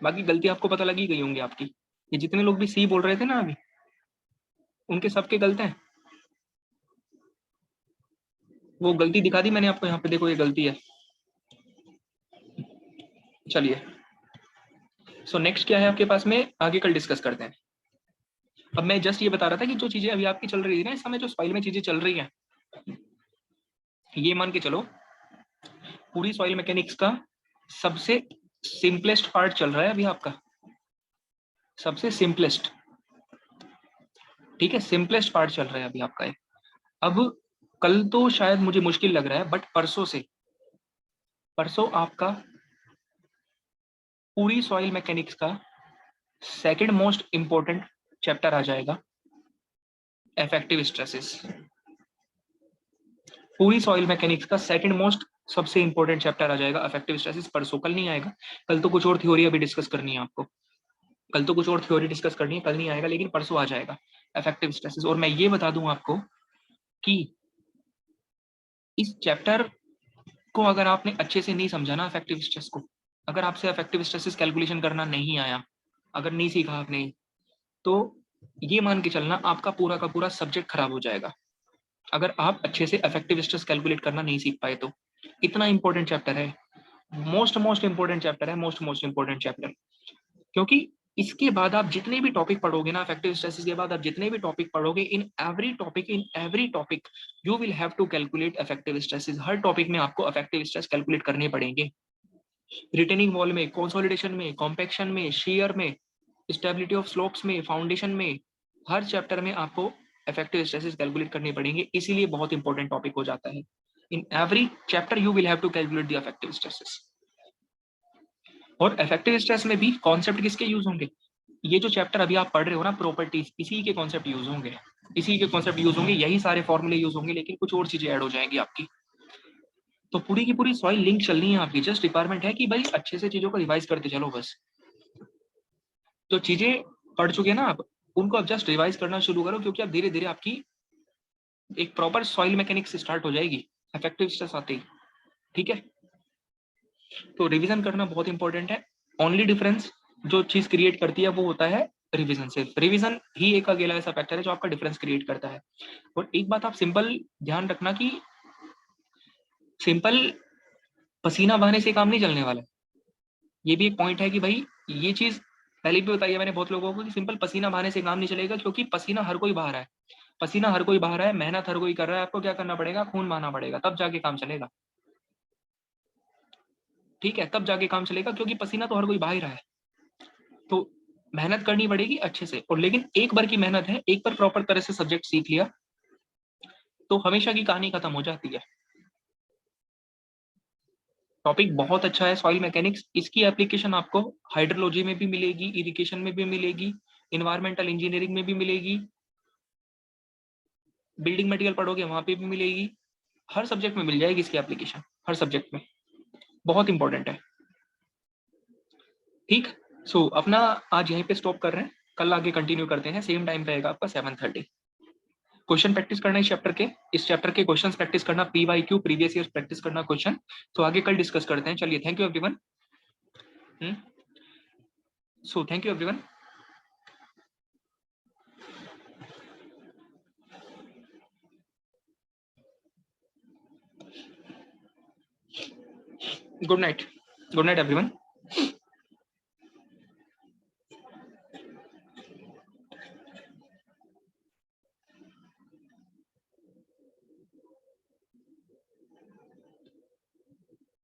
Speaker 1: बाकी गलती आपको पता लगी गई होंगी आपकी। ये जितने लोग भी सी बोल रहे थे ना अभी, उनके सबके गलत हैं। वो गलती दिखा दी मैंने आपको यहाँ पे, देखो ये गलती है। चलिए, सो नेक्स्ट क्या है आपके पास में, आगे कल डिस्कस करते हैं। अब मैं जस्ट ये बता रहा था कि जो चीजें अभी आपकी चल रही थी ना इस समय, जो सॉइल में चीजें चल रही हैं, ये मान के चलो पूरी सॉइल मैकेनिक्स का सबसे सिंपलेस्ट पार्ट चल रहा है अभी आपका। सबसे सिंपलेस्ट, ठीक है, सिंपलेस्ट पार्ट चल रहा है अभी आपका। अब कल तो शायद मुझे मुश्किल लग रहा है, बट परसों आपका पूरी सॉइल मैकेनिक्स का सेकंड मोस्ट इंपॉर्टेंट चैप्टर आ जाएगा, इफेक्टिव स्ट्रेसेस। पूरी सॉइल मैकेनिक्स का सेकंड मोस्ट सबसे इंपॉर्टेंट चैप्टर आ जाएगा इफेक्टिव स्ट्रेसेस परसों। कल नहीं आएगा, कल तो कुछ और थ्योरी अभी डिस्कस करनी है आपको, कल तो कुछ और थ्योरी डिस्कस करनी है, कल नहीं आएगा, लेकिन परसों आ जाएगा इफेक्टिव स्ट्रेसेस। और मैं ये बता दूं आपको कि इस चैप्टर को अगर आपने अच्छे से नहीं समझा ना, इफेक्टिव स्ट्रेस को, अगर आपसे इफेक्टिव स्ट्रेसेस कैलकुलेशन करना नहीं आया, अगर नहीं सीखा आपने, तो ये मान के चलना आपका पूरा का पूरा सब्जेक्ट खराब हो जाएगा, अगर आप अच्छे से इफेक्टिव स्ट्रेस कैलकुलेट करना नहीं सीख पाए तो। इतना इंपॉर्टेंट चैप्टर है, मोस्ट इंपॉर्टेंट चैप्टर है, मोस्ट इंपॉर्टेंट चैप्टर। क्योंकि इसके बाद आप जितने भी टॉपिक पढ़ोगे ना, इफेक्टिव स्ट्रेसेस के बाद आप जितने भी टॉपिक पढ़ोगे, in every topic you will have to calculate effective stresses. हर टॉपिक में आपको इफेक्टिव स्ट्रेस कैलकुलेट करने पड़ेंगे, रिटेनिंग वॉल में, कंसोलिडेशन में, कॉम्पैक्शन में, शेयर में, स्टेबिलिटी ऑफ स्लोप्स में, फाउंडेशन में, हर चैप्टर में आपको इफेक्टिव स्ट्रेसेस कैलकुलेट करने पड़ेंगे, इसीलिए बहुत इंपॉर्टेंट टॉपिक हो जाता है। In every chapter you will have to calculate the effective stresses. और इफेक्टिव स्ट्रेस में भी कॉन्सेप्ट किसके यूज होंगे, ये जो चैप्टर अभी आप पढ़ रहे हो ना, प्रॉपर्टीज, इसी के कॉन्सेप्ट यूज होंगे, इसी के कॉन्सेप्ट यूज होंगे, यही सारे फॉर्मूले यूज होंगे, लेकिन कुछ और चीजें ऐड हो जाएंगी आपकी। तो पूरी की पूरी सॉइल लिंक चलनी है आपकी, जस्ट रिक्वायरमेंट है कि भाई अच्छे से चीजों को रिवाइज करते चलो बस। तो चीजें पढ़ चुके हैं ना आप, उनको आप जस्ट रिवाइज करना शुरू करो, क्योंकि आप धीरे धीरे आपकी एक प्रॉपर सॉइल मैकेनिक्स स्टार्ट हो जाएगी इफेक्टिव स्ट्रेस आते ही, ठीक है। तो रिवीजन करना बहुत इंपॉर्टेंट है। ओनली डिफरेंस जो चीज क्रिएट करती है वो होता है रिवीजन। सिर्फ रिवीजन ही एक अकेला ऐसा फैक्टर है जो आपका डिफरेंस क्रिएट करता है। और एक बात आप सिंपल ध्यान रखना कि सिंपल पसीना बहाने से काम नहीं चलने वाला। ये भी एक पॉइंट है कि भाई ये चीज पहले भी बताई है मैंने बहुत लोगों को कि सिंपल पसीना बहाने से काम नहीं चलेगा, क्योंकि पसीना हर कोई बहा रहा है, पसीना हर कोई बहा रहा है, मेहनत हर कोई कर रहा है, आपको क्या करना पड़ेगा, खून बहाना पड़ेगा, तब जाके काम चलेगा, ठीक है, तब जाके काम चलेगा, क्योंकि पसीना तो हर कोई बहा ही रहा है। तो मेहनत करनी पड़ेगी अच्छे से। और लेकिन एक बार की मेहनत है, एक बार प्रॉपर तरह से सब्जेक्ट सीख लिया तो हमेशा की कहानी खत्म हो जाती है। टॉपिक बहुत अच्छा है सॉइल मैकेनिक्स, इसकी एप्लीकेशन आपको हाइड्रोलॉजी में भी मिलेगी, इरिगेशन में भी मिलेगी, इन्वायरमेंटल इंजीनियरिंग में भी मिलेगी, बिल्डिंग मटेरियल पढ़ोगे वहां पे भी मिलेगी, हर सब्जेक्ट में मिल जाएगी इसकी एप्लीकेशन, हर सब्जेक्ट में, बहुत इंपॉर्टेंट है, ठीक। सो अपना आज यहीं पे स्टॉप कर रहे हैं, कल आगे कंटिन्यू करते हैं, सेम टाइम रहेगा आपका 7:30। क्वेश्चन प्रैक्टिस करना इस चैप्टर के क्वेश्चन प्रैक्टिस करना, PYQ प्रीवियस ईयर प्रैक्टिस करना क्वेश्चन। तो आगे कल डिस्कस करते हैं। चलिए, thank you everyone. So thank you everyone. Good night everyone.